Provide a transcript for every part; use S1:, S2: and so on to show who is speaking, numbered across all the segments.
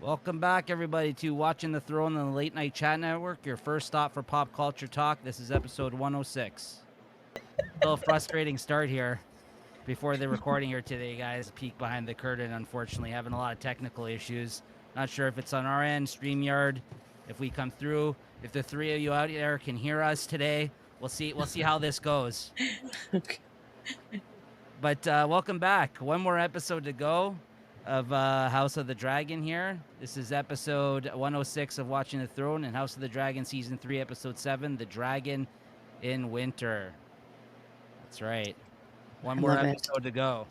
S1: Welcome back, everybody, to Watching the Throne on the Late Night Chat Network, your first stop for pop culture talk. This is episode 106. A little frustrating start here before the recording here today, guys. Peek behind the curtain, unfortunately, having a lot of technical issues. Not sure if it's on our end, StreamYard, if we come through, if the three of you out there can hear us today. We'll see how this goes. But welcome back. One more episode to go of House of the Dragon here. This is episode 106 of Watching the Throne and House of the Dragon Season 3, Episode 7, The Dragon in Winter. That's right. One more episode to go.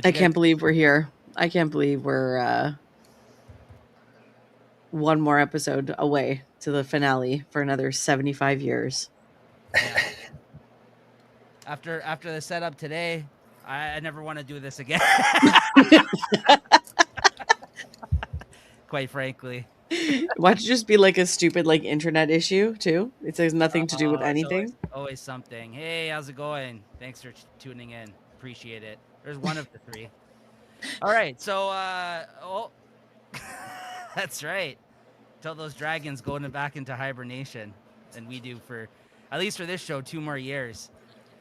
S2: I can't believe we're here. I can't believe we're one more episode away to the finale for another 75 years.
S1: Yeah. After the setup today, I never want to do this again. Quite frankly.
S2: Why don't you just be like a stupid internet issue too? It has nothing to do with anything.
S1: Always something. Hey, how's it going? Thanks for tuning in. Appreciate it. There's one of the three. All right, so that's right. Till those dragons go back into hibernation, and we do for, at least for this show, 2 more years.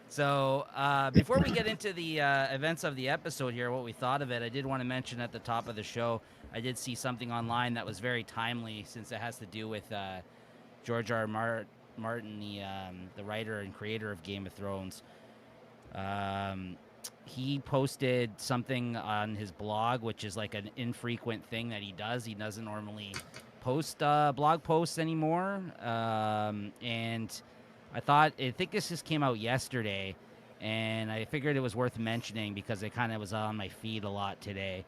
S1: So before we get into the events of the episode here, what we thought of it, I did want to mention at the top of the show, I did see something online that was very timely since it has to do with George R. Martin, the writer and creator of Game of Thrones. He posted something on his blog, which is like an infrequent thing that he does. He doesn't normally post blog posts anymore. And I think this just came out yesterday, and I figured it was worth mentioning because it kind of was on my feed a lot today.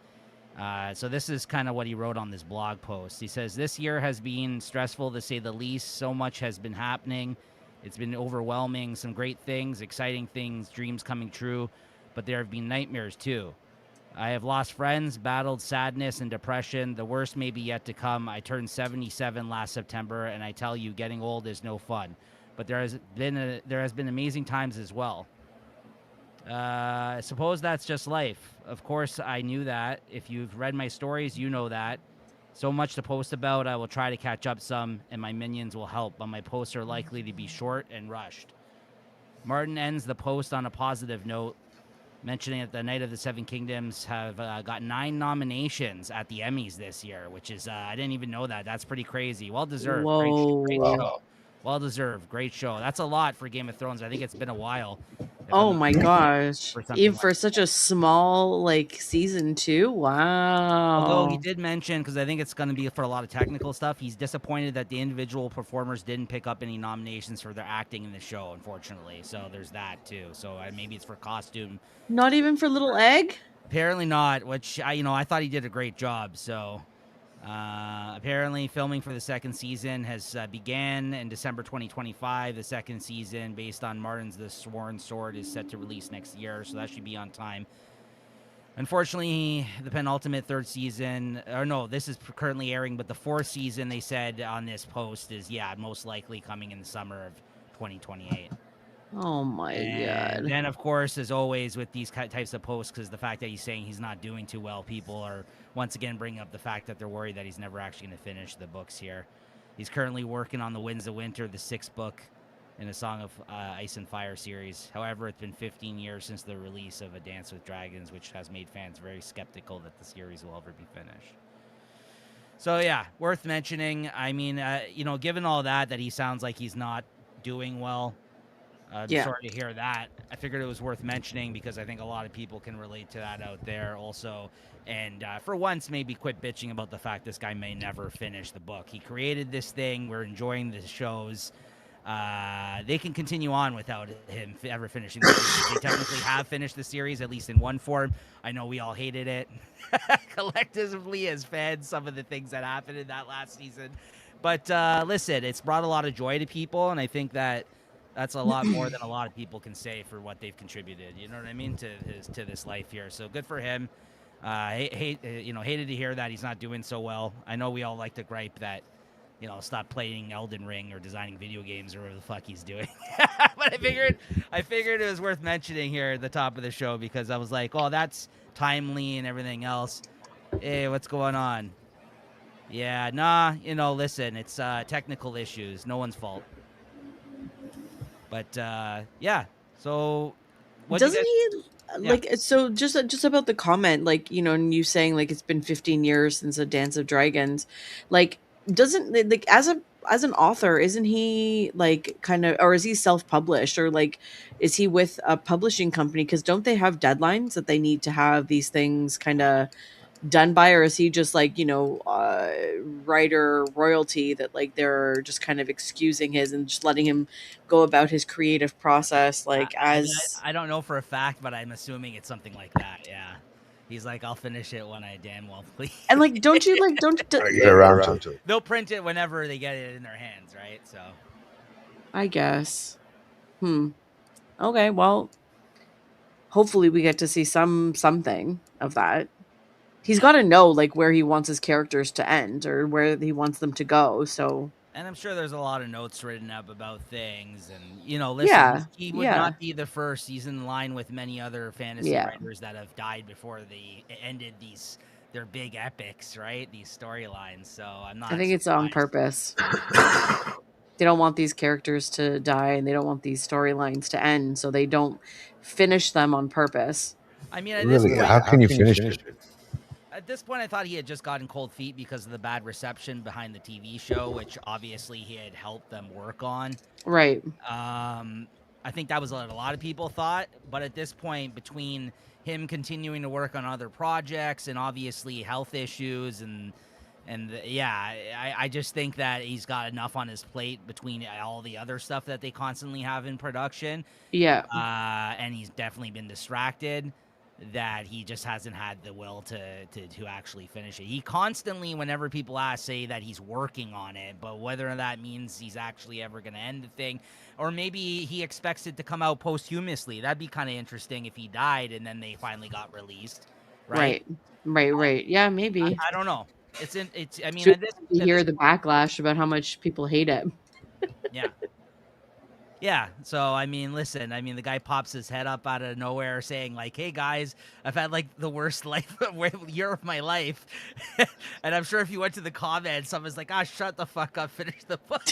S1: So this is kind of what he wrote on this blog post. He says, "This year has been stressful to say the least. So much has been happening. It's been overwhelming. Some great things, exciting things, dreams coming true, but there have been nightmares too. I have lost friends, battled sadness and depression. The worst may be yet to come. I turned 77 last September, and I tell you, getting old is no fun. But there has been amazing times as well. I suppose that's just life. Of course, I knew that. If you've read my stories, you know that. So much to post about. I will try to catch up some, and my minions will help, but my posts are likely to be short and rushed." Martin ends the post on a positive note, mentioning that the Knight of the Seven Kingdoms have got 9 nominations at the Emmys this year, which is, I didn't even know that. That's pretty crazy. Well deserved.
S2: Whoa.
S1: Great show. Well deserved. Great show. That's a lot for Game of Thrones. I think it's been a while.
S2: Oh my gosh. Even for
S1: like
S2: such a small season 2. Wow.
S1: Although he did mention, because I think it's going to be for a lot of technical stuff, he's disappointed that the individual performers didn't pick up any nominations for their acting in the show, unfortunately. So there's that too. So maybe it's for costume.
S2: Not even for Little Egg?
S1: Apparently not, which I thought he did a great job. So apparently filming for the second season has began in December 2025. The second season, based on Martin's The Sworn Sword, is set to release next year, so that should be on time. Unfortunately, the penultimate third season, or no, this is currently airing, but the 4th season, they said on this post, is, most likely coming in the summer of 2028.
S2: Oh my God.
S1: And of course, as always with these types of posts, because the fact that he's saying he's not doing too well, people are once again bringing up the fact that they're worried that he's never actually going to finish the books here. He's currently working on The Winds of Winter, the 6th book in a Song of Ice and Fire series. However, it's been 15 years since the release of A Dance with Dragons, which has made fans very skeptical that the series will ever be finished. So yeah, worth mentioning. I mean, given all that he sounds like he's not doing well. Sorry to hear that. I figured it was worth mentioning because I think a lot of people can relate to that out there also. And for once, maybe quit bitching about the fact this guy may never finish the book. He created this thing. We're enjoying the shows. They can continue on without him ever finishing the series. They technically have finished the series, at least in one form. I know we all hated it collectively as fans, some of the things that happened in that last season. But listen, it's brought a lot of joy to people, and I think that's a lot more than a lot of people can say for what they've contributed. You know what I mean, to this life here. So good for him. Hated to hear that he's not doing so well. I know we all like to gripe that, stop playing Elden Ring or designing video games or whatever the fuck he's doing. But I figured it was worth mentioning here at the top of the show because I was like, oh, that's timely and everything else. Hey, what's going on? Yeah, nah, listen, it's technical issues. No one's fault. But yeah. So what you
S2: Doesn't
S1: guys
S2: he
S1: yeah.
S2: like so just about the comment, like, and you saying like it's been 15 years since a Dance of Dragons, like doesn't like as an author, isn't he like kind of, or is he self-published, or like is he with a publishing company, because don't they have deadlines that they need to have these things kind of done by, or is he just like, writer royalty that like they're just kind of excusing his and just letting him go about his creative process like
S1: I mean,
S2: as.
S1: I don't know for a fact, but I'm assuming it's something like that. Yeah. He's like, I'll finish it when I damn well please.
S2: And like, don't you like, don't
S3: I get around to it.
S1: They'll print it whenever they get it in their hands, right? So
S2: I guess. Okay, well, hopefully we get to see something of that. He's got to know like where he wants his characters to end or where he wants them to go. So
S1: and I'm sure there's a lot of notes written up about things. And, listen,
S2: yeah,
S1: he would
S2: yeah,
S1: not be the first. He's in line with many other fantasy
S2: yeah.
S1: writers that have died before they ended their big epics, right? These storylines. So I'm not
S2: I think it's on
S1: surprised.
S2: purpose. They don't want these characters to die, and they don't want these storylines to end, so they don't finish them on purpose.
S1: I mean, at
S3: Really,
S1: this point,
S3: how can you finish it?
S1: At this point, I thought he had just gotten cold feet because of the bad reception behind the TV show, which obviously he had helped them work on.
S2: Right.
S1: I think that was what a lot of people thought. But at this point, between him continuing to work on other projects and obviously health issues I just think that he's got enough on his plate between all the other stuff that they constantly have in production.
S2: Yeah.
S1: And he's definitely been distracted, that he just hasn't had the will to actually finish it. He constantly, whenever people ask, say that he's working on it, but whether that means he's actually ever going to end the thing, or maybe he expects it to come out posthumously. That'd be kind of interesting if he died and then they finally got released, right?
S2: Right. Yeah, maybe.
S1: I don't know. I mean,
S2: So you hear the backlash about how much people hate it.
S1: Yeah. Yeah. So, I mean, listen, the guy pops his head up out of nowhere saying, like, hey, guys, I've had, like, the worst year of my life. And I'm sure if you went to the comments, someone's like, shut the fuck up, finish the book.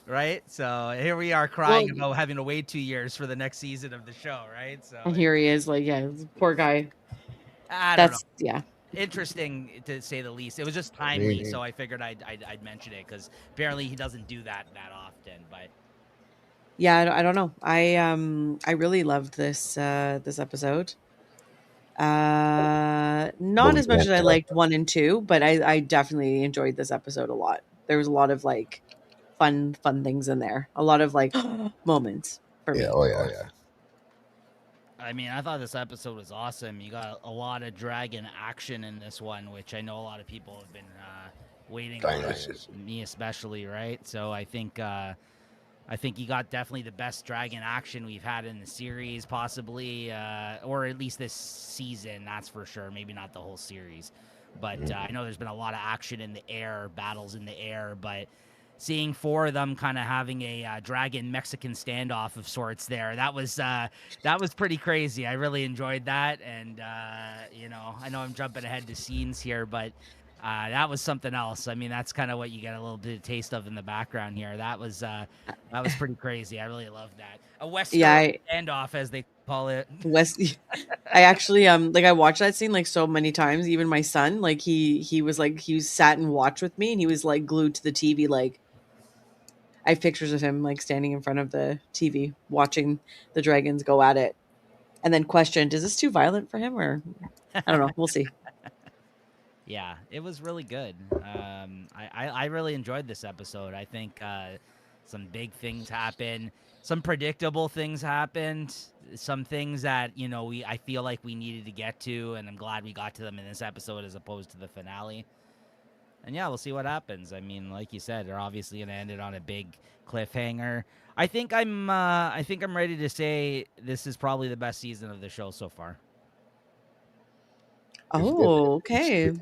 S1: Right? So here we are crying about having to wait 2 years for the next season of the show, right? So
S2: and here he is, like, yeah, poor guy.
S1: I don't know.
S2: Yeah.
S1: Interesting to say the least. It was just timely, so I figured I'd mention it because apparently he doesn't do that often. But
S2: yeah, I don't know. I really loved this episode. Not as much as I liked 1 and 2, but I definitely enjoyed this episode a lot. There was a lot of like fun things in there. A lot of like moments for me.
S3: Oh yeah.
S1: I mean, I thought this episode was awesome. You got a lot of dragon action in this one, which I know a lot of people have been waiting on, me especially, right? So I think you got definitely the best dragon action we've had in the series, possibly, or at least this season, that's for sure. Maybe not the whole series. But I know there's been a lot of action in the air, battles in the air, but seeing 4 of them kind of having a dragon Mexican standoff of sorts there, that was pretty crazy. I really enjoyed that, and I know I'm jumping ahead to scenes here, but that was something else. I mean, that's kind of what you get a little bit of taste of in the background here. That was pretty crazy. I really loved that. A Western standoff, as they call it.
S2: I actually like I watched that scene like so many times. Even my son, like he was sat and watched with me, and he was like glued to the TV. Like I have pictures of him like standing in front of the TV watching the dragons go at it, and then questioned, "Is this too violent for him?" Or I don't know. We'll see.
S1: Yeah, it was really good. I really enjoyed this episode. I think some big things happened. Some predictable things happened. Some things that, I feel like we needed to get to, and I'm glad we got to them in this episode as opposed to the finale. And yeah, we'll see what happens. I mean, like you said, they're obviously going to end it on a big cliffhanger. I think I'm ready to say this is probably the best season of the show so far.
S2: Oh, okay.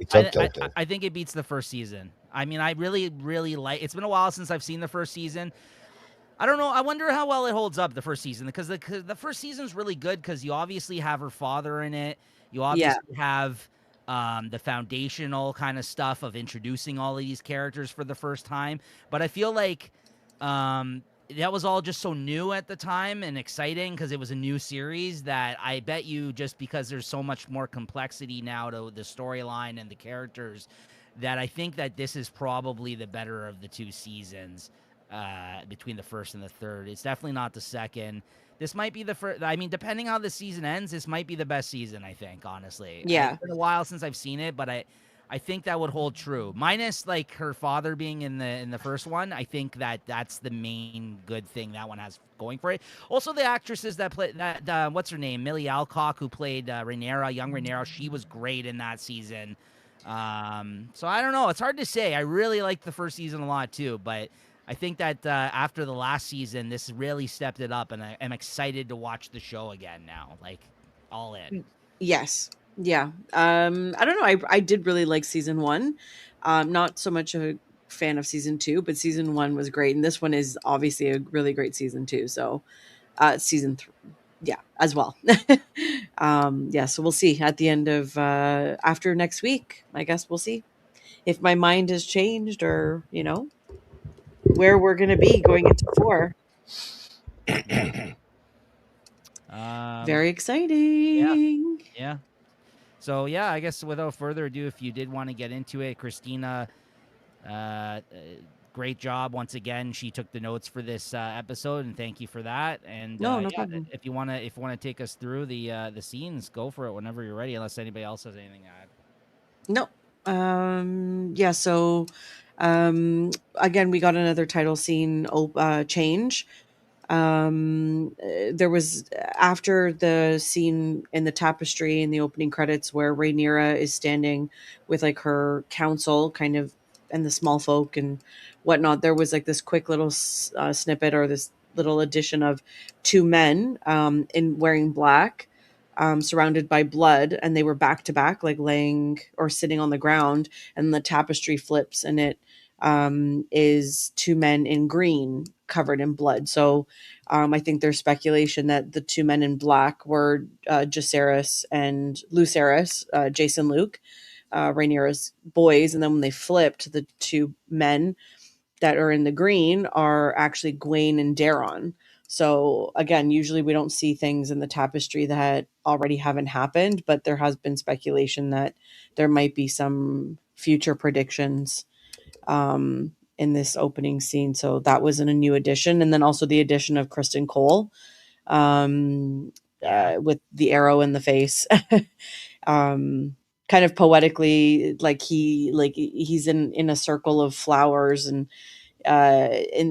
S1: I think it beats the first season. I mean, I really, really like. It's been a while since I've seen the first season. I don't know. I wonder how well it holds up the first season because the first season's really good because you obviously have her father in it. You
S2: Yeah.
S1: obviously have the foundational kind of stuff of introducing all of these characters for the first time. But I feel like that was all just so new at the time and exciting because it was a new series that I bet you just because there's so much more complexity now to the storyline and the characters that I think that this is probably the better of the two seasons between the first and the third. It's definitely not the second. This might be the first. I mean, depending how the season ends, this might be the best season. I think, honestly,
S2: Yeah.
S1: it's been a while since I've seen it, but I think that would hold true. Minus like her father being in the first one, I think that's the main good thing that one has going for it. Also, the actresses that play that what's her name, Millie Alcock, who played Rhaenyra, young Rhaenyra, she was great in that season. So I don't know. It's hard to say. I really liked the first season a lot too, but I think that after the last season, this really stepped it up, and I'm excited to watch the show again now, like all in.
S2: Yes. Yeah. I don't know. I did really like season one. Not so much a fan of season two, but season one was great, and this one is obviously a really great season too. So, season three, yeah, as well. Yeah. So we'll see at the end of after next week. I guess we'll see if my mind has changed, or where we're gonna be going into four. Very
S1: Yeah,
S2: exciting.
S1: yeah. So yeah, I guess without further ado, if you did want to get into it, Christina, great job once again. She took the notes for this episode, and thank you for that. And
S2: No, no
S1: yeah,
S2: problem.
S1: if you wanna take us through the scenes, go for it whenever you're ready. Unless anybody else has anything to add.
S2: No. Yeah, so again we got another title scene change. There was after the scene in the tapestry in the opening credits where Rhaenyra is standing with like her council kind of and the small folk and whatnot, there was like this quick little snippet or this little addition of two men in wearing black, surrounded by blood, and they were back to back, like laying or sitting on the ground, and the tapestry flips, and it is two men in green covered in blood. So I think there's speculation that the two men in black were Jacaerys and Lucerys, Jason Luke, Rhaenyra's boys, and then when they flipped, the two men that are in the green are actually Gwaine and Daron. So again, usually we don't see things in the tapestry that already haven't happened, but there has been speculation that there might be some future predictions in this opening scene. So that was in a new addition. And then also the addition of Kristen Cole with the arrow in the face. Kind of poetically, like he's in a circle of flowers, and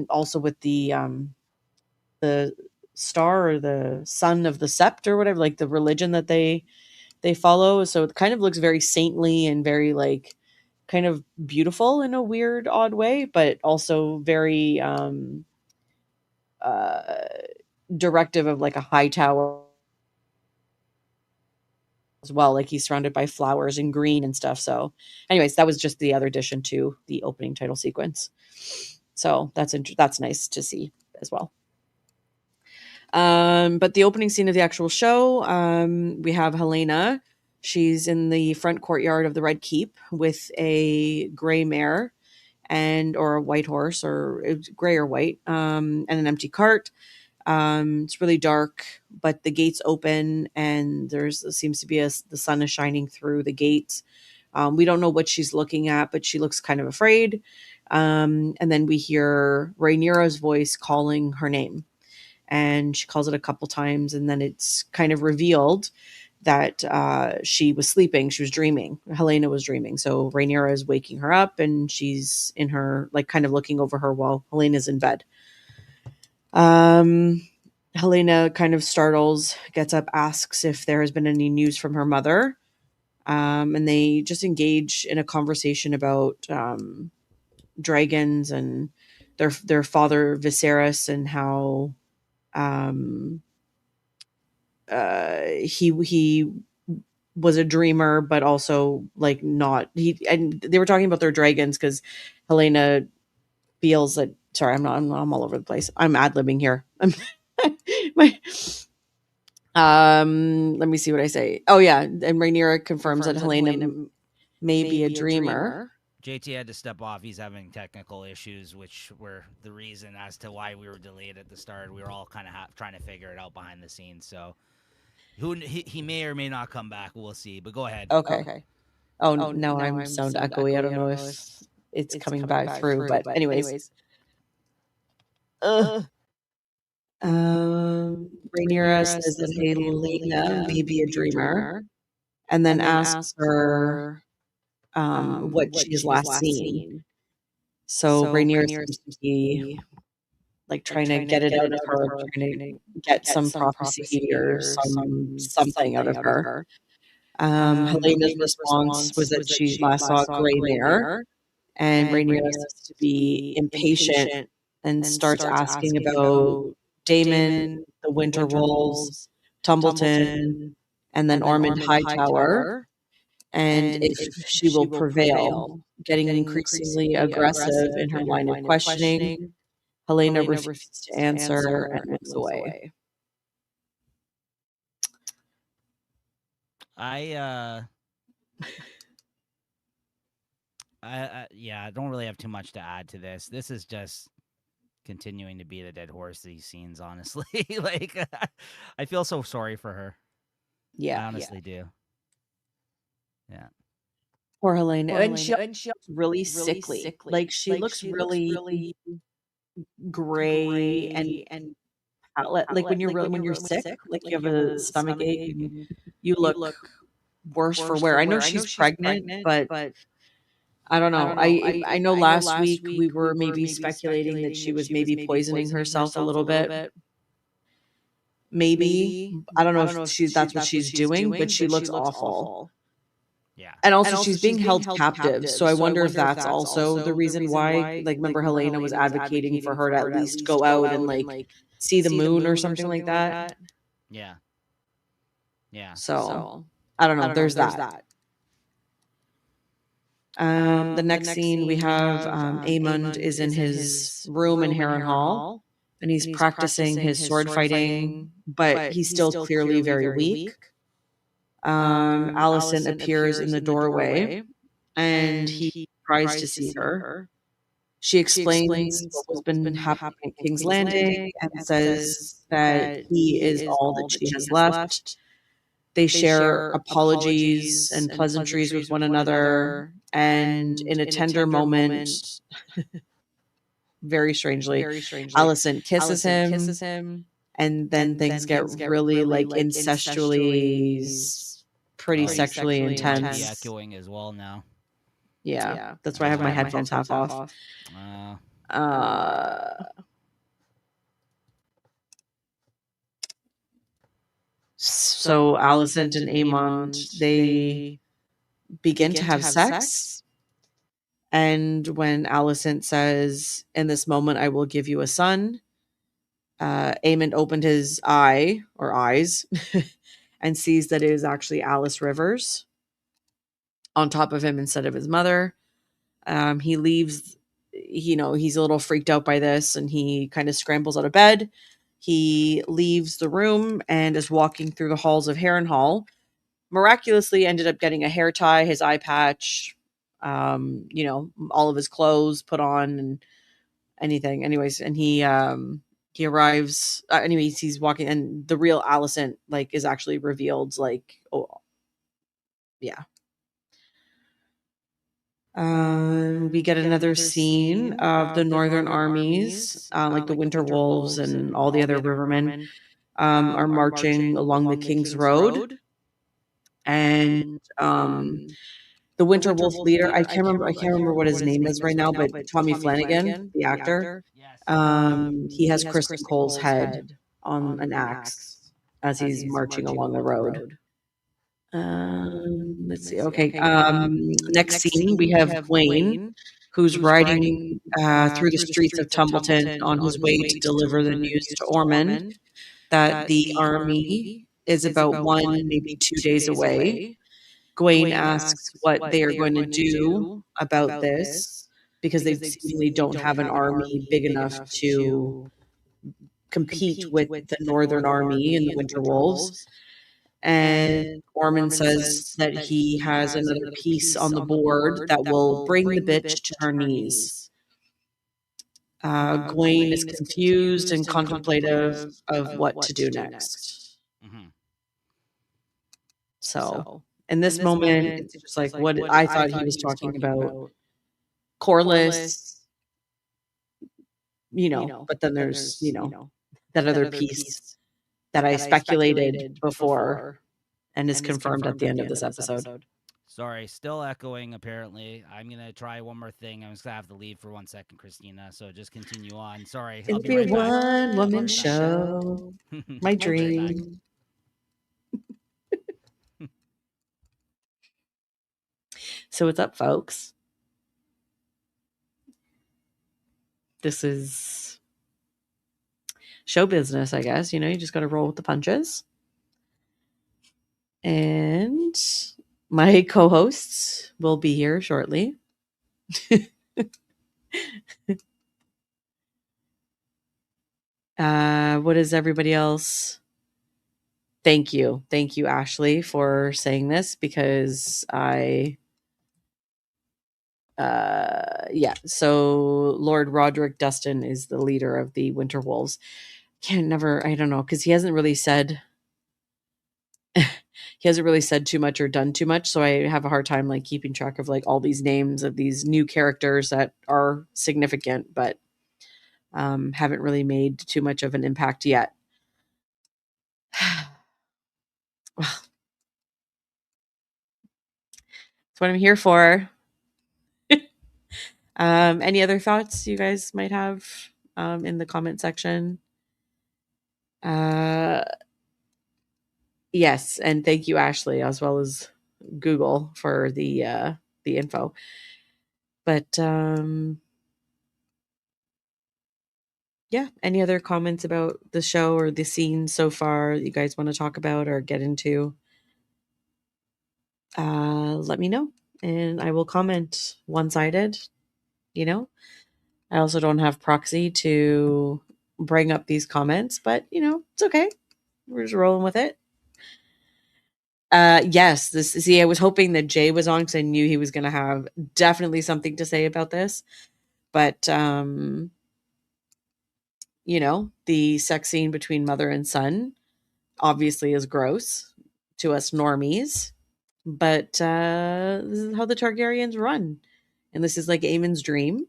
S2: also with the star or the sun of the sept or whatever, like the religion that they follow. So it kind of looks very saintly and very like kind of beautiful in a weird odd way, but also very uh directive of like a high tower as well. Like he's surrounded by flowers and green and stuff. So anyways, that was just the other addition to the opening title sequence. So that's nice to see as well. But the opening scene of the actual show, we have Helena. She's in the front courtyard of the Red Keep with a gray mare or a white horse, or gray or white, and an empty cart. It's really dark, but the gates open, and seems to be the sun is shining through the gates. We don't know what she's looking at, but she looks kind of afraid. And then we hear Rhaenyra's voice calling her name, and she calls it a couple times, and then it's kind of revealed that she was sleeping. She was dreaming. Helena was dreaming. So Rhaenyra is waking her up, and she's in her, like, kind of looking over her while Helena's in bed. Helena kind of startles, gets up, asks if there has been any news from her mother. And they just engage in a conversation about dragons and their father Viserys, and how he was a dreamer, but also like not he. And they were talking about their dragons because Helena feels that. Sorry, I'm all over the place. I'm ad-libbing here. Let me see what I say. Oh yeah, and Rhaenyra confirms that Helena may be a dreamer.
S1: JT had to step off. He's having technical issues, which were the reason as to why we were delayed at the start. We were all kind of trying to figure it out behind the scenes. So he may or may not come back. We'll see. But go ahead.
S2: Okay. Oh, now I'm sound echoey. I don't know if it's coming back through, but anyways. Rhaenyra says that Helena may be a dreamer, and then asks her what she's last seen. So Rhaenyra seems to be like trying to get it out of her, trying to get some prophecy or something out of her. Helena's response was that she last saw a gray mare, and Rhaenyra seems to be impatient and starts asking about Daemon, the Winter Wolves, Tumbleton, and then Ormond Hightower, and if she will prevail, getting increasingly aggressive in her line of questioning. Helena refuses to answer and moves away.
S1: I don't really have too much to add to this. This is just continuing to be the dead horse, these scenes, honestly. Like, I feel so sorry for her.
S2: Yeah.
S1: I honestly do. Yeah.
S2: Poor Helena. And she looks really sickly. Like, she looks really gray and like when you're sick, like you have a stomach ache, and you look worse for wear. I know she's pregnant, but I don't know. I know last week we were maybe speculating that she was maybe poisoning herself a little bit. Maybe. I don't know if that's what she's doing, but she looks awful.
S1: Yeah.
S2: And also she's being held captive. So I wonder if that's also the reason why. Like, remember Helena was advocating for her to at least go out and like see the moon or something like that.
S1: Yeah. Yeah.
S2: So I don't know. There's that. The next scene we have Aemond is in his room in Harrenhal, and he's practicing his sword fighting, but he's still clearly very weak. Alicent appears in the doorway, and he tries to see her. She explains what's been happening at King's Landing and says that he is all that she has left. They share apologies and pleasantries with one another, and in a tender moment, very strangely, Alicent kisses him, and then things get really like incestually, pretty sexually intense.
S1: Be echoing as well now.
S2: Yeah, that's why I have my headphones half off. So Alicent and Aemond, they begin to have sex. And when Alicent says, "In this moment, I will give you a son," Aemond opened his eyes and sees that it is actually Alice Rivers on top of him instead of his mother. He leaves, he's a little freaked out by this, and he kind of scrambles out of bed. He leaves the room and is walking through the halls of Harrenhal. Miraculously ended up getting a hair tie, his eye patch, all of his clothes put on and anything. Anyways, and he arrives. Anyways, he's walking, and the real Alicent is actually revealed. We get another scene of the Northern armies, like the Winter Wolves and all the other Rivermen, are marching along the King's Road, and the Winter Wolf leader, I can't remember what his name is right now, but Tommy Flanagan, the actor, he has Kristen Cole's head on an axe as he's marching along the road. Let's see. Okay. Next scene, we have Gwaine, who's riding through the streets of Tumbleton on his way to deliver the news to Ormond that the army is about 1, maybe 2 days away. Gwaine asks what they are going to do about this. because they seemingly don't have an army big enough to compete with the Northern Army and the Winter Wolves. And Ormond says that he has another piece on the board that will bring the bitch to her knees. Gawain is confused and contemplative of what to do next.
S1: Mm-hmm.
S2: So, in this moment, it's just like what I thought he was talking about Corlys, but then there's, that other piece that I speculated before and is confirmed at the end of this episode.
S1: Sorry, still echoing apparently. I'm going to try one more thing. I'm just going to have to leave for 1 second, Christina. So just continue on. Sorry.
S2: It'll be a one-woman show. My dream. So what's up, folks? This is show business, I guess. You just got to roll with the punches. And my co-hosts will be here shortly. What is everybody else? Thank you, Ashley, for saying this, because so Lord Roderick Dustin is the leader of the Winter Wolves. I don't know, because he hasn't really said too much or done too much, so I have a hard time keeping track of all these names of these new characters that are significant, but haven't really made too much of an impact yet. That's what I'm here for. Any other thoughts you guys might have in the comment section? Yes, and thank you, Ashley, as well as Google for the info. But yeah, any other comments about the show or the scene so far that you guys want to talk about or get into? Let me know, and I will comment one-sided. I also don't have proxy to bring up these comments, but it's okay. We're just rolling with it. Yes, I was hoping that Jay was on because I knew he was going to have definitely something to say about this. But the sex scene between mother and son obviously is gross to us normies. But this is how the Targaryens run, and this is Aemon's dream.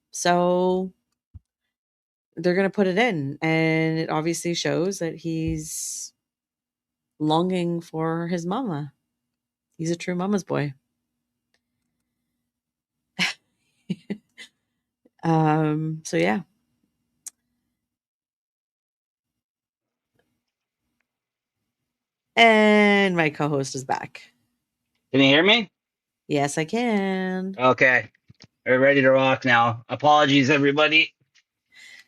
S2: So they're going to put it in, and it obviously shows that he's longing for his mama. He's a true mama's boy. So yeah. And my co-host is back.
S4: Can you hear me?
S2: Yes, I can.
S4: Okay. We're ready to rock now. Apologies, everybody.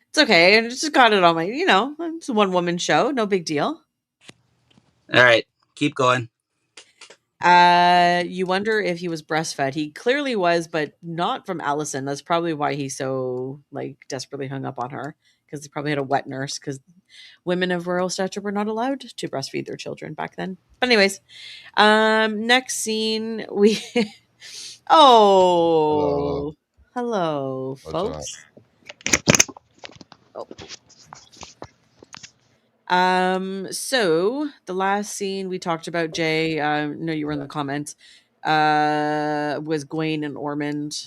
S2: It's okay. I just got it on my, it's a one-woman show. No big deal.
S4: All right. Keep going.
S2: You wonder if he was breastfed. He clearly was, but not from Allison. That's probably why he's so desperately hung up on her, because he probably had a wet nurse, because women of royal stature were not allowed to breastfeed their children back then. But anyways, next scene we hello folks. So the last scene we talked about, Jay, no, you were in the comments, was Gawain and Ormond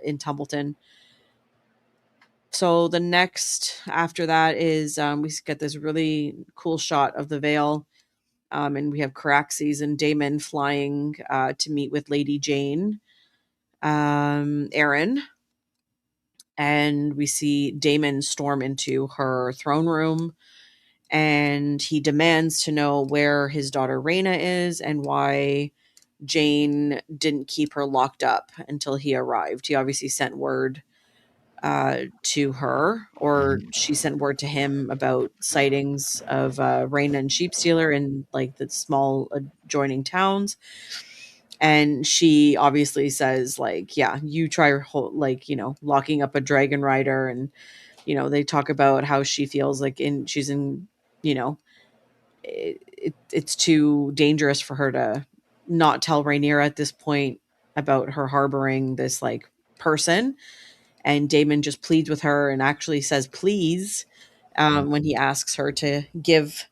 S2: in Tumbleton. So the next after that is we get this really cool shot of the Vale, and we have Caraxes and Daemon flying to meet with Lady Jane, Aaron, and we see Daemon storm into her throne room, and he demands to know where his daughter Rhaena is and why Jane didn't keep her locked up until he arrived. He obviously sent word to her, or she sent word to him about sightings of Rhaena and Sheepstealer in the small adjoining towns. And she obviously says, like, yeah, you try locking up a dragon rider. And, they talk about how she feels like she's in, it's too dangerous for her to not tell Rhaenyra at this point about her harboring this like person. And Daemon just pleads with her and actually says please when he asks her to give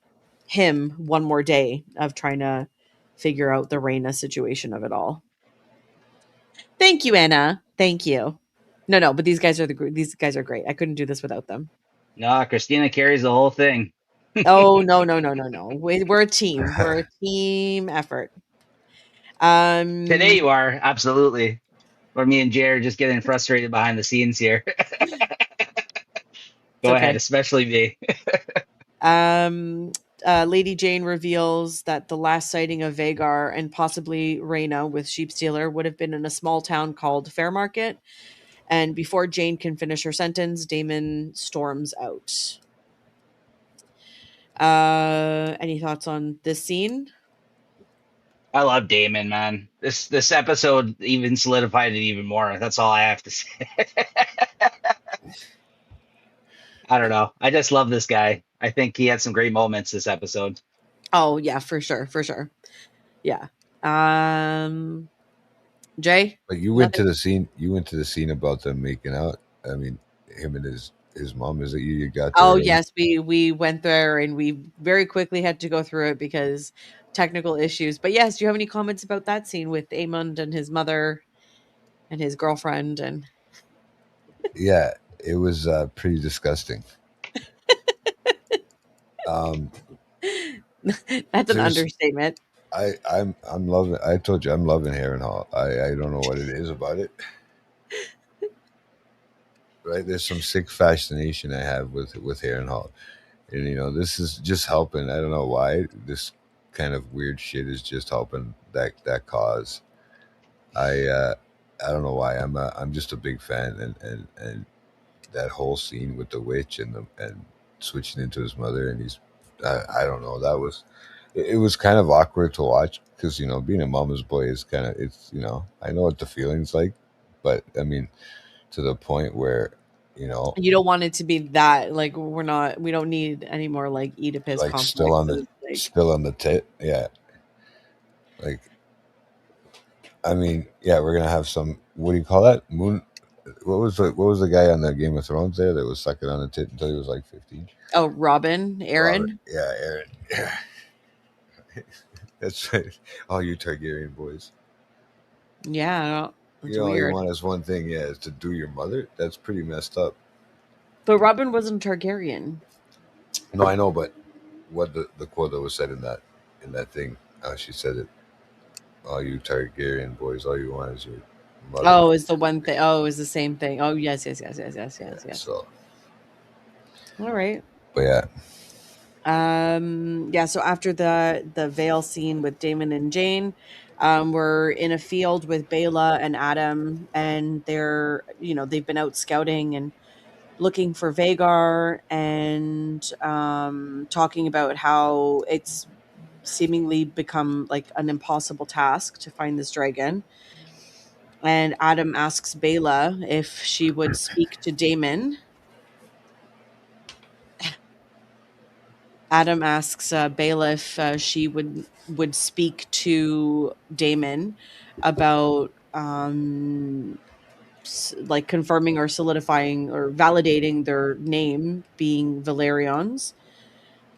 S2: him one more day of trying to figure out the Rhaena situation of it all. Thank you, Anna. Thank you. No, but these guys are great. I couldn't do this without them.
S4: No, Christina carries the whole thing.
S2: Oh no. We're a team. We're a team effort.
S4: Today you are, absolutely. Or me and Jay are just getting frustrated behind the scenes here. Go ahead, especially me.
S2: Lady Jane reveals that the last sighting of Vhagar and possibly Rhaena with Sheepstealer would have been in a small town called Fairmarket. And before Jane can finish her sentence, Daemon storms out. Any thoughts on this scene?
S4: I love Daemon, man. This episode even solidified it even more. That's all I have to say. I don't know. I just love this guy. I think he had some great moments this episode.
S2: Oh yeah, for sure. Yeah. Jay?
S3: But you went to the scene. You went to the scene about them making out. I mean, him and his mom. Is it you got?
S2: Oh yes, we went there and we very quickly had to go through it because technical issues. But yes, do you have any comments about that scene with Aemond and his mother and his girlfriend? And
S3: yeah, it was pretty disgusting.
S2: That's an understatement.
S3: I'm loving. I told you I'm loving Harrenhal. I don't know what it is about it. Right, there's some sick fascination I have with Harrenhal, and this is just helping. I don't know why this kind of weird shit is just helping that cause. I don't know why. I'm just a big fan, and that whole scene with the witch and switching into his mother, and I don't know. It was kind of awkward to watch because being a mama's boy is kind of I know what the feeling's like, but I mean to the point where you
S2: don't want it to be that like we don't need any more like Oedipus
S3: like
S2: complex.
S3: Still on the tit, yeah. Like, I mean, yeah, we're gonna have some. What do you call that? Moon. What was the guy on the Game of Thrones there that was sucking on the tit until he was like 15?
S2: Oh, Robin, Aaron.
S3: Yeah, Aaron. Yeah. That's right. All you Targaryen boys.
S2: Yeah, that's
S3: all
S2: weird.
S3: You want is one thing, is to do your mother. That's pretty messed up.
S2: But Robin wasn't a Targaryen.
S3: No, I know, but what the quote that was said in that thing, she said it. All you Targaryen boys, all you want is your mother.
S2: Oh, is the one thing. Oh, is the same thing. Oh, yes.
S3: So,
S2: all right.
S3: But yeah.
S2: So after the Vale scene with Daemon and Jane, we're in a field with Baela and Adam, and they're they've been out scouting and looking for Vhagar and talking about how it's seemingly become like an impossible task to find this dragon. And Adam asks Baela if she would speak to Daemon. Adam asks Baela if she would speak to Daemon about like confirming or solidifying or validating their name being Valerians.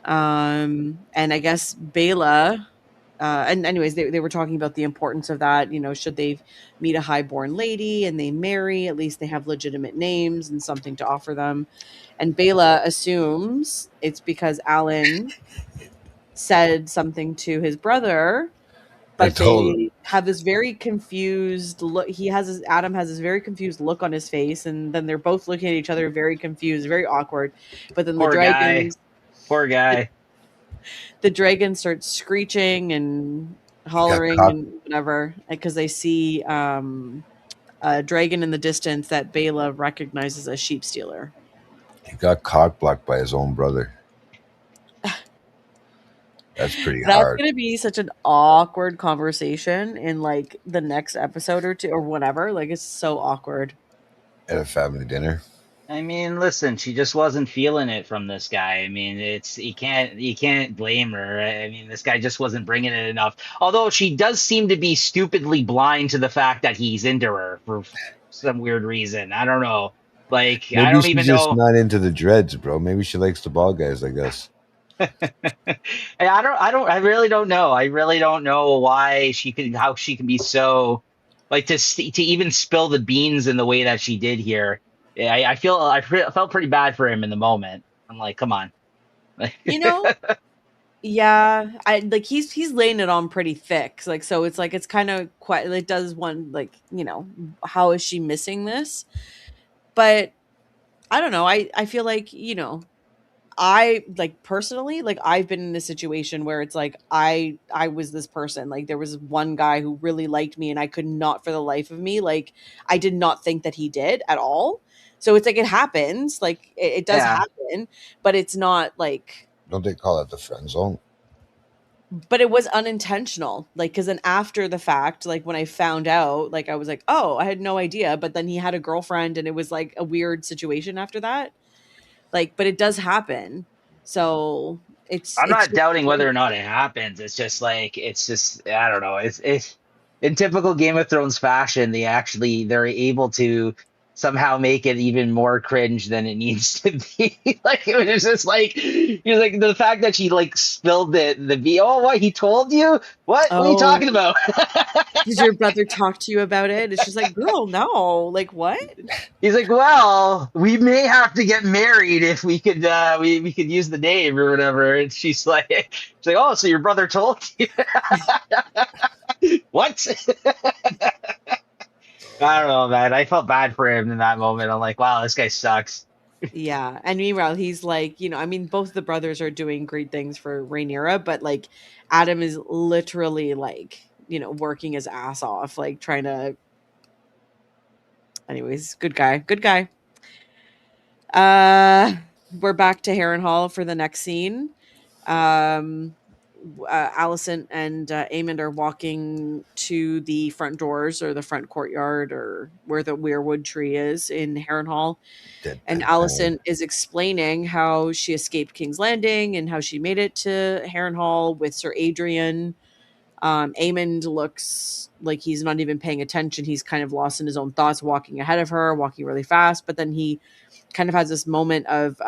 S2: And I guess Baela, and anyways, they were talking about the importance of that. Should they meet a highborn lady and they marry, at least they have legitimate names and something to offer them. And Baela assumes it's because Alan said something to his brother, but they have this very confused look. Adam has this very confused look on his face, and then they're both looking at each other very confused, very awkward. But then
S4: Poor guy.
S2: The dragon starts screeching and hollering and whatever because they see a dragon in the distance that Baela recognizes as Sheepstealer.
S3: He got cock blocked by his own brother. That's pretty
S2: That's
S3: hard.
S2: gonna be such an awkward conversation in like the next episode or two or whatever. Like it's so awkward.
S3: At a family dinner.
S4: I mean, listen, she just wasn't feeling it from this guy. I mean, it's you can't blame her. I mean, this guy just wasn't bringing it enough. Although she does seem to be stupidly blind to the fact that he's into her for some weird reason. I don't know. Like, I
S3: Maybe
S4: don't
S3: she's
S4: even
S3: just
S4: know.
S3: not into the dreads, bro. Maybe she likes the bald guys like us.
S4: I really don't know. I really don't know how she can be so, like, to even spill the beans in the way that she did here. Yeah, I felt pretty bad for him in the moment. I'm like, come on.
S2: You know? Yeah. I like he's laying it on pretty thick. Like so it's like it's kind of quite it does one like, how is she missing this? But I don't know. I feel like, I like personally like I've been in a situation where it's like I was this person like there was one guy who really liked me and I could not for the life of me like I did not think that he did at all. So it's like it happens like it does
S4: Yeah.
S2: happen, but it's not like
S3: Don't they call it the friend zone?
S2: but it was unintentional like because then after the fact like when I found out like I was like oh I had no idea, but then he had a girlfriend and it was like a weird situation after that. Like, but it does happen. So
S4: I'm
S2: it's
S4: not
S2: just
S4: doubting whether
S2: strange.
S4: or not it happens. It's just I don't know. It's in typical Game of Thrones fashion. They're able to somehow make it even more cringe than it needs to be. Like it was just like he was like the fact that she like spilled the oh what he told you what are you
S2: Oh,
S4: talking about?
S2: did your brother talk to you about it? It's just like, girl, no. Like what?
S4: He's like, well, we may have to get married if we could we could use the name or whatever. And she's like, oh, so your brother told you? What? I don't know, man. I felt bad for him in that moment. I'm like, wow, this guy sucks.
S2: Yeah. And meanwhile, he's like, I mean, both the brothers are doing great things for Rhaenyra, but like Adam is literally like, working his ass off, like trying to anyways, good guy. Good guy. We're back to Harrenhal for the next scene. Alicent and Aemond are walking to the front doors or the front courtyard or where the weirwood tree is in Harrenhal.
S3: Dead
S2: And
S3: man.
S2: Alicent is explaining how she escaped King's Landing and how she made it to Harrenhal with Sir Adrian. Aemond looks like he's not even paying attention. He's kind of lost in his own thoughts, walking ahead of her, walking really fast. But then he kind of has this moment of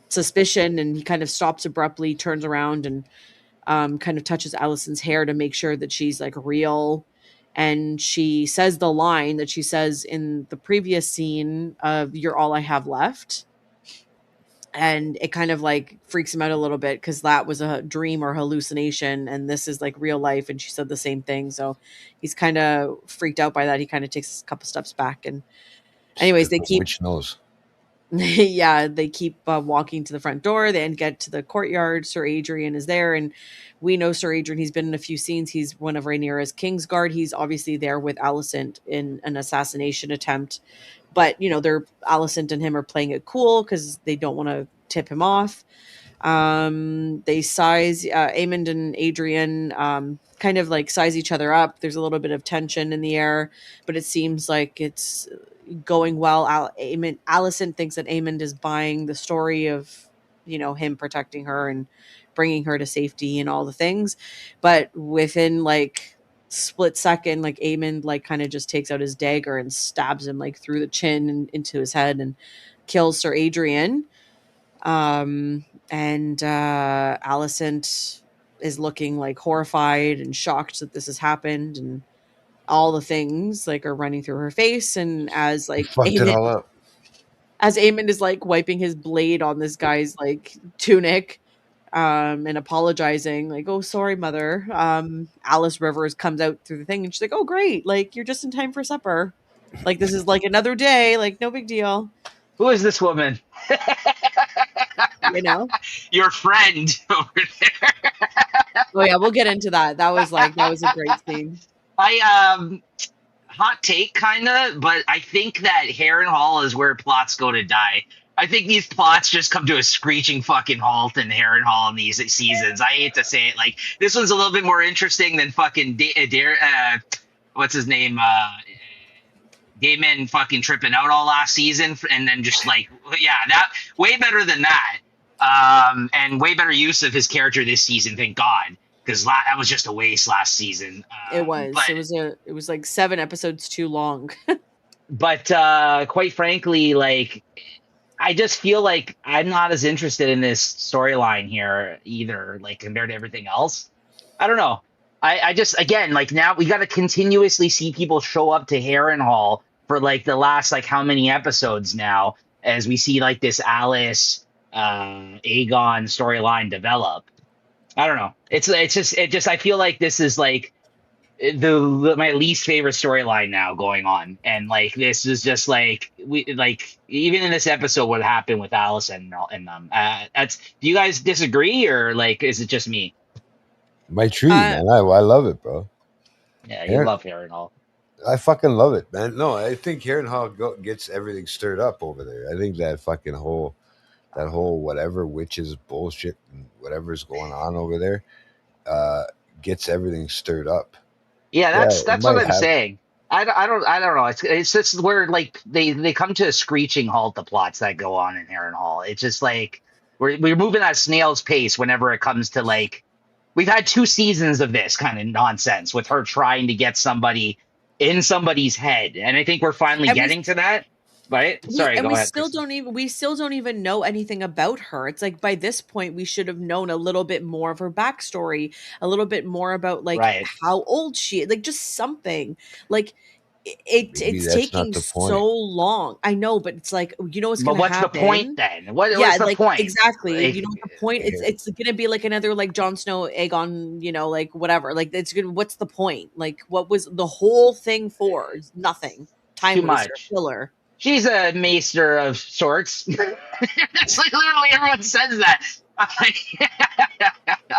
S2: suspicion and he kind of stops abruptly, turns around and kind of touches Alicent's hair to make sure that she's like real. And she says the line that she says in the previous scene of "You're all I have left." And it kind of like freaks him out a little bit because that was a dream or hallucination and this is like real life. And she said the same thing. So he's kind of freaked out by that. He kind of takes a couple steps back. And anyways, they keep
S3: Which knows?
S2: yeah, they keep walking to the front door. They get to the courtyard. Sir Adrian is there, and we know Sir Adrian. He's been in a few scenes. He's one of Rhaenyra's Kingsguard. He's obviously there with Alicent in an assassination attempt, but they're Alicent and him are playing it cool because they don't want to tip him off. They size Aemond and Adrian kind of like size each other up. There's a little bit of tension in the air, but it seems like it's going well. Alicent thinks that Aemond is buying the story of him protecting her and bringing her to safety and all the things, but within like split second, like Aemond like kind of just takes out his dagger and stabs him like through the chin and into his head and kills Sir Adrian. And Alicent is looking like horrified and shocked that this has happened and all the things like are running through her face. And as like
S3: Fucked it all up.
S2: as Aemond is like wiping his blade on this guy's like tunic, and apologizing, like, "Oh, sorry, mother." Alice Rivers comes out through the thing and she's like, "Oh, great! Like, you're just in time for supper. Like, this is like another day. Like, no big deal."
S4: Who is this woman?
S2: You know?
S4: Your friend over there.
S2: Oh yeah, we'll get into that. That was a great scene.
S4: Hot take kinda, but I think that Harrenhal is where plots go to die. I think these plots just come to a screeching fucking halt in Harrenhal in these seasons. I hate to say it, like this one's a little bit more interesting than fucking what's his name, Damon fucking tripping out all last season, and then just like yeah, that way better than that, and way better use of his character this season. Thank God, because that was just a waste last season.
S2: It was.
S4: But
S2: It was like 7 episodes too long.
S4: but quite frankly, like I just feel like I'm not as interested in this storyline here either, like compared to everything else. I don't know. I just again like now we got to continuously see people show up to Harrenhal for like the last like how many episodes now as we see like this Alice Aegon storyline develop. I don't know. It just I feel like this is like my least favorite storyline now going on, and like this is just like we like even in this episode what happened with Alice and them. That's do you guys disagree or like is it just me?
S3: My tree, man. I love it, bro.
S4: Yeah, you love Harrenhal.
S3: I fucking love it, man. No, I think Harrenhal gets everything stirred up over there. I think that fucking whole whatever witches bullshit and whatever's going on over there gets everything stirred up.
S4: Yeah, that's what I'm saying. I don't know. It's just where like they come to a screeching halt, the plots that go on in Harrenhal. It's just like we're moving at a snail's pace whenever it comes to like we've had 2 seasons of this kind of nonsense with her trying to get somebody in somebody's head, and I think we're finally getting to that. Right? Sorry, go ahead.
S2: We still don't even know anything about her. It's like by this point we should have known a little bit more of her backstory, a little bit more about like how old she is, like just something. Like it's taking so long. I know, but it's like you know what's going to happen.
S4: But what's the point then? What's the point?
S2: Exactly.
S4: Like,
S2: you know what the point? It's going to be like another like Jon Snow, Aegon, you know, like whatever. Like it's good. What's the point? Like what was the whole thing for? Nothing. Time waster, filler.
S4: She's a maester of sorts. That's like literally everyone says that. I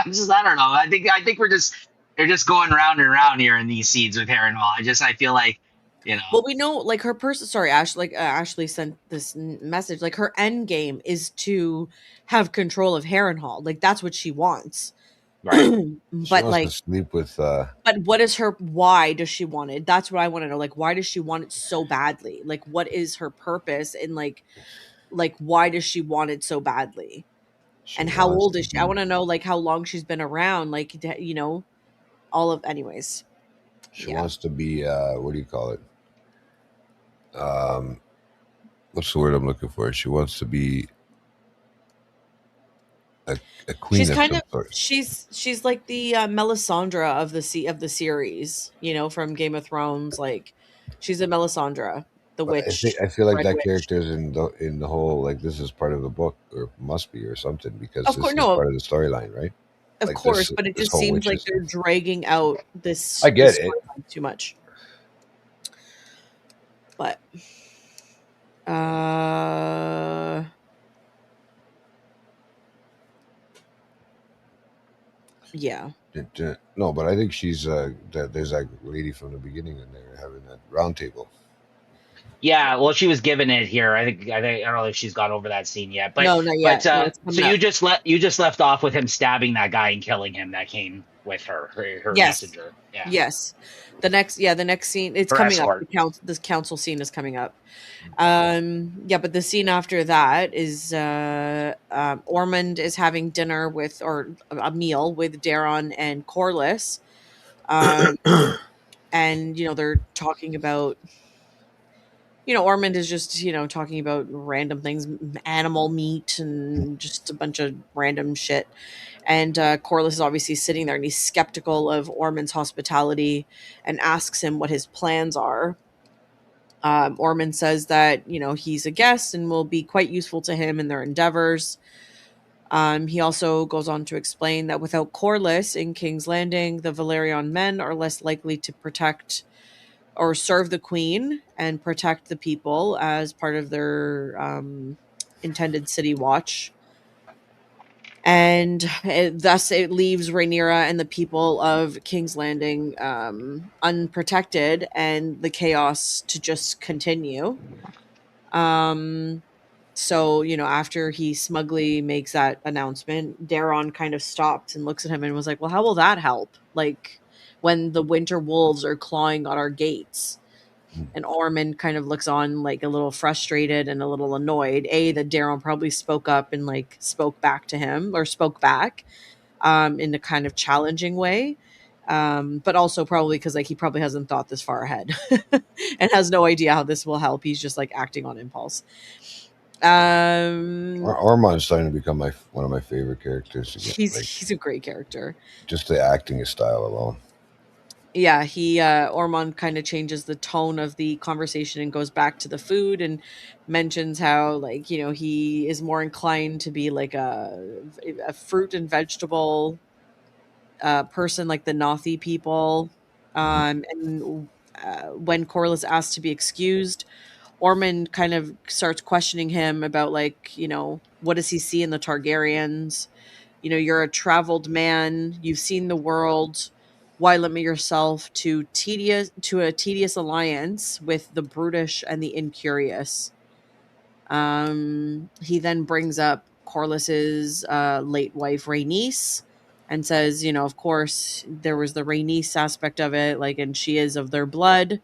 S4: don't know. I think they're just going round and round here in these seeds with Harrenhal. I feel like, you know.
S2: Well, we know like her person. Sorry, Ashley sent this message. Like her end game is to have control of Harrenhal. Like that's what she wants.
S4: Right.
S2: But like
S3: sleep with
S2: but what is her why does she want it? That's what I want to know. Like why does she want it so badly? Like what is her purpose and like why does she want it so badly? And how old is she? I want to know like how long she's been around, like you know, all of anyways.
S3: She wants to be what do you call it? What's the word I'm looking for? She wants to be a queen.
S2: She's kind of she's like the Melisandre of the series, you know, from Game of Thrones. Like she's a Melisandre, the witch.
S3: I feel like that character is in the whole like this is part of the book or must be or something because this is part of the storyline, right?
S2: Of course, but it just seems like they're dragging out this.
S3: I get it
S2: too much, but yeah.
S3: No, but I think she's there's that lady from the beginning in there having that round table.
S4: Yeah, well, she was given it here. I don't know if she's gone over that scene yet. But
S2: no, not yet.
S4: So you just left off with him stabbing that guy and killing him. That came with her messenger. Yeah.
S2: Yes. The next scene it's her coming escort. Up. This council scene is coming up. But the scene after that is Ormond is having dinner with or a meal with Daeron and Corlys. And you know they're talking about Ormond is just, talking about random things, animal meat and just a bunch of random shit. And Corlys is obviously sitting there and he's skeptical of Ormond's hospitality and asks him what his plans are. Ormond says that, he's a guest and will be quite useful to him in their endeavors. He also goes on to explain that without Corlys in King's Landing, the Valyrian men are less likely to protect or serve the queen and protect the people as part of their intended city watch. And thus it leaves Rhaenyra and the people of King's Landing unprotected and the chaos to just continue. So, after he smugly makes that announcement, Daron kind of stopped and looks at him and was like, well, how will that help? Like, when the winter wolves are clawing at our gates. And Ormond kind of looks on like a little frustrated and a little annoyed. That Daron probably spoke up and like spoke back to him, or spoke back in a kind of challenging way. But also probably because like he probably hasn't thought this far ahead and has no idea how this will help. He's just like acting on impulse.
S3: Ormond's starting to become one of my favorite characters again.
S2: He's a great character.
S3: Just the acting style alone.
S2: Yeah, Ormond kind of changes the tone of the conversation and goes back to the food and mentions how, like, he is more inclined to be like a fruit and vegetable person, like the Nothi people. And when Corlys asks to be excused, Ormond kind of starts questioning him about, like, what does he see in the Targaryens? You're a traveled man. You've seen the world. Why limit yourself to a tedious alliance with the brutish and the incurious? He then brings up Corlys's late wife, Rhaenys, and says, of course, there was the Rhaenys aspect of it, like, and she is of their blood.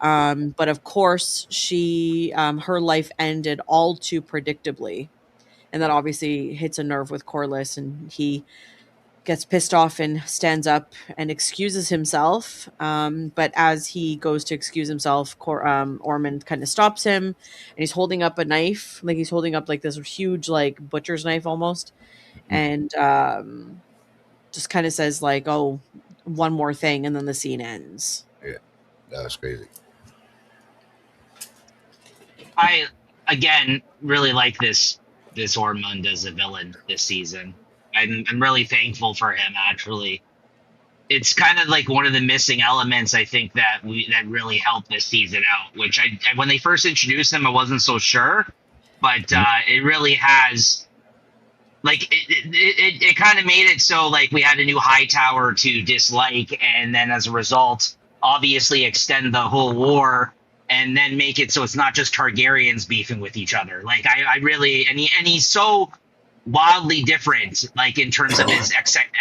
S2: But of course, her life ended all too predictably. And that obviously hits a nerve with Corlys, and he gets pissed off and stands up and excuses himself. But as he goes to excuse himself, Ormond kind of stops him, and he's holding up a knife, like he's holding up like this huge like butcher's knife almost, and just kind of says like, "Oh, one more thing," and then the scene ends.
S3: Yeah, that was crazy.
S4: I again really like this Ormond as a villain this season. I'm really thankful for him. Actually, it's kind of like one of the missing elements I think that really helped this season out. Which when they first introduced him, I wasn't so sure, but it really has. Like it kind of made it so like we had a new Hightower to dislike, and then as a result, obviously extend the whole war. And then make it so it's not just Targaryens beefing with each other. Like I really, and he's so wildly different, like in terms of his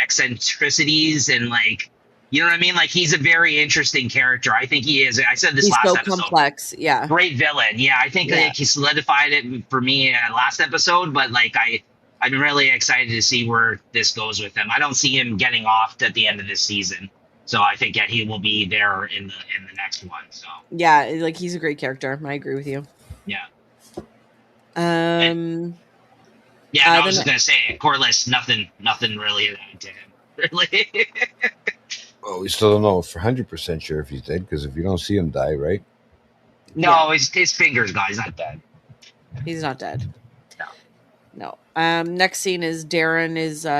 S4: eccentricities and like, you know what I mean? Like he's a very interesting character. I think he is. I said this last episode.
S2: Complex, yeah.
S4: Great villain, yeah. I think like, he solidified it for me last episode, but like I'm really excited to see where this goes with him. I don't see him getting off at the end of this season. So I think that he will be there in the next one. So
S2: yeah, like he's a great character. I agree with you.
S4: Yeah.
S2: I
S4: was just gonna say Corlys, nothing really to him. Really.
S3: Well, we still don't know for 100% sure if he's dead, because if you don't see him die, right?
S4: No, his fingers gone. He's not dead.
S2: He's not dead.
S4: No.
S2: Next scene is Daron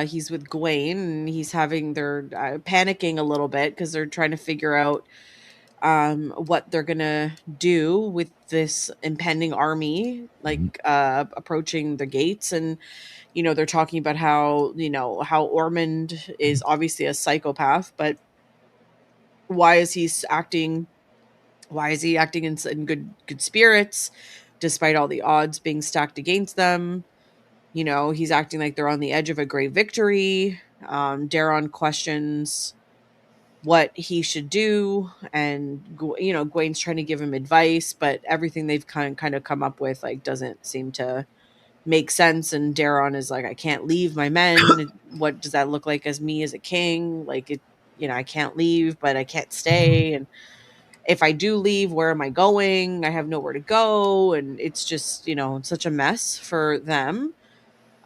S2: he's with Gwaine, and they're panicking a little bit because they're trying to figure out what they're gonna do with this impending army, like approaching the gates. And they're talking about how Ormond is obviously a psychopath, but why is he acting in good spirits despite all the odds being stacked against them? He's acting like they're on the edge of a great victory. Daron questions what he should do, and Gwaine's trying to give him advice, but everything they've kind of come up with like doesn't seem to make sense. And Daron is like, I can't leave my men. What does that look like as me as a king? Like I can't leave, but I can't stay. And if I do leave, where am I going? I have nowhere to go. And it's just, such a mess for them.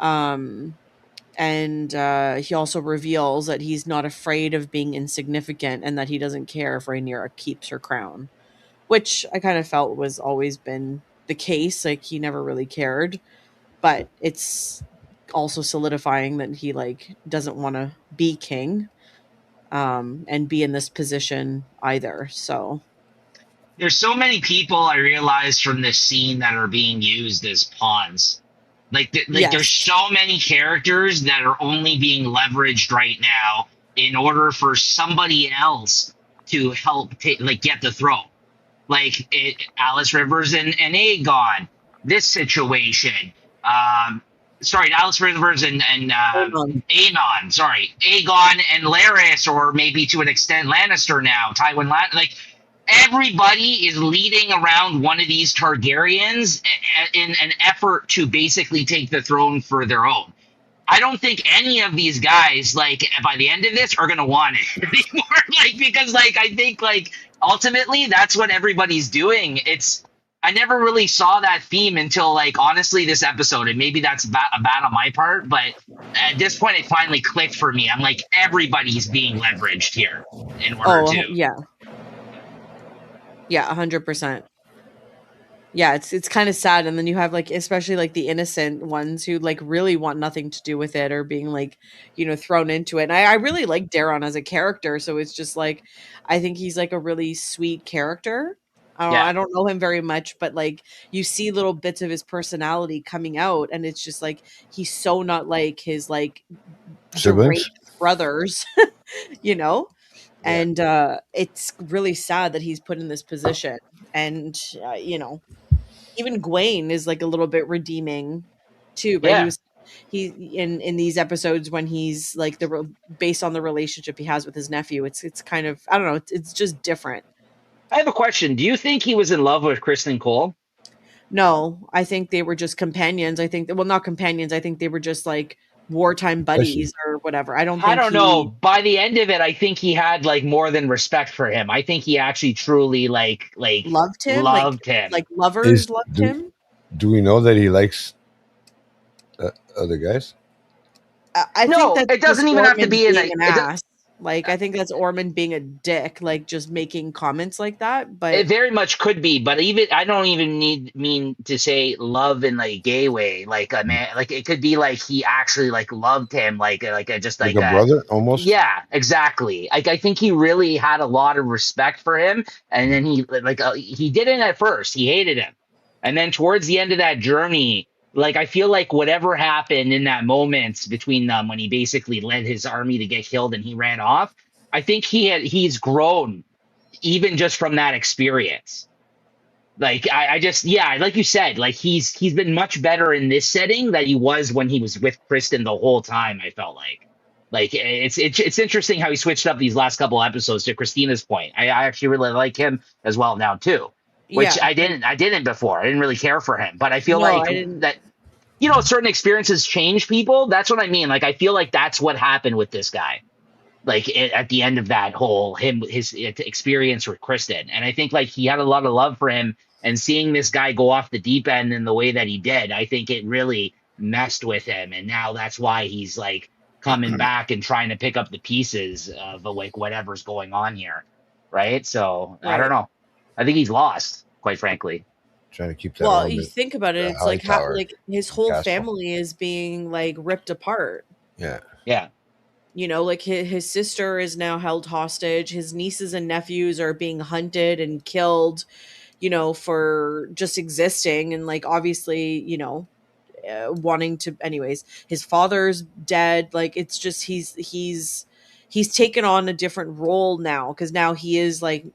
S2: And he also reveals that he's not afraid of being insignificant, and that he doesn't care if Rhaenyra keeps her crown, which I kind of felt was always been the case. Like he never really cared, but it's also solidifying that he like doesn't want to be king, and be in this position either. So
S4: there's so many people I realized from this scene that are being used as pawns. Yes. There's so many characters that are only being leveraged right now in order for somebody else to help get the throne. Like Alice Rivers and Aegon, this situation. Sorry, Alice Rivers and
S2: Aegon.
S4: Aegon. Sorry, Aegon and Larys, or maybe to an extent Lannister now. Tywin like everybody is leading around one of these Targaryens in an effort to basically take the throne for their own. I don't think any of these guys, like, by the end of this, are gonna want it anymore. Like, because, like, I think, like, ultimately, that's what everybody's doing. I never really saw that theme until, like, honestly, this episode, and maybe that's bad on my part, but at this point, it finally clicked for me. I'm like, everybody's being leveraged here in order to.
S2: Yeah. Yeah, 100%. Yeah, it's kind of sad, and then you have like especially like the innocent ones who like really want nothing to do with it or being like thrown into it. And I really like Daron as a character, so it's just like I think he's like a really sweet character. I don't know him very much, but like you see little bits of his personality coming out, and it's just like he's so not like his like
S3: Siblings?
S2: deranged brothers, and it's really sad that he's put in this position. And even Gwaine is like a little bit redeeming too, but
S4: Yeah.
S2: he in these episodes when he's like based on the relationship he has with his nephew, it's kind of, I don't know, it's just different.
S4: I have a question. Do you think he was in love with Kristen Cole?
S2: No, I think they were just companions. I think, well, not companions. I think they were just like wartime buddies or whatever. I don't
S4: know. By the end of it, I think he had like more than respect for him. I think he actually truly like
S2: loved him. Like lovers loved him.
S3: Do we know that he likes other guys?
S2: I think that
S4: it doesn't even have to be
S2: an ass. Like, I think that's Ormond being a dick, like just making comments like that. But
S4: it very much could be. But I don't even mean to say love in like a gay way. Like a man, like it could be like he actually like loved him, like a
S3: brother almost.
S4: Yeah, exactly. Like I think he really had a lot of respect for him, and then he didn't at first. He hated him, and then towards the end of that journey. Like, I feel like whatever happened in that moment between them when he basically led his army to get killed and he ran off, I think he's grown even just from that experience. Like, I just, yeah, like you said, like he's been much better in this setting than he was when he was with Kristen the whole time, I felt like it's interesting how he switched up these last couple episodes. To Christina's point, I actually really like him as well now too. Which I didn't before. I didn't really care for him, but I feel that certain experiences change people. That's what I mean. Like I feel like that's what happened with this guy. Like at the end of that whole his experience with Kristen, and I think like he had a lot of love for him. And seeing this guy go off the deep end in the way that he did, I think it really messed with him. And now that's why he's like coming back and trying to pick up the pieces of like whatever's going on here, right? So I don't know. I think he's lost, quite frankly.
S3: Trying to keep that.
S2: Well, you think about it, it's like how like his whole family is being like ripped apart.
S3: Yeah.
S4: Yeah.
S2: Like his sister is now held hostage. His nieces and nephews are being hunted and killed, for just existing. And like, obviously, wanting to, anyways, his father's dead. Like, it's just, he's taken on a different role now. 'Cause now he is like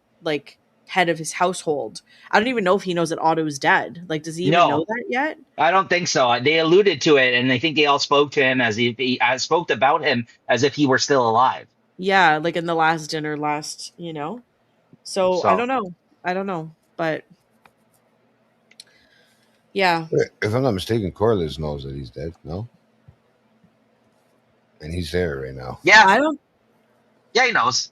S2: head of his household. I don't even know if he knows that Otto's dead. Like, does he even know that yet?
S4: I don't think so. They alluded to it, and I think they all spoke to him as he spoke about him as if he were still alive.
S2: Yeah, like in the last dinner, So I don't know, but yeah.
S3: If I'm not mistaken, Corlys knows that he's dead. No, and he's there right now.
S4: Yeah,
S2: I don't.
S4: Yeah, he knows.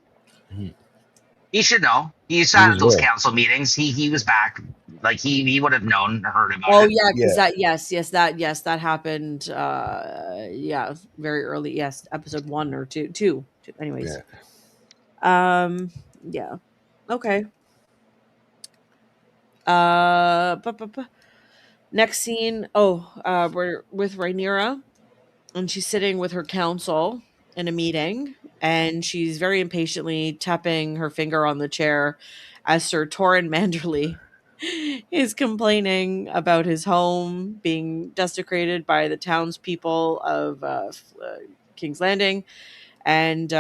S4: He should know. He sat at those council meetings. He was back. Like he would have known or heard about it.
S2: Oh yeah, because that happened. Very early. Yes, episode 1 or 2. Anyways. Yeah. Yeah. Okay. Next scene. We're with Rhaenyra, and she's sitting with her council in a meeting, and she's very impatiently tapping her finger on the chair as Sir Torrhen Manderly is complaining about his home being desecrated by the townspeople of King's Landing. And,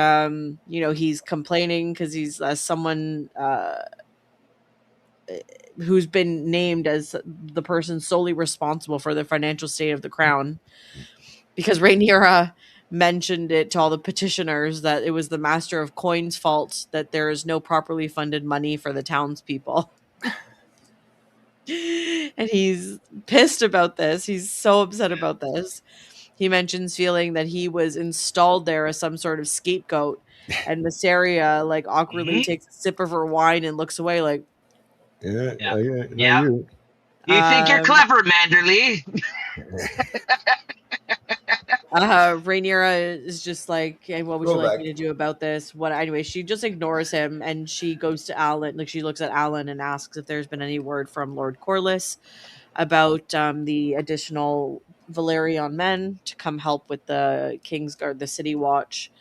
S2: he's complaining because he's someone who's been named as the person solely responsible for the financial state of the crown, because Rhaenyra mentioned it to all the petitioners that it was the Master of Coin's fault that there is no properly funded money for the townspeople. And he's pissed about this. He's so upset about this. He mentions feeling that he was installed there as some sort of scapegoat, and Mysaria like awkwardly takes a sip of her wine and looks away like,
S3: Yeah,
S4: Yeah.
S3: yeah,
S4: Yeah.
S3: you.
S4: You think you're clever, Manderly?
S2: Rhaenyra is just like, hey, what would you like
S3: Throwback.
S2: me to do about this? What anyway, she just ignores him and she goes to Alan, like she looks at Alan and asks if there's been any word from Lord Corlys about the additional Valerian men to come help with the Kingsguard, the City Watch.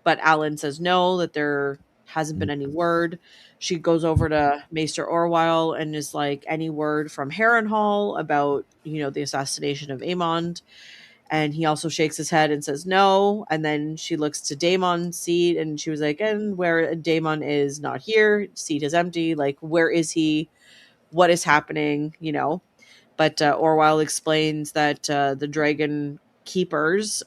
S2: But Alan says no, that there hasn't been any word. She goes over to Maester Orwyle and is like, any word from Harrenhal about, the assassination of Aemond? And he also shakes his head and says no. And then she looks to Daemon's seat and she was like, and where Daemon is not here, seat is empty. Like, where is he? What is happening? But Orwyle explains that the dragon keepers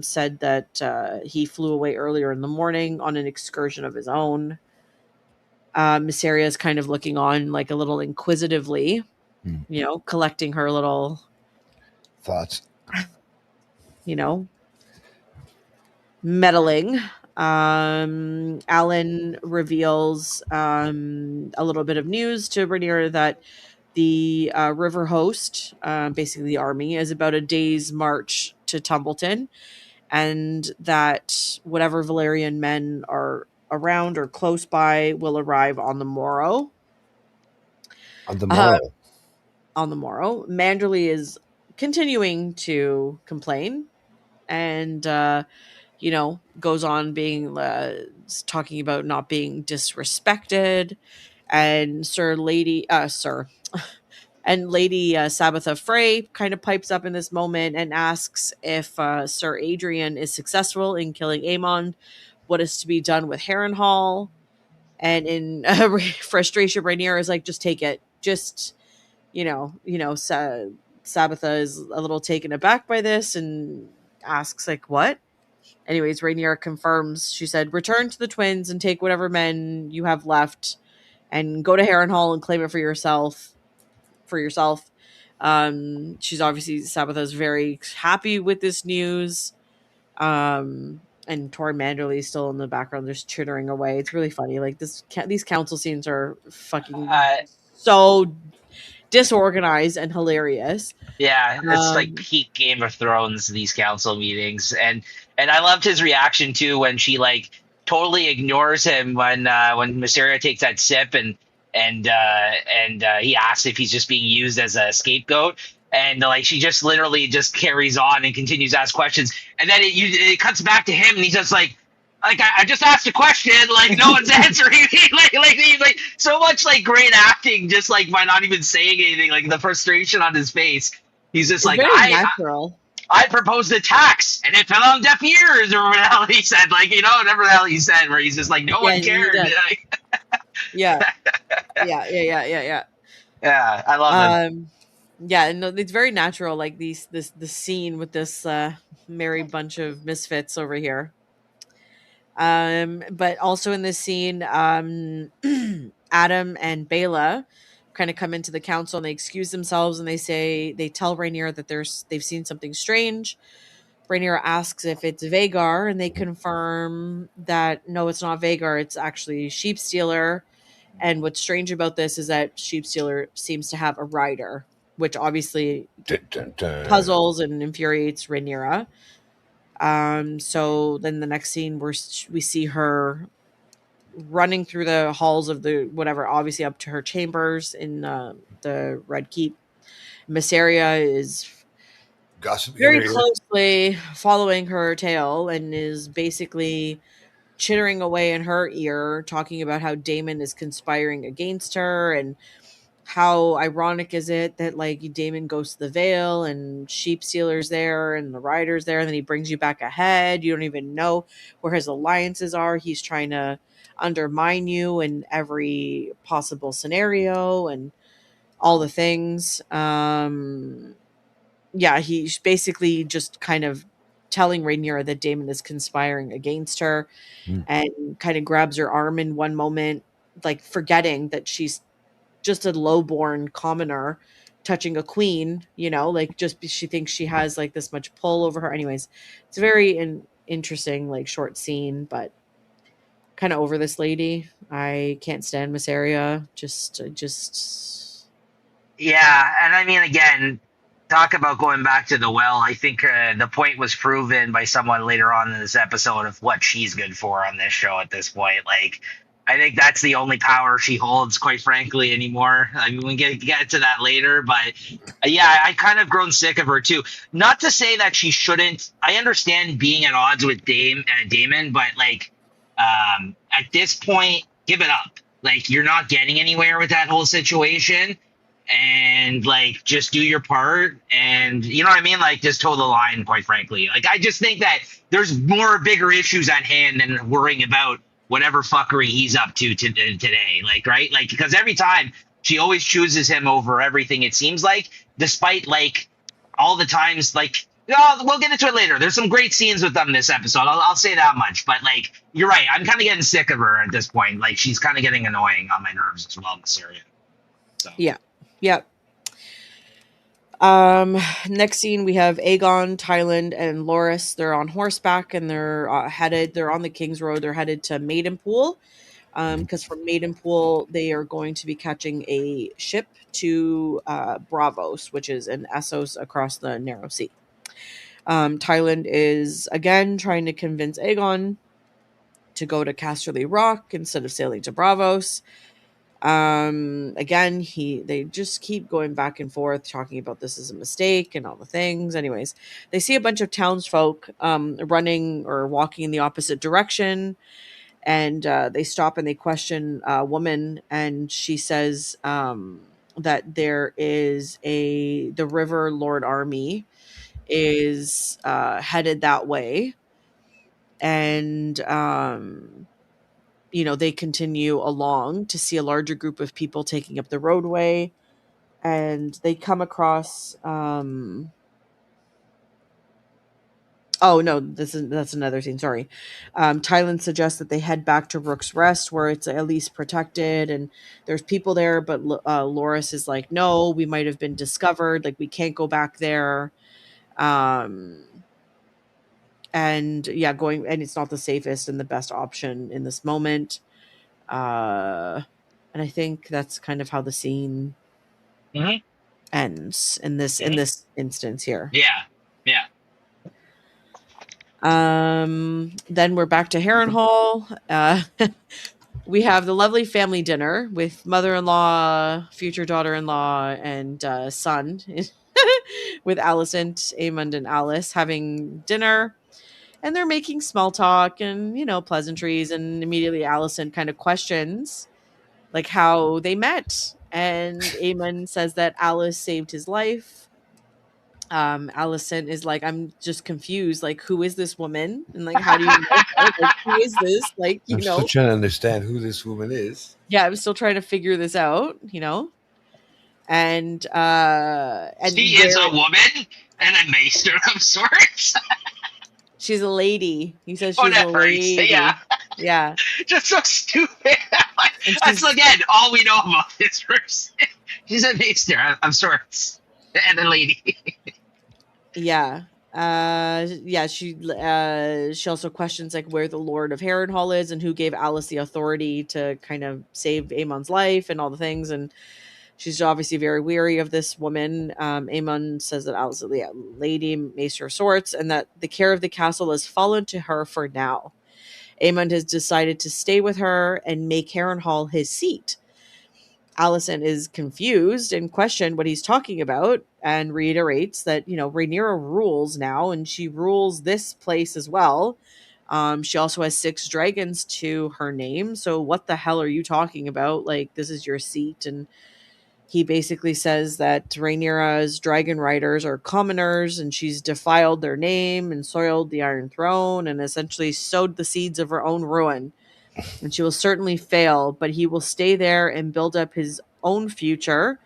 S2: said that he flew away earlier in the morning on an excursion of his own. Mysaria is kind of looking on like a little inquisitively, collecting her little
S3: Thoughts.
S2: meddling. Alan reveals a little bit of news to Rhaenyra that the river host, basically the army, is about a day's march to Tumbleton, and that whatever Valerian men are around or close by will arrive on the morrow.
S3: On the morrow.
S2: Manderly is continuing to complain and goes on being talking about not being disrespected, and Lady Sabitha Frey kind of pipes up in this moment and asks if Sir Adrian is successful in killing Aemond, what is to be done with Harrenhal. And in frustration, Rhaenyra is like, just take it. Just, Sabitha is a little taken aback by this and asks, like, what? Anyways, Rhaenyra confirms. She said, return to the twins and take whatever men you have left and go to Harrenhal and claim it for yourself. She's obviously, Sabitha's very happy with this news. And Tormund Manderly is still in the background just chittering away. It's really funny. Like these council scenes are fucking so disorganized and hilarious.
S4: Yeah, it's like peak Game of Thrones, these council meetings, and I loved his reaction too when she like totally ignores him when Mysaria takes that sip and he asks if he's just being used as a scapegoat, and like she just literally just carries on and continues to ask questions, and then it cuts back to him and he's just like I just asked a question, like no one's answering me, like so much like great acting, just like by not even saying anything, like the frustration on his face. He's just
S2: it's
S4: like,
S2: natural.
S4: I proposed a tax and it fell on deaf ears, or whatever the hell he said, like whatever the hell he said, where he's just like no one cared.
S2: Yeah, yeah.
S4: Yeah, I love him.
S2: Yeah, no, it's very natural. Like the scene with this merry bunch of misfits over here. But also in this scene, Adam and Bela kind of come into the council and they excuse themselves and they tell Rhaenyra that they've seen something strange. Rhaenyra asks if it's Vhagar, and they confirm that no, it's not Vhagar, it's actually Sheepstealer. And what's strange about this is that Sheepstealer seems to have a rider, which obviously puzzles and infuriates Rhaenyra. So then the next scene we see her running through the halls of the whatever, obviously up to her chambers in the Red Keep. Mysaria is very closely following her tail and is basically chittering away in her ear, talking about how Daemon is conspiring against her and how ironic is it that like Daemon goes to the Vale and Sheepstealer's there and the Rider's there, and then he brings you back ahead. You don't even know where his alliances are. He's trying to undermine you in every possible scenario and all the things. Yeah, he's basically just kind of telling Rhaenyra that Daemon is conspiring against her, and kind of grabs her arm in one moment, like forgetting that she's just a lowborn commoner touching a queen, like just she thinks she has like this much pull over her. Anyways, it's a very interesting, like short scene, but kind of over this lady. I can't stand Mysaria. Just
S4: Yeah, and I mean, again, talk about going back to the well. I think the point was proven by someone later on in this episode of what she's good for on this show at this point. Like, I think that's the only power she holds, quite frankly, anymore. I mean, we can get to that later, but yeah, I kind of grown sick of her too. Not to say that she shouldn't. I understand being at odds with Damon, but like, at this point, give it up. Like, you're not getting anywhere with that whole situation, and like just do your part, and you know what I mean, like just toe the line, quite frankly. Like, I just think that there's more bigger issues at hand than worrying about whatever fuckery he's up to today, like, right? Like, because every time she always chooses him over everything, it seems like, despite like all the times, like, we'll get into it later. There's some great scenes with them this episode, I'll say that much, but like, you're right, I'm kind of getting sick of her at this point. Like, she's kind of getting annoying on my nerves as well, Mysaria. So
S2: yeah. Yep. Next scene, we have Aegon, Tyland, and Loras. They're on horseback, and they're on the King's Road. They're headed to Maidenpool, because from Maidenpool, they are going to be catching a ship to Braavos, which is in Essos across the Narrow Sea. Tyland is, again, trying to convince Aegon to go to Casterly Rock instead of sailing to Braavos. Again, they just keep going back and forth talking about this is a mistake and all the things. Anyways, they see a bunch of townsfolk running or walking in the opposite direction, and they stop and they question a woman, and she says that there is the River Lord army is headed that way, and they continue along to see a larger group of people taking up the roadway, and they come across oh no, that's another scene, sorry. Tyland suggests that they head back to Rook's Rest, where it's at least protected and there's people there, but Loras is like, no, we might have been discovered, like we can't go back there. And yeah, and it's not the safest and the best option in this moment. And I think that's kind of how the scene ends in this instance here.
S4: Yeah.
S2: Then we're back to Harrenhal. We have the lovely family dinner with mother-in-law, future daughter-in-law, and son with Alicent, Aemond, and Alice having dinner. And they're making small talk and, pleasantries. And immediately Alicent kind of questions, like, how they met. And Aemond says that Alice saved his life. Alicent is like, I'm just confused. Like, who is this woman? And like, how do you know her? Like, who is this? Like,
S3: I'm still trying to understand who this woman is.
S2: Yeah, I'm still trying to figure this out, And
S4: she is a woman and a maester of sorts.
S2: She's a lady. He says she's
S4: a
S2: lady.
S4: Yeah.
S2: Yeah.
S4: Just so stupid. That's, again, all we know about this person. She's a maester of sorts. And a lady.
S2: Yeah. She also questions like where the Lord of Harrenhal is and who gave Alice the authority to kind of save Aemon's life and all the things. And she's obviously very weary of this woman. Aemond says that Alice is a lady, maester of sorts, and that the care of the castle has fallen to her for now. Aemond has decided to stay with her and make Harrenhal his seat. Alicent is confused and questioned what he's talking about, and reiterates that, Rhaenyra rules now, and she rules this place as well. She also has 6 dragons to her name, so what the hell are you talking about? Like, this is your seat. And he basically says that Rhaenyra's dragon riders are commoners, and she's defiled their name and soiled the Iron Throne, and essentially sowed the seeds of her own ruin. and she will certainly fail, but he will stay there and build up his own future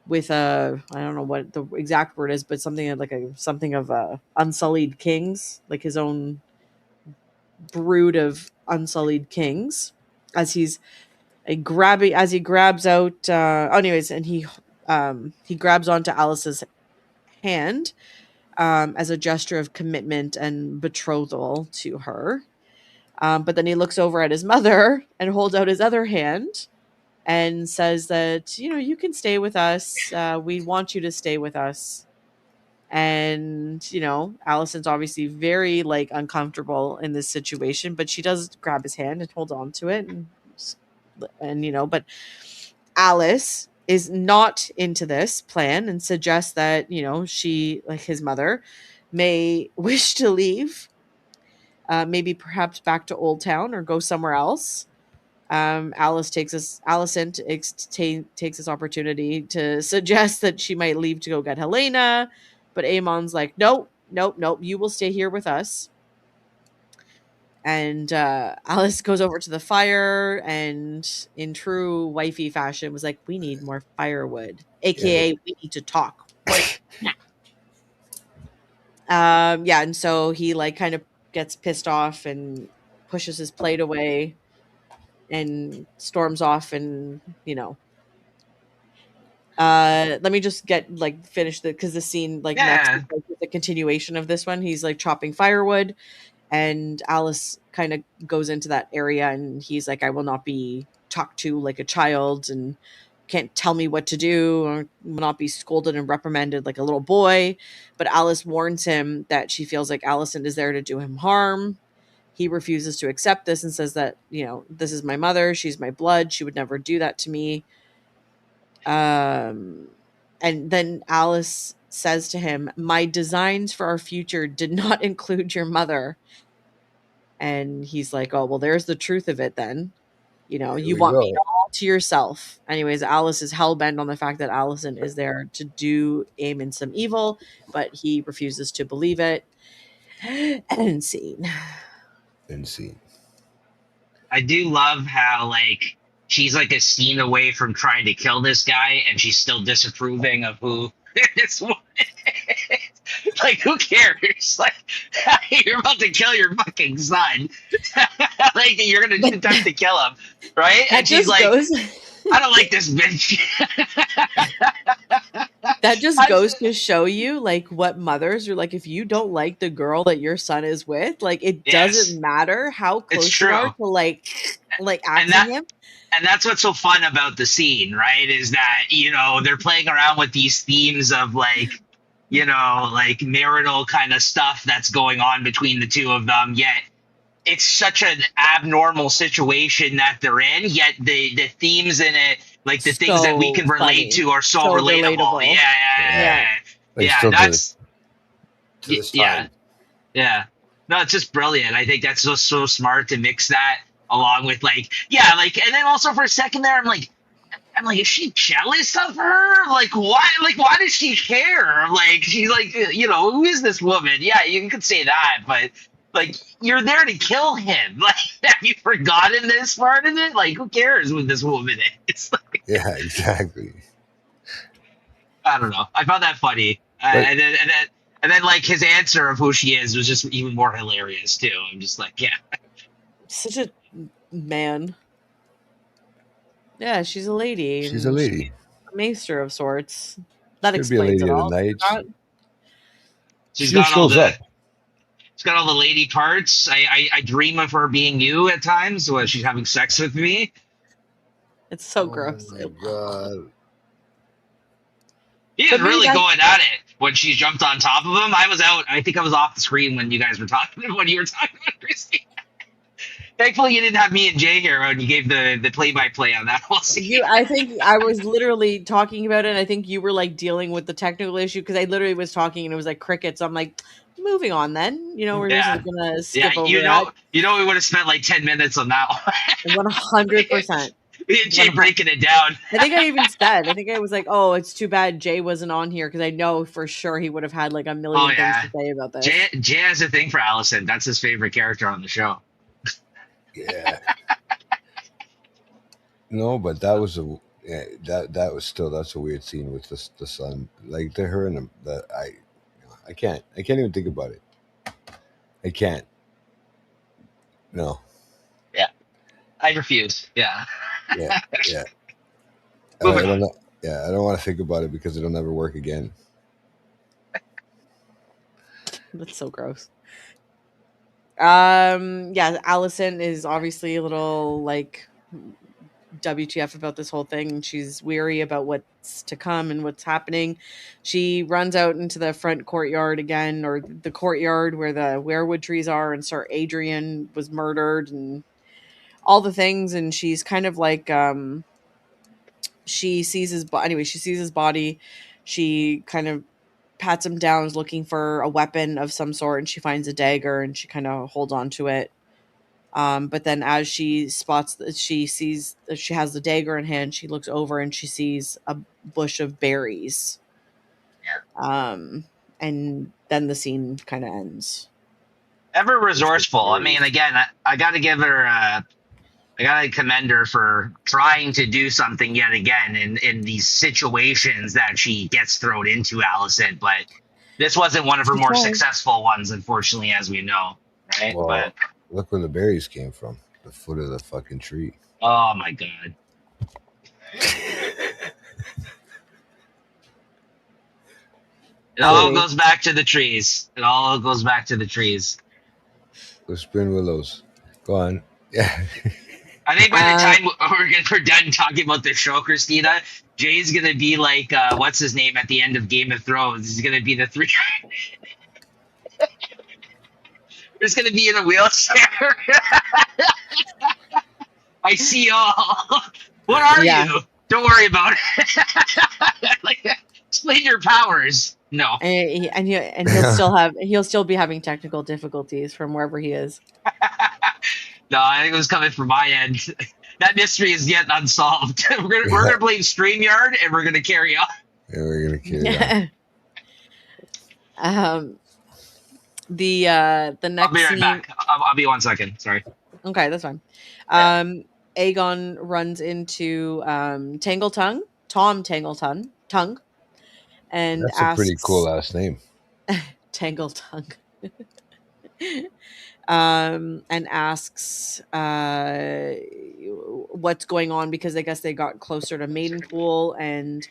S2: with I don't know what the exact word is, but something like something of unsullied kings, like his own brood of unsullied kings, as he grabs out anyways, and he grabs onto Alice's hand as a gesture of commitment and betrothal to her. But then he looks over at his mother and holds out his other hand and says that, you can stay with us. We want you to stay with us. And, Allison's obviously very uncomfortable in this situation, but she does grab his hand and hold on to it. And but Alice is not into this plan and suggests that, she, like his mother, may wish to leave, maybe perhaps back to Old Town or go somewhere else. Allison takes this opportunity to suggest that she might leave to go get Helena, but Amon's like, nope, you will stay here with us. And Alice goes over to the fire and, in true wifey fashion, was like, we need more firewood, aka we need to talk right now. And so he kind of gets pissed off and pushes his plate away and storms off, and let me just get finish because the scene next is the continuation of this one. He's chopping firewood, and Alice kind of goes into that area, and he's like, I will not be talked to like a child, and can't tell me what to do, or will not be scolded and reprimanded like a little boy. But Alice warns him that she feels like Allison is there to do him harm. He refuses to accept this and says that, this is my mother. She's my blood. She would never do that to me. And then Alice says to him, my designs for our future did not include your mother. And he's like, oh, well, there's the truth of it then. You want me all to yourself. Anyways, Alice is hell-bent on the fact that Allison is there to do Aemon some evil, but he refuses to believe it. End scene.
S4: I do love how she's a scene away from trying to kill this guy, and she's still disapproving of who this woman is. Who cares? You're about to kill your fucking son. You're gonna attempt to kill him, right? And she's like, I don't like this bitch.
S2: That just goes to show you what mothers are like. If you don't like the girl that your son is with, it doesn't matter how close you are to acting him.
S4: And that's what's so fun about the scene, right? Is that, they're playing around with these themes of marital kind of stuff that's going on between the two of them, yet it's such an abnormal situation that they're in, yet the themes in it, the things that we can relate to are so relatable. Yeah. No, it's just brilliant. I think that's so smart to mix that along with and then also for a second there, I'm like, is she jealous of her? Why? Why does she care? She's who is this woman? Yeah, you could say that, but you're there to kill him. Have you forgotten this part of it? Who cares who this woman is?
S3: Yeah, exactly.
S4: I don't know. I found that funny, and then his answer of who she is was just even more hilarious too. I'm just
S2: such a man. Yeah, she's a lady.
S3: She's a lady.
S2: A maester of sorts. That
S3: Could
S2: explains
S3: be a lady
S2: it all.
S3: of the night.
S4: She's got all the lady parts. I dream of her being you at times when she's having sex with me.
S2: It's so gross.
S3: Oh my God.
S4: He is really going at it when she jumped on top of him. I think I was off the screen when you guys were talking about Christy. Thankfully, you didn't have me and Jay here when you gave the play-by-play on that whole scene.
S2: I think I was literally talking about it, and I think you were dealing with the technical issue, because I literally was talking and it was crickets. So I'm like, moving on then. We're just gonna skip over that.
S4: We would have spent 10 minutes on that one.
S2: 100%.
S4: Me and Jay breaking it down.
S2: I think I even said, I was like, oh, it's too bad Jay wasn't on here, because I know for sure he would have had a million things to say about this.
S4: Jay has a thing for Allison. That's his favorite character on the show.
S3: Yeah. No, but that was a yeah, that was still that's a weird scene with the son. Like the her and the I can't even think about it. I can't. No.
S4: Yeah, I refuse. Yeah.
S3: Yeah. Yeah. I
S4: Moving
S3: don't
S4: on.
S3: know. Yeah, I don't want to think about it because it'll never work again.
S2: That's so gross. Yeah, Allison is obviously a little like WTF about this whole thing. She's weary about what's to come and what's happening. She runs out into the front courtyard again, or the courtyard where the weirwood trees are, and Sir Adrian was murdered and all the things. And she's kind of like, she sees his body. Anyway, she sees his body. She kind of pats him down, is looking for a weapon of some sort, and she finds a dagger and she kind of holds on to it. But then as she spots that she sees that she has the dagger in hand, she looks over and she sees a bush of berries. And then the scene kind of ends.
S4: Ever resourceful. I mean, again, I got to give her. I got to commend her for trying to do something yet again in these situations that she gets thrown into, Allison. But this wasn't one of her
S2: She
S4: more
S2: tried.
S4: successful ones, unfortunately, as we know. Right?
S3: Well,
S4: But
S3: look where the berries came from. The foot of the fucking tree.
S4: oh my god. It all
S2: Hey.
S4: goes back to the trees. It all goes back to the trees.
S3: Whispering willows. Go on. Yeah.
S4: I think by the time we're done talking about the show, Christina, Jay's gonna be like, what's his name at the end of Game of Thrones? He's gonna be the three. He's gonna be in a wheelchair. I see y'all. What are
S2: Yeah.
S4: you? Don't worry about it. Like, explain your powers. No.
S2: And he'll still be having technical difficulties from wherever he is.
S4: No, I think it was coming from my end. That mystery is yet unsolved. We're gonna blame StreamYard and we're gonna carry on.
S3: Yeah, we're gonna carry on.
S2: The next
S4: I'll be right
S2: scene.
S4: back. I'll be 1 second. Sorry.
S2: Okay, that's fine.
S4: Yeah.
S2: Aegon runs into Tangletongue, Tom Tangletongue, and
S3: That's
S2: asks,
S3: a pretty cool last name.
S2: Tangletongue. And asks what's going on, because I guess they got closer to Maidenpool, and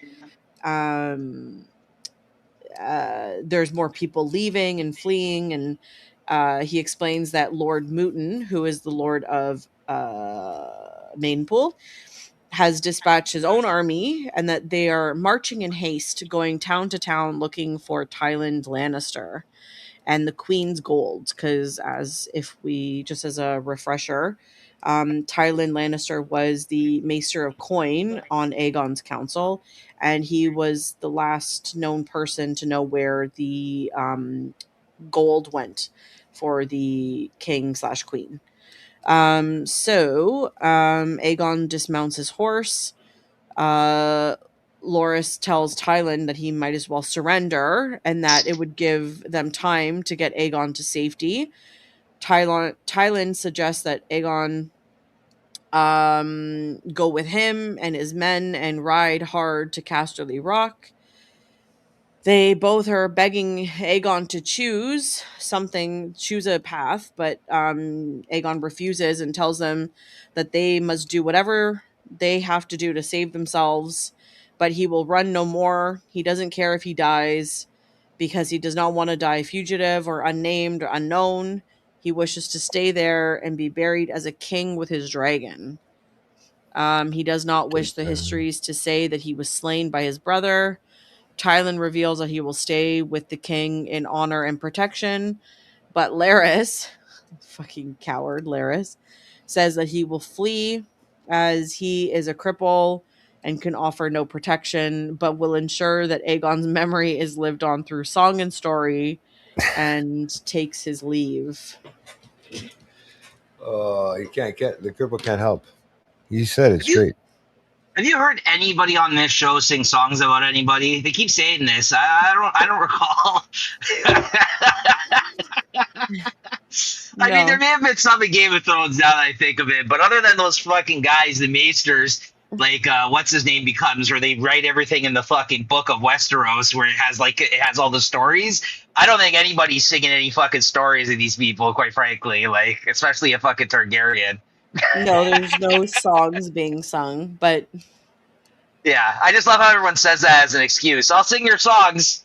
S2: there's more people leaving and fleeing, and he explains that Lord Mooten, who is the Lord of Maidenpool, has dispatched his own army, and that they are marching in haste, going town to town looking for Tywin Lannister and the Queen's gold. Because as a refresher, Tywin Lannister was the Maester of Coin on Aegon's council, and he was the last known person to know where the gold went for the king/queen. So Aegon dismounts his horse. Loras tells Tywin that he might as well surrender, and that it would give them time to get Aegon to safety. Tywin suggests that Aegon go with him and his men and ride hard to Casterly Rock. They both are begging Aegon to choose a path, but Aegon refuses and tells them that they must do whatever they have to do to save themselves, but he will run no more. He doesn't care if he dies, because he does not want to die fugitive or unnamed or unknown. He wishes to stay there and be buried as a king with his dragon. He does not wish the histories to say that he was slain by his brother. Tywin reveals that he will stay with the king in honor and protection, but Larys, fucking coward Larys, says that he will flee as he is a cripple and can offer no protection, but will ensure that Aegon's memory is lived on through song and story, and takes his leave.
S3: Oh, the cripple can't help. He said it straight.
S4: Have you heard anybody on this show sing songs about anybody? They keep saying this. I don't recall. I mean, there may have been some in Game of Thrones now that I think of it, but other than those fucking guys, the Maesters, like what's his name becomes, where they write everything in the fucking book of Westeros, where it has all the stories. I don't think anybody's singing any fucking stories of these people, quite frankly. Like, especially a fucking Targaryen.
S2: No, there's no songs being sung, but
S4: Yeah, I just love how everyone says that as an excuse. I'll sing your songs.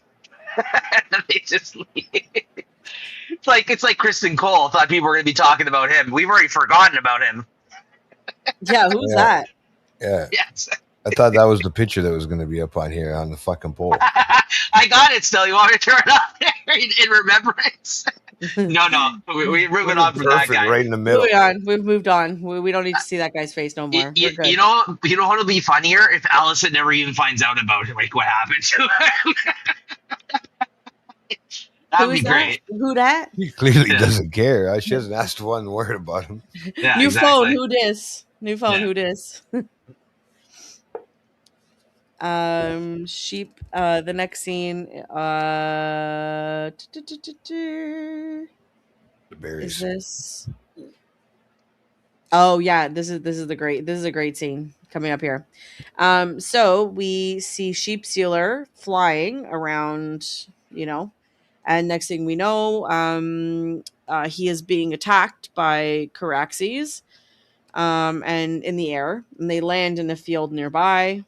S4: And they just leave. It's like Kristen Cole thought people were going to be talking about him. We've already forgotten about him.
S2: yeah, who's
S3: Yeah.
S2: that?
S3: Yeah.
S4: Yes.
S3: I thought that was the picture that was going to be up on here on the fucking poll.
S4: I got it still. You want me to turn it up there in remembrance? No. We're moving on from that
S3: Perfect,
S4: guy.
S3: right in the middle.
S2: Moving on. We've moved on. We don't need to see that guy's face no more. We're good.
S4: You know what'll be funnier if Allison never even finds out about it, like what happened to him. That'd be great.
S2: Who that?
S3: He clearly
S4: Yeah.
S3: doesn't care. She hasn't asked one word about him.
S4: Yeah,
S2: New
S4: exactly.
S2: phone. Who dis? New phone.
S4: Yeah.
S2: Who dis? Sheep. The next scene.
S3: The
S2: Is
S3: berries.
S2: this? Oh yeah, this is a great scene coming up here. So we see Sheep Stealer flying around, and next thing we know, he is being attacked by Caraxes, and in the air, and they land in a field nearby.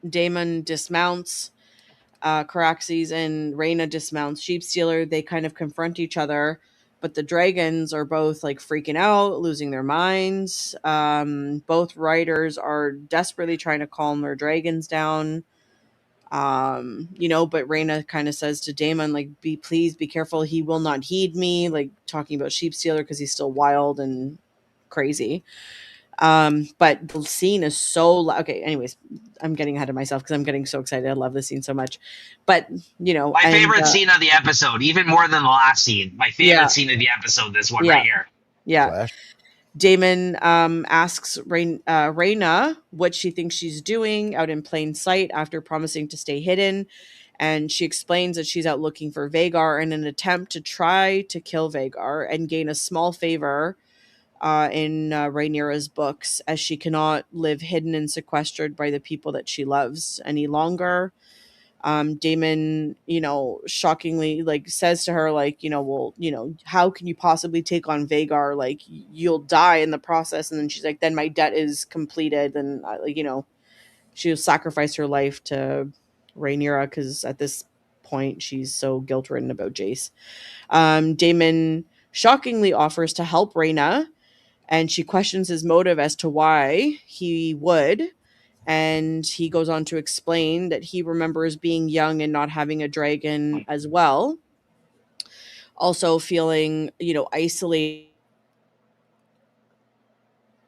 S2: Daemon dismounts. Caraxes and Rhaena dismounts Sheep Stealer. They kind of confront each other, but the dragons are both like freaking out, losing their minds. Both riders are desperately trying to calm their dragons down. But Rhaena kind of says to Daemon, like, please be careful. He will not heed me, like talking about Sheep Stealer because he's still wild and crazy. But the scene is so okay. Anyways, I'm getting ahead of myself because I'm getting so excited. I love this scene so much. But
S4: my favorite scene of the episode, even more than the last scene. My favorite scene of the episode, this one right here.
S2: Yeah.
S3: Flash.
S2: Daemon asks Rhaena what she thinks she's doing out in plain sight after promising to stay hidden. And she explains that she's out looking for Vhagar in an attempt to try to kill Vhagar and gain a small favor in Rhaenyra's books, as she cannot live hidden and sequestered by the people that she loves any longer. Daemon, shockingly, like, says to her, like, well, how can you possibly take on Vhagar? Like, you'll die in the process. And then she's like, then my debt is completed. And, she'll sacrifice her life to Rhaenyra because at this point she's so guilt-ridden about Jace. Daemon shockingly offers to help Rhaena, and she questions his motive as to why he would. And he goes on to explain that he remembers being young and not having a dragon as well. Also feeling, isolated.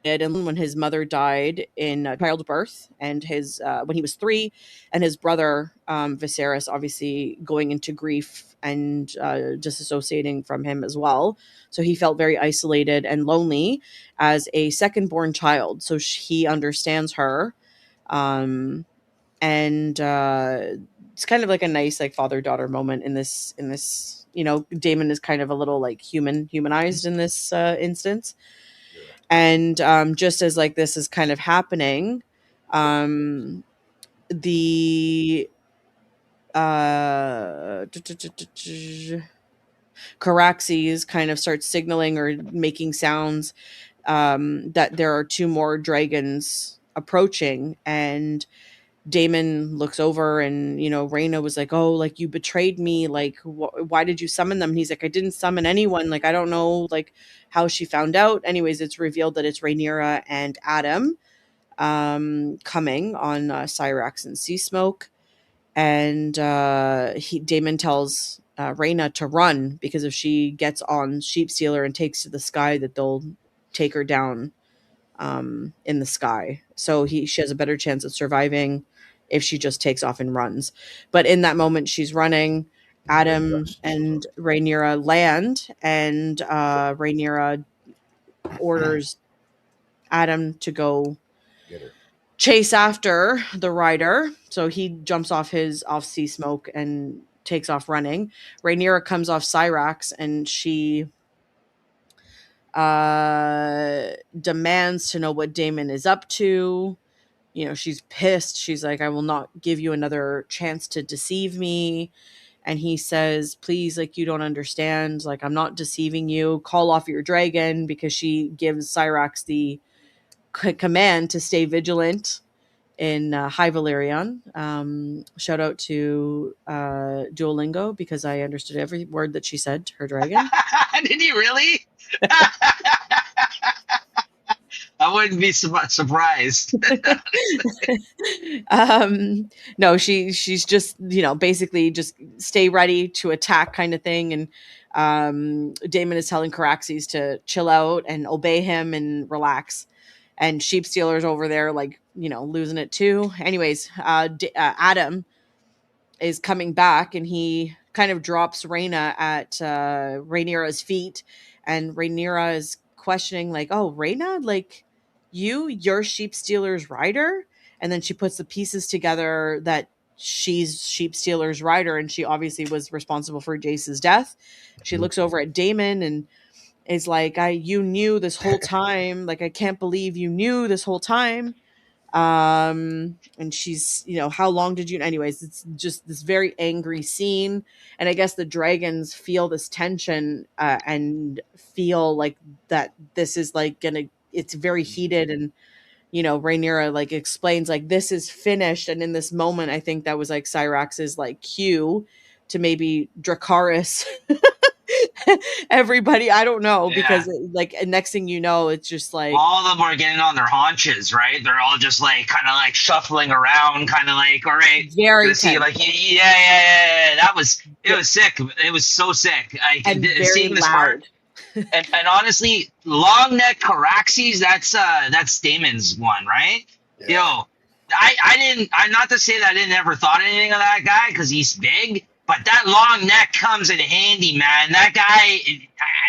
S2: And when his mother died in childbirth, and his when he was 3, and his brother Viserys obviously going into grief and disassociating from him as well. So he felt very isolated and lonely as a second-born child. So he understands her, and it's kind of like a nice like father-daughter moment in this. Daemon is kind of a little like humanized in this instance. And just as like this is kind of happening, the Caraxes kind of starts signaling or making sounds that there are 2 more dragons approaching. And Daemon looks over, and Rhaena was like, oh, like, you betrayed me, like, why did you summon them? And he's like, I didn't summon anyone, like, I don't know like how she found out. Anyways, it's revealed that it's Rhaenyra and Adam coming on Syrax and Seasmoke. And Daemon tells Rhaena to run, because if she gets on Sheep Stealer and takes to the sky, that they'll take her down in the sky. So she has a better chance of surviving if she just takes off and runs. But in that moment, she's running. Adam and Rhaenyra land, and Rhaenyra orders Adam to go chase after the rider. So he jumps off Seasmoke and takes off running. Rhaenyra comes off Syrax, and she demands to know what Daemon is up to. she's pissed. She's like, I will not give you another chance to deceive me. And he says, please, like, you don't understand. Like, I'm not deceiving you. Call off your dragon, because she gives Cyrax the command to stay vigilant in High Valyrian. Shout out to Duolingo, because I understood every word that she said to her dragon.
S4: Did you really? I wouldn't be surprised.
S2: No, she's just, basically just stay ready to attack kind of thing. And Daemon is telling Caraxes to chill out and obey him and relax. And Sheep Stealer's over there, like, losing it too. Anyways, Adam is coming back, and he kind of drops Rhaena at Rhaenyra's feet. And Rhaenyra is questioning, like, oh, Rhaena, like, you're Sheep Stealer's rider? And then she puts the pieces together that she's Sheep Stealer's rider, and she obviously was responsible for Jace's death. She looks over at Daemon and is like, you knew this whole time. Like, I can't believe you knew this whole time. And she's, how long did you, anyways, it's just this very angry scene. And I guess the dragons feel this tension, and feel like that this is like it's very heated. And Rhaenyra like explains, like, this is finished. And in this moment, I think that was like Cyrax's like cue to maybe Dracarys everybody. I don't know, because like next thing you know, it's just like
S4: all of them are getting on their haunches, right? They're all just like kind of like shuffling around, kind of like, all right,
S2: very
S4: see, like, yeah. That was, it was sick. It was so sick.
S2: And very
S4: seeing this
S2: loud.
S4: part. and honestly, long neck Caraxes, that's Daemon's one, right?
S3: Yeah.
S4: Yo, I'm not to say that I didn't ever thought anything of that guy, because he's big, but that long neck comes in handy, man. That guy,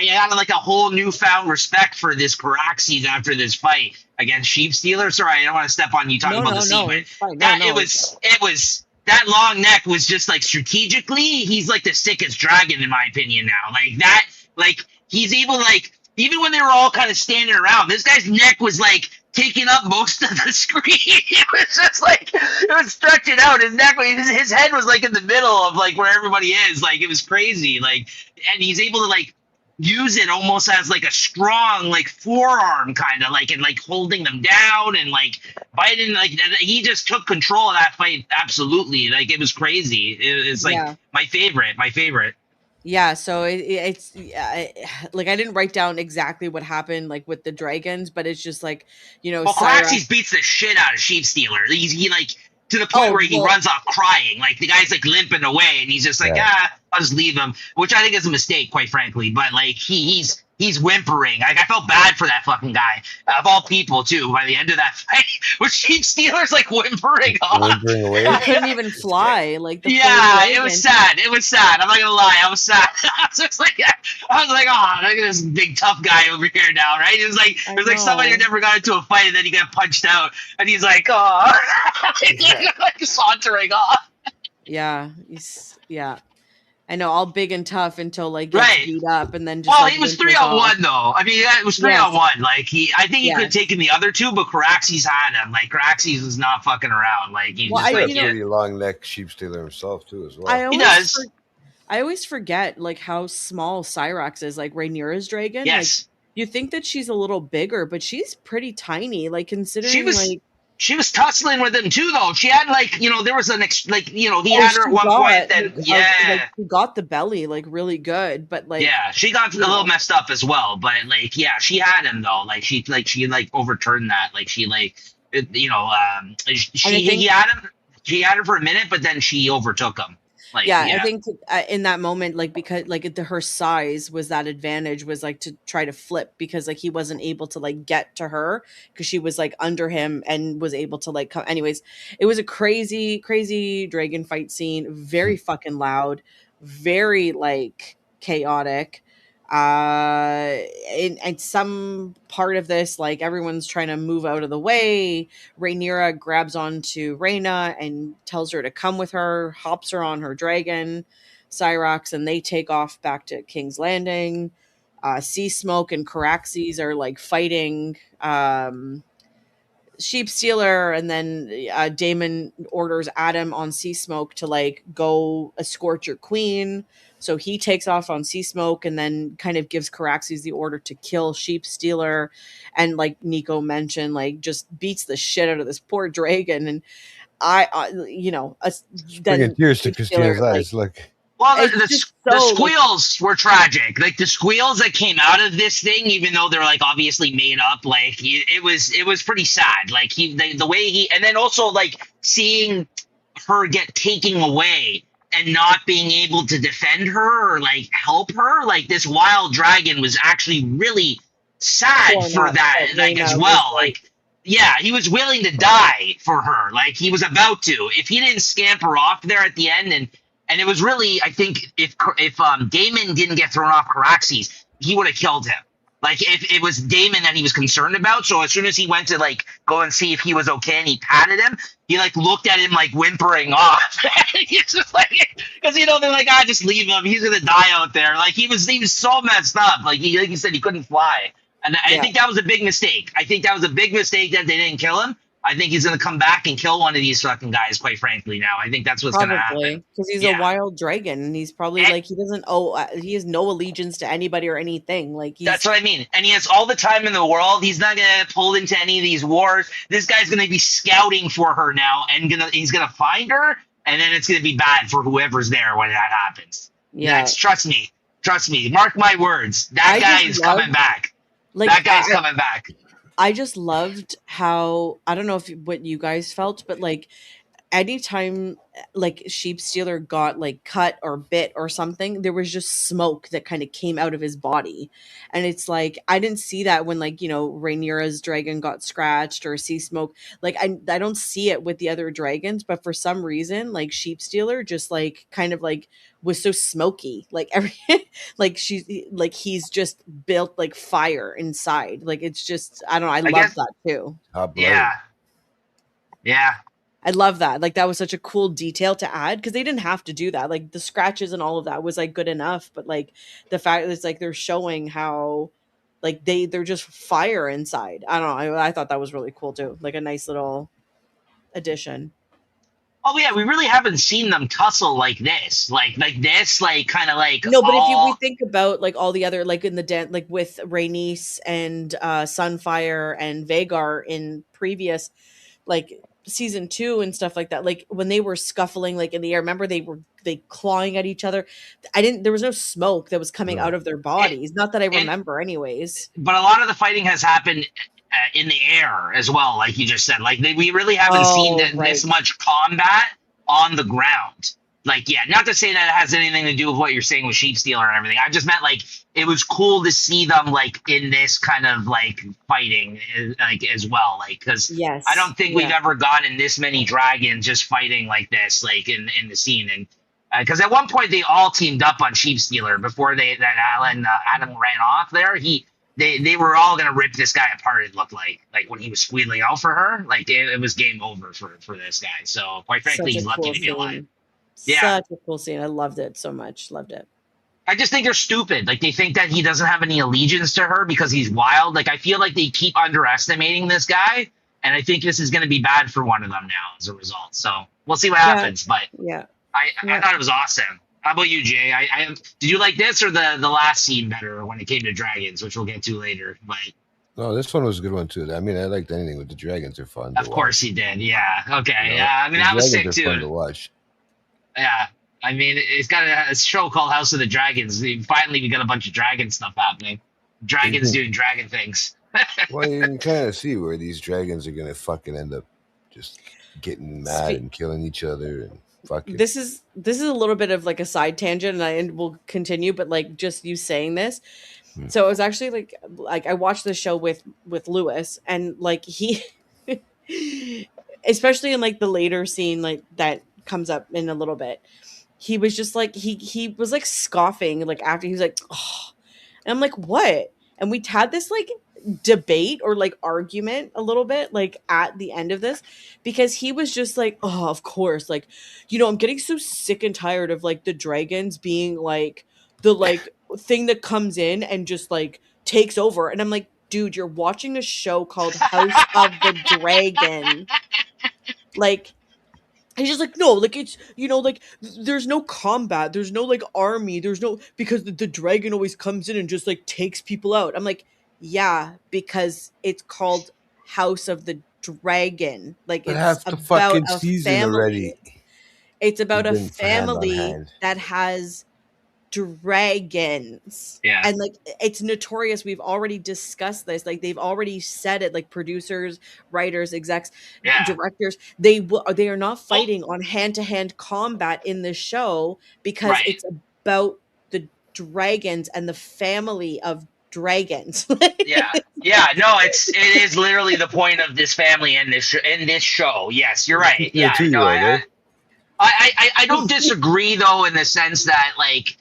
S4: I got like a whole newfound respect for this Caraxes after this fight against Sheep Stealer. Sorry, I don't want to step on you talking about the scene, but it was that long neck was just like strategically, he's like the sickest dragon in my opinion now. Like that, like he's able, like, even when they were all kind of standing around, this guy's neck was like taking up most of the screen. It was just like, it was stretching out. His neck, his head was like in the middle of like where everybody is. Like, it was crazy. Like, and he's able to like use it almost as like a strong like forearm kind of like, and like holding them down and like biting. Like, he just took control of that fight. Absolutely. Like, it was crazy. It's like my favorite.
S2: Yeah, so it's like, I didn't write down exactly what happened like with the dragons, but it's just like,
S4: Caraxes beats the shit out of Sheep Stealer. He like, to the point where he runs off crying. Like, the guy's like limping away, and he's just like, I'll just leave him, which I think is a mistake, quite frankly. But like, he's whimpering. Like, I felt bad for that fucking guy, of all people too. By the end of that fight, with Sheep Stealer's like whimpering
S3: away.
S2: He couldn't even fly. Like,
S4: it was sad. It was sad. I'm not gonna lie, I was sad. I was like, oh, look at this big tough guy over here now, right? It was like somebody who never got into a fight and then he got punched out, and he's like, oh, like sauntering off.
S2: Yeah, I know, all big and tough until like gets beat up, and then just
S4: he was 3-on-1 though. I mean, it was 3-on-1. Like, I think he could have taken the other two, but Caraxes had him. Like, Caraxes was not fucking around. Like, he's just like,
S3: pretty long neck Sheep Stealer himself too, as well.
S2: He does. I always forget like how small Cyrax is. Like, Rhaenyra's dragon.
S4: Yes.
S2: Like, you think that she's a little bigger, but she's pretty tiny. Like, considering
S4: she was tussling with him too, though. She had like, there was he had her at one point. Then
S2: like, she got the belly like really good, but like
S4: she got a little messed up as well. But like, she had him though. Like, she overturned that. Like, she he had him. She had him for a minute, but then she overtook him. Like,
S2: I think in that moment, like, because like her size was that advantage, was like to try to flip, because like he wasn't able to like get to her because she was like under him and was able to like come. Anyways, it was a crazy dragon fight scene, very fucking loud, very like chaotic. And some part of this, like, everyone's trying to move out of the way. Rhaenyra grabs onto Rhaena and tells her to come with her, hops her on her dragon, Cyrax, and they take off back to King's Landing. Sea Smoke and Caraxes are like fighting Sheep Stealer, and then Damon orders Adam on Sea Smoke to like go escort your queen. So he takes off on Sea Smoke and then kind of gives Caraxes the order to kill Sheep Stealer, and like Nico mentioned, like just beats the shit out of this poor dragon. And
S3: Bringing
S2: then
S3: tears to
S2: Sheep Stealer,
S3: Christina's
S2: like,
S3: eyes. Look,
S4: Well,
S2: it's
S4: the
S2: just
S4: the
S2: so like,
S4: squeals were tragic. Like the squeals that came out of this thing, even though they're like obviously made up, like it was pretty sad. Like the way he, and then also like seeing her get taken away and not being able to defend her or like help her. Like this wild dragon was actually really sad
S2: torn
S4: for
S2: up,
S4: that,
S2: but
S4: like
S2: Reyna
S4: as
S2: was
S4: well.
S2: like,
S4: Like yeah, he was willing to die for her. Like he was about to. If he didn't scamper off there at the end, and it was really, I think, if Damon didn't get thrown off Caraxes, he would have killed him. Like if it was Damon that he was concerned about, so as soon as he went to like go and see if he was okay, and he patted him, he like looked at him like whimpering off. He's just like, because they're like, just leave him. He's gonna die out there. Like he was so messed up. Like he said, he couldn't fly. And I
S2: yeah,
S4: think that was a big mistake. I think that was a big mistake that they didn't kill him. I think he's going to come back and kill one of these fucking guys, quite frankly, now. I think that's what's going to
S2: probably
S4: happen.
S2: because he's a
S4: Yeah.
S2: wild dragon, and he's probably
S4: And
S2: like he has no allegiance to anybody or anything. Like
S4: that's
S2: he's
S4: what I mean. And he has all the time in the world. He's not going to get pulled into any of these wars. This guy's going to be scouting for her now, and he's going to find her, and then it's going to be bad for whoever's there when that happens.
S2: yeah.
S4: That's, trust me. Mark my words. That
S2: I
S4: guy
S2: just
S4: is coming
S2: love
S4: back.
S2: like
S4: That guy's coming back.
S2: I just loved how, I don't know if what you guys felt, but like anytime like Sheep Stealer got like cut or bit or something, there was just smoke that kind of came out of his body. And it's like I didn't see that when like, Rhaenyra's dragon got scratched or Sea Smoke. Like I don't see it with the other dragons, but for some reason like Sheep Stealer just like kind of like was so smoky. Like like he's just built like fire inside. Like it's just, I don't know, I love
S4: guess-
S2: that too.
S3: hot blooded.
S4: Yeah. Yeah.
S2: I love that. Like that was such a cool detail to add because they didn't have to do that. Like the scratches and all of that was like good enough, but like the fact that it's like they're showing how like they're just fire inside. I don't know. I thought that was really cool too. Like a nice little addition.
S4: Oh yeah, we really haven't seen them tussle like this, like this, like kind of like
S2: No, but if we
S4: all-
S2: think about like all the other like in the like with Rhaenys and Sunfire and Vagar in previous like season 2 and stuff like that, like when they were scuffling like in the air, remember they clawing at each other. There was no smoke that was coming
S3: No.
S2: out of their bodies, not that I remember anyways.
S4: but a lot of the fighting has happened in the air as well, like you just said. Like we really haven't seen this
S2: right.
S4: much combat on the ground. Like yeah, not to say that it has anything to do with what you're saying with Sheep Stealer and everything. I just meant like it was cool to see them like in this kind of like fighting like as well, like because
S2: Yes,
S4: I don't think we've
S2: yeah.
S4: ever gotten this many dragons just fighting like this, like in the scene. And because at one point they all teamed up on Sheep Stealer before Adam ran off there. They were all gonna rip this guy apart. It looked like when he was squealing out for her, like it was game over for this guy. So quite frankly,
S2: Such
S4: he's
S2: a
S4: lucky
S2: cool
S4: to be alive.
S2: scene.
S4: Yeah.
S2: Such a cool scene. I loved it so much. Loved it.
S4: I just think they're stupid. Like they think that he doesn't have any allegiance to her because he's wild. Like I feel like they keep underestimating this guy, and I think this is going to be bad for one of them now as a result. So we'll see what
S2: Yeah.
S4: happens. But
S2: Yeah.
S4: I
S2: Yeah.
S4: thought it was awesome. How about you, Jay? Did you like this or the last scene better when it came to dragons, which we'll get to later? But
S3: No, this one was a good one too. I mean, I liked anything with the dragons. Are fun.
S4: of course he did. Yeah. Okay.
S3: You know,
S4: Yeah. I mean,
S3: the
S4: that was sick
S3: dragons are fun to
S4: too.
S3: watch.
S4: Yeah. I mean, it's got a show called House of the Dragons. Finally, we got a bunch of dragon stuff happening. Dragons doing dragon things.
S3: Well, you can kind of see where these dragons are gonna fucking end up just getting mad
S2: Spe-
S3: and killing each other and fucking.
S2: This is a little bit of like a side tangent, and we'll continue, but like just you saying this. So it was actually like I watched the show with Lewis, and like he especially in like the later scene like that comes up in a little bit, he was just like he was like scoffing like after he was like, oh. And I'm like, what? And we had this like debate or like argument a little bit like at the end of this, because he was just like, oh, of course, like, I'm getting so sick and tired of like the dragons being like the like thing that comes in and just like takes over. And I'm like, dude, you're watching a show called House of the Dragon. Like, he's just like, no, like, it's, you know, like, there's no combat, there's no, like, army, there's no, because the dragon always comes in and just, like, takes people out. I'm like, yeah, because it's called House of the Dragon. Like,
S3: But
S2: it's
S3: half the
S2: about
S3: fucking
S2: a
S3: season
S2: family.
S3: already.
S2: It's about a
S3: Been hand on
S2: family
S3: hand.
S2: that has dragons.
S4: Yeah.
S2: And like, it's notorious. We've already discussed this. Like, they've already said it, like producers, writers, execs,
S4: Yeah.
S2: directors, they are not fighting on hand-to-hand combat in the show because
S4: Right.
S2: it's about the dragons and the family of dragons.
S4: Yeah. No, it is literally the point of this family in this show. Yes, you're right.
S3: Yeah,
S4: Yeah, no,
S3: two-year-old, eh?
S4: I don't disagree though, in the sense that, like,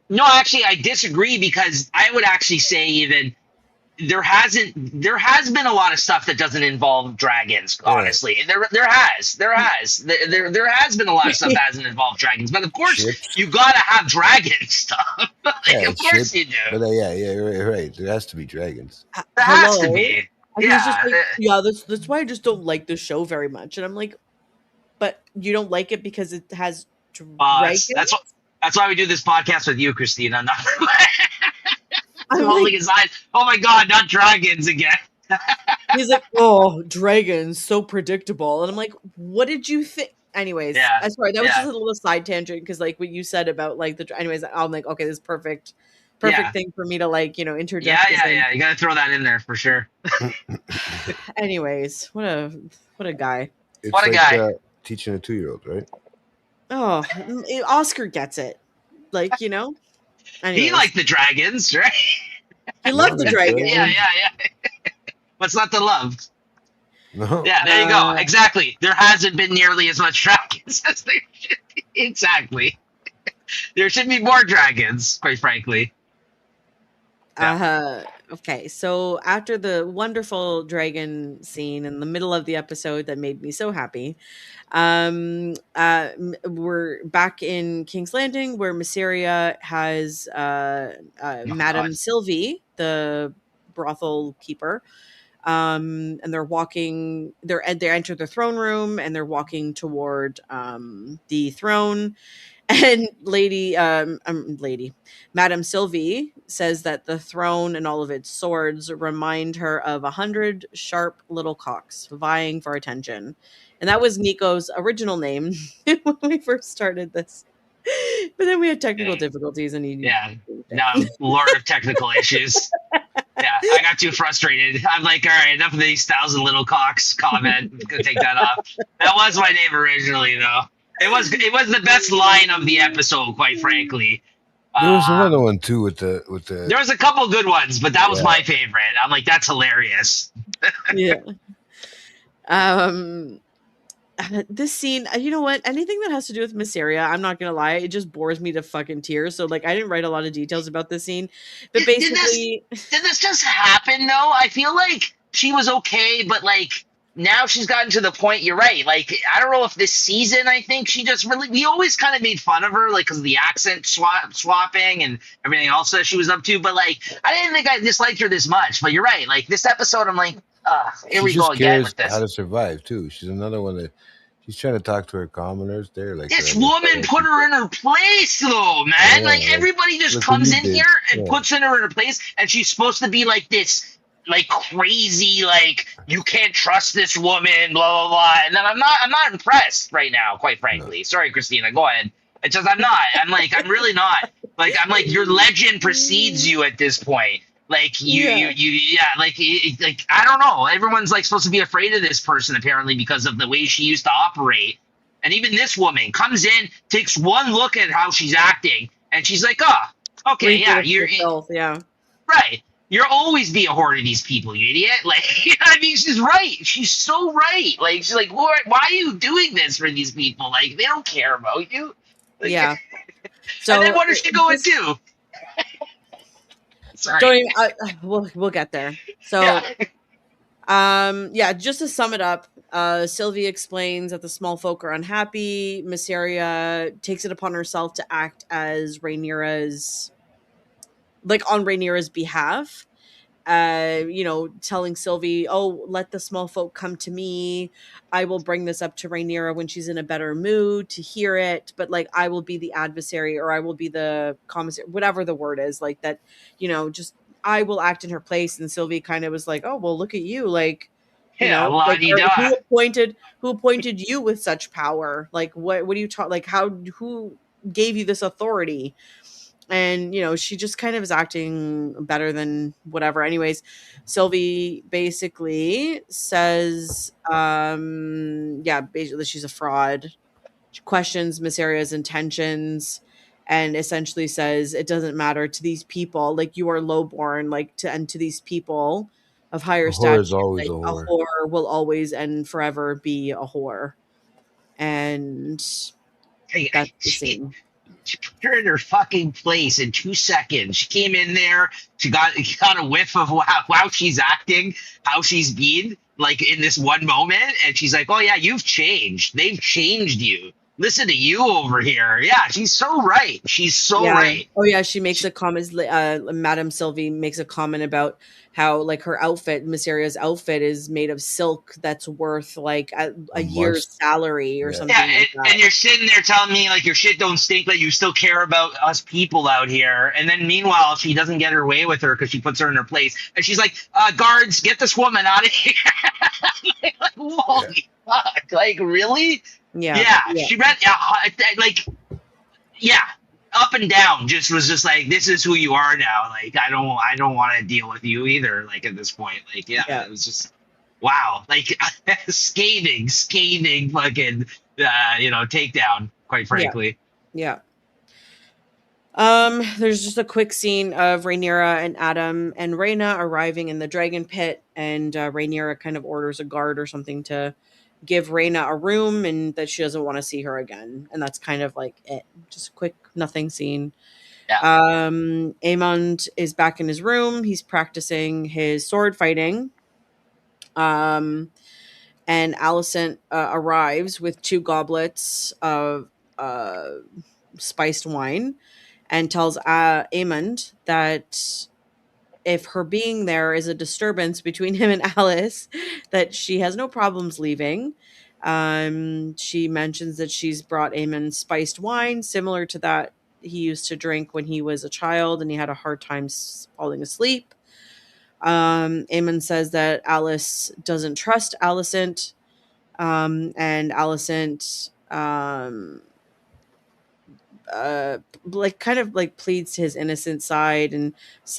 S4: no, actually I disagree, because I would actually say even there has been a lot of stuff that doesn't involve dragons, honestly. And there has been a lot of stuff that hasn't involved dragons, but of course
S3: Ships.
S4: you gotta have dragon stuff. Like,
S3: Yeah,
S4: of course
S3: ships.
S4: you do.
S3: But yeah, you're right. There has to be dragons.
S4: There has to
S2: Hello?
S4: be.
S2: And he's just
S4: Yeah.
S2: like, yeah, that's why I just don't like the show very much. And I'm like, but you don't like it because it has dragons?
S4: That's why we do this podcast with you, Christina. Not
S2: I'm
S4: holding
S2: like,
S4: his eyes. Oh my God, not dragons again.
S2: he's like, oh, dragons, so predictable. And I'm like, what did you think? Anyways,
S4: Yeah,
S2: I'm sorry, that was
S4: yeah.
S2: just a little side tangent because, like, what you said about like anyways, I'm like, okay, this is perfect
S4: Yeah.
S2: thing for me to, like, you know, interject.
S4: Yeah. You gotta throw that in there for sure.
S2: Anyways, what a guy.
S3: It's
S4: What a guy.
S3: Teaching a 2-year-old, right?
S2: Oh, Oscar gets it. Like, you know. Anyways,
S4: He liked the dragons, right?
S2: he loved the
S3: Yeah,
S2: dragon.
S4: Yeah. What's not to love?
S3: No.
S4: Yeah, there you go. Exactly. There hasn't been nearly as much dragons as there should be. Exactly. There should be more dragons, quite frankly.
S2: Okay, so after the wonderful dragon scene in the middle of the episode that made me so happy, we're back in King's Landing where Mysaria has Madame
S4: God.
S2: Sylvie, the brothel keeper, and they're walking. They enter the throne room and they're walking toward the throne. And Madame Sylvie says that the throne and all of its swords remind her of 100 sharp little cocks vying for attention. And that was Nico's original name when we first started this. But then we had technical difficulties and
S4: Now I'm Lord of technical issues. Yeah, I got too frustrated. I'm like, all right, enough of these 1,000 little cocks comment. I'm gonna take that off. That was my name originally, though. It was the best line of the episode, quite frankly.
S3: There was another one too with the.
S4: There was a couple good ones, but that was
S3: Yeah.
S4: my favorite. I'm like, that's hilarious.
S2: Yeah. This scene, you know what? Anything that has to do with Mysaria, I'm not gonna lie, it just bores me to fucking tears. So, like, I didn't write a lot of details about this scene, but basically,
S4: Did this just happen though? I feel like she was okay, but like now she's gotten to the point. You're right. Like, I don't know if this season, I think she just really. We always kind of made fun of her, like, because of the accent swapping and everything else that she was up to. But like, I didn't think I disliked her this much. But you're right. Like this episode, I'm like, here we
S3: She
S4: go
S3: just
S4: again
S3: cares
S4: with this.
S3: how to survive too. She's another one that she's trying to talk to her commoners. They're like
S4: This woman put her in her place, though, man.
S3: Yeah,
S4: like everybody just
S3: look what
S4: comes
S3: you
S4: in
S3: did.
S4: here and
S3: Yeah.
S4: puts in her in her place, and she's supposed to be like this, like crazy, like you can't trust this woman, blah blah blah. And then I'm not impressed right now, quite frankly. Sorry, Christina, go ahead. It's just I'm really not. Like I'm like your legend precedes you at this point. Like you like I don't know. Everyone's like supposed to be afraid of this person apparently because of the way she used to operate. And even this woman comes in, takes one look at how she's acting, and she's like, "Oh, okay, yeah, you're right. You'll always be a whore to these people, you idiot." Like, you know what I mean? She's right. She's so right. Like, she's like, "Lord, why are you doing this for these people? Like, they don't care about you." Like,
S2: yeah. So
S4: and then what is she going to do? Sorry.
S2: Don't even, we'll get there. So, just to sum it up, Sylvie explains that the small folk are unhappy. Mysaria takes it upon herself to act as on Rhaenyra's behalf. telling Sylvie, "Oh, let the small folk come to me. I will bring this up to Rhaenyra when she's in a better mood to hear it. But like, I will be the adversary, or I will be the commissary, whatever the word is. Like that, just I will act in her place." And Sylvie kind of was like, "Oh, well, look at you, like."
S4: Yeah,
S2: Like,
S4: la-di-da.
S2: who appointed you with such power? Like, what do you talk? Like, who gave you this authority? And she just kind of is acting better than whatever. Anyways, Sylvie basically says, yeah, basically she's a fraud. She questions Miss Aria's intentions and essentially says it doesn't matter to these people, like you are lowborn, like to these people of higher
S3: A whore is
S2: stature,
S3: always a
S2: like a
S3: whore.
S2: whore will always and forever be a whore. And that's the
S4: She,
S2: scene.
S4: she put her in her fucking place in 2 seconds. She came in there. She got a whiff of how she's acting, how she's been like in this one moment, and she's like, "Oh yeah, you've changed. They've changed you. Listen to you over here." Yeah, she's so right. She's so
S2: Yeah.
S4: right.
S2: Oh yeah, she makes a comment. Madame Sylvie makes a comment about how like her outfit, Mysteria's outfit, is made of silk that's worth like a
S3: A
S2: year's
S3: month's
S2: salary or
S3: yeah.
S2: something
S4: Yeah,
S2: like that.
S4: and you're sitting there telling me like your shit don't stink, but you still care about us people out here. And then meanwhile, she doesn't get her way with her because she puts her in her place, and she's like, "Guards, get this woman out of here!" Like,
S3: Yeah.
S4: holy fuck! Like, really?
S2: Yeah.
S4: Yeah,
S2: Yeah.
S4: she read like, yeah, up and down. Just was just like, this is who you are now. Like, I don't want to deal with you either. Like at this point, like, yeah,
S2: Yeah.
S4: it was just wow, like scathing, fucking, takedown. Quite frankly,
S2: Yeah. There's just a quick scene of Rhaenyra and Adam and Rhaena arriving in the dragon pit, and Rhaenyra kind of orders a guard or something to give Rhaena a room, and that she doesn't want to see her again. And that's kind of like it. Just a quick nothing scene.
S4: yeah.
S2: Aemond is back in his room. He's practicing his sword fighting. And Alicent arrives with 2 goblets of spiced wine and tells Aemond that if her being there is a disturbance between him and Alice, that she has no problems leaving. She mentions that she's brought Aemond spiced wine similar to that he used to drink when he was a child and he had a hard time falling asleep. Aemond says that Alice doesn't trust Alicent, and Alicent like kind of like pleads to his innocent side and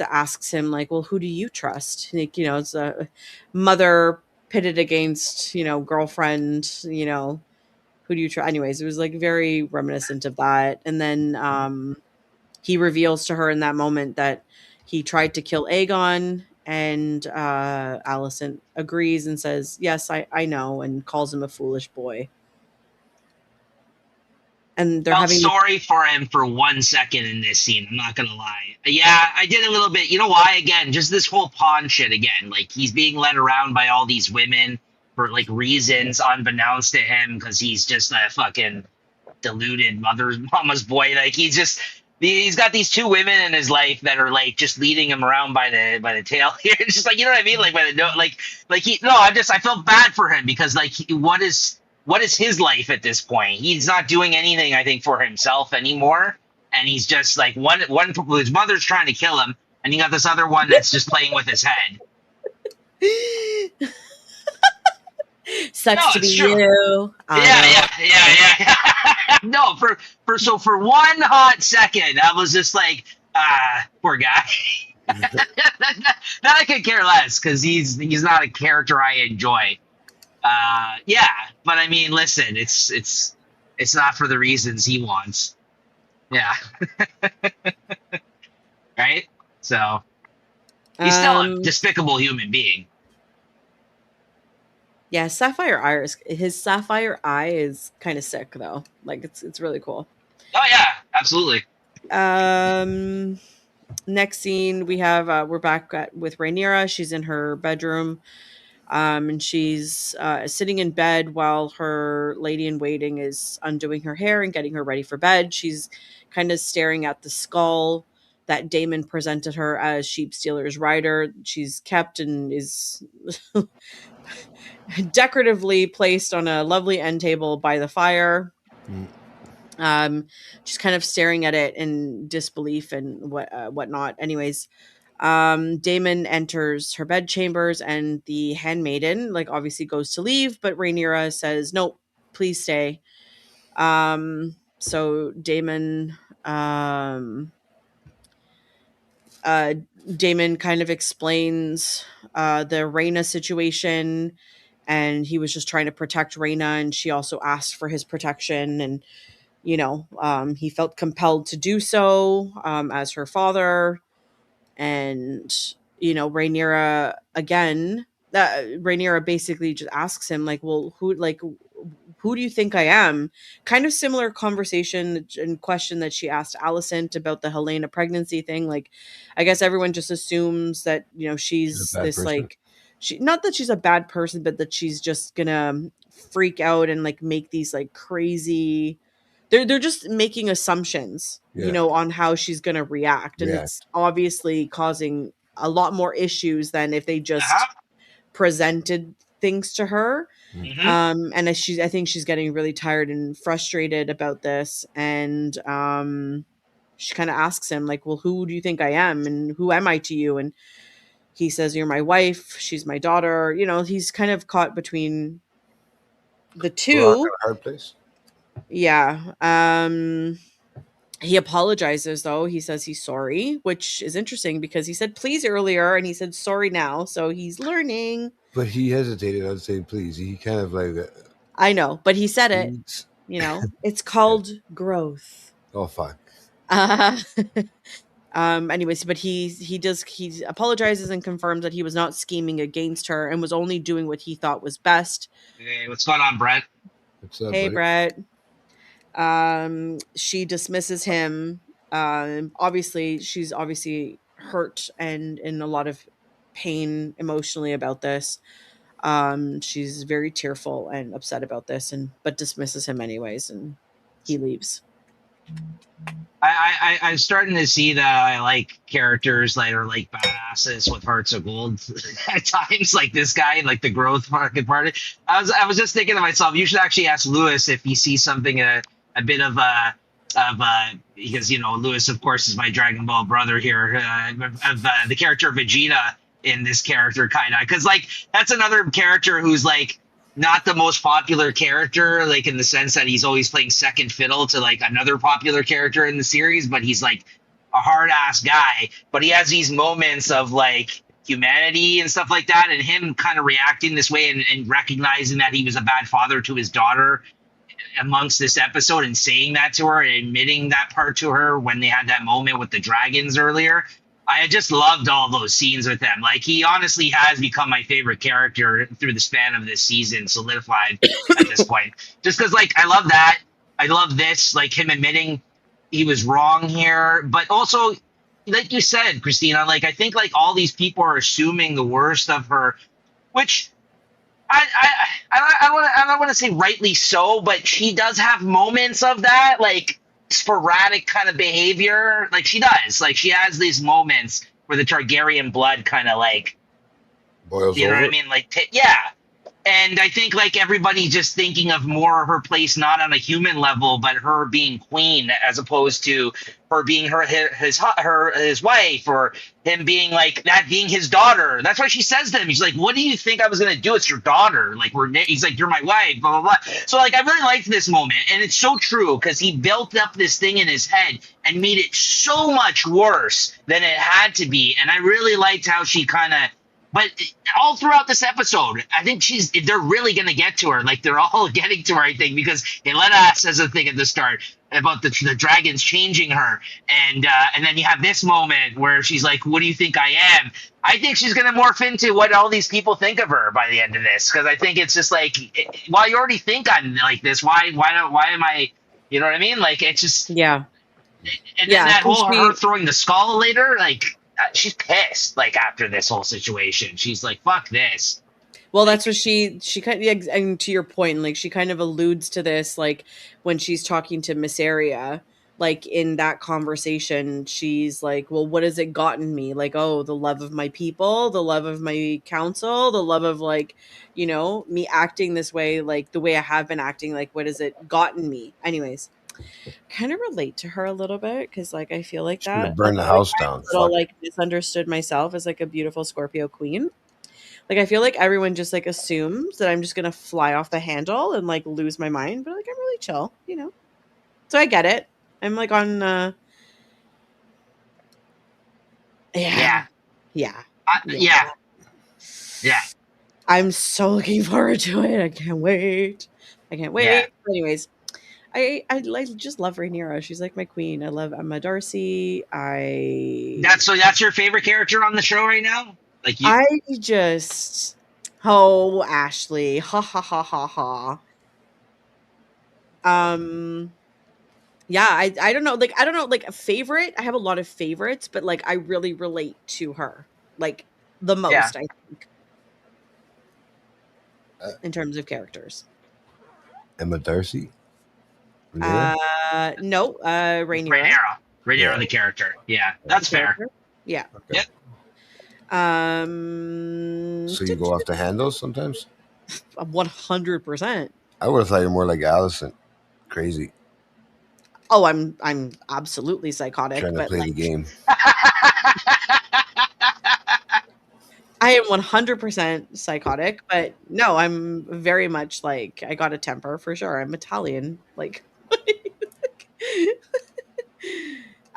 S2: asks him like, well, who do you trust? Like, it's a mother pitted against girlfriend, who do you trust? Anyways, it was like very reminiscent of that. And then he reveals to her in that moment that he tried to kill Aegon, and Alicent agrees and says, yes, I know, and calls him a foolish boy. And they're
S4: Felt
S2: having
S4: sorry for him for 1 second in this scene. I'm not gonna lie. Yeah, I did a little bit. You know why? Again, just this whole pawn shit again. Like he's being led around by all these women for like reasons unbeknownst to him because he's just a fucking deluded mama's boy. Like he's got these 2 women in his life that are like just leading him around by the tail here. It's just like, you know what I mean? Like by the no, like he no. I felt bad for him because like what is his life at this point? He's not doing anything, I think, for himself anymore. And he's just like one his mother's trying to kill him, and you got this other one that's just playing with his head.
S2: sucks
S4: No,
S2: to
S4: it's
S2: be
S4: true.
S2: you.
S4: Yeah. No, for one hot second, I was just like, poor guy. Then I could care less because he's not a character I enjoy. Yeah, but I mean, listen, it's not for the reasons he wants. Yeah. Right? So he's still a despicable human being.
S2: Yeah, his sapphire eye is kind of sick though. Like it's really cool.
S4: Oh yeah, absolutely.
S2: Next scene we have we're back with Rhaenyra. She's in her bedroom. And she's sitting in bed while her lady in waiting is undoing her hair and getting her ready for bed. She's kind of staring at the skull that Damon presented her as Sheep Stealer's rider. She's kept and is decoratively placed on a lovely end table by the fire. Just kind of staring at it in disbelief and whatnot. Anyways, Damon enters her bedchambers, and the handmaiden, like, obviously goes to leave, but Rhaenyra says, "Nope, please stay." So Damon kind of explains the Rhaena situation, and he was just trying to protect Rhaena, and she also asked for his protection, and he felt compelled to do so as her father. And Rhaenyra again, Rhaenyra basically just asks him, like, well, who do you think I am? Kind of similar conversation and question that she asked Alicent about the Helena pregnancy thing. Like, I guess everyone just assumes that, she's
S3: bad
S2: this
S3: person.
S2: like, not that she's a bad person, but that she's just gonna freak out and like make these like crazy. They're just making assumptions, on how she's gonna react, and it's obviously causing a lot more issues than if they just presented things to her.
S4: Mhm.
S2: And I think she's getting really tired and frustrated about this, and she kind of asks him, like, well, who do you think I am, and who am I to you? And he says, you're my wife, she's my daughter. He's kind of caught between the
S3: Rock
S2: two.
S3: and a hard place.
S2: Yeah. He apologizes, though. He says he's sorry, which is interesting because he said please earlier and he said sorry now, so he's learning.
S3: But he hesitated on saying please. He kind of like
S2: I know, but he said it.
S3: please.
S2: It's called growth.
S3: Oh fuck.
S2: Anyways, but he apologizes and confirms that he was not scheming against her and was only doing what he thought was best.
S4: Hey, what's going on, Brett?
S3: What's up,
S2: Hey,
S3: buddy?
S2: Brett. She dismisses him. Obviously, she's hurt and in a lot of pain emotionally about this. She's very tearful and upset about this, but dismisses him anyways, and he leaves.
S4: I'm starting to see that I like characters that are like badasses with hearts of gold at times, like this guy, like the growth fucking part. I was just thinking to myself, you should actually ask Lewis if he sees something a bit of because Lewis, of course, is my Dragon Ball brother here, of the character of Vegeta in this character, kind of, because like that's another character who's like not the most popular character, like in the sense that he's always playing second fiddle to like another popular character in the series, but he's like a hard ass guy. But he has these moments of like humanity and stuff like that, and him kind of reacting this way and recognizing that he was a bad father to his daughter amongst this episode and saying that to her and admitting that part to her when they had that moment with the dragons earlier. I just loved all those scenes with him. Like, he honestly has become my favorite character through the span of this season, solidified at this point. Just because, like, I love that. I love this, like, him admitting he was wrong here. But also, like you said, Christina, like, I think, like, all these people are assuming the worst of her, which I don't want to say rightly so, but she does have moments of that, like, sporadic kind of behavior. Like, she does, like, she has these moments where the Targaryen blood kind of like
S3: boils
S4: you know
S3: over.
S4: what I mean, like yeah. And I think like everybody just thinking of more of her place not on a human level, but her being queen as opposed to her being his wife, or him being like that being his daughter. That's why she says to him, he's like, "What do you think I was gonna do? It's your daughter." Like he's like, "You're my wife." Blah blah blah. So like I really liked this moment, and it's so true because he built up this thing in his head and made it so much worse than it had to be. And I really liked how she kind of. But all throughout this episode, I think they're really going to get to her. Like, they're all getting to her, I think, because Helena says a thing at the start about the dragons changing her. And then you have this moment where she's like, "What do you think I am?" I think she's going to morph into what all these people think of her by the end of this. Because I think it's just like, well, you already think I'm like this. Why am I, you know what I mean? Like, it's just.
S2: Yeah.
S4: And then that whole her throwing the skull later, like. She's pissed, like, after this whole situation. She's like, "Fuck this."
S2: Well, that's what she kind of, and to your point, like, she kind of alludes to this, like, when she's talking to Miss Aria, like in that conversation, she's like, well, what has it gotten me? Like, oh, the love of my people, the love of my council, the love of like, you know, me acting this way, like the way I have been acting, like what has it gotten me? Anyways, kind of relate to her a little bit because like I feel like
S3: Should have
S2: that.
S3: burned the
S2: Although
S3: house
S2: I
S3: down.
S2: a little
S3: Fuck.
S2: like misunderstood myself as like a beautiful Scorpio queen. Like I feel like everyone just like assumes that I'm just gonna fly off the handle and like lose my mind, but like I'm really chill, you know. So I get it. I'm like on
S4: Yeah.
S2: yeah.
S4: Yeah. Yeah.
S2: I'm so looking forward to it. I can't wait. I can't wait.
S4: Yeah.
S2: Anyways, I just love Rhaenyra. She's like my queen. I love Emma Darcy.
S4: That's your favorite character on the show right now? Like you
S2: I just oh Ashley. Ha ha ha ha ha. Yeah, I don't know. Like I don't know like a favorite. I have a lot of favorites, but like I really relate to her. Like the most, I think. In terms of characters.
S3: Emma Darcy. Yeah.
S2: No, Rhaenyra.
S4: Rhaenyra,
S3: Yeah.
S4: the character. Yeah, that's fair.
S2: Yeah.
S3: Okay.
S4: Yep.
S3: So you go off the handles sometimes?
S2: 100%.
S3: I would have thought you're more like Allison. Crazy.
S2: Oh, I'm absolutely psychotic,
S3: Trying to
S2: but
S3: play
S2: like
S3: the game.
S2: I am 100% psychotic, but no, I'm very much like I got a temper for sure. I'm Italian, like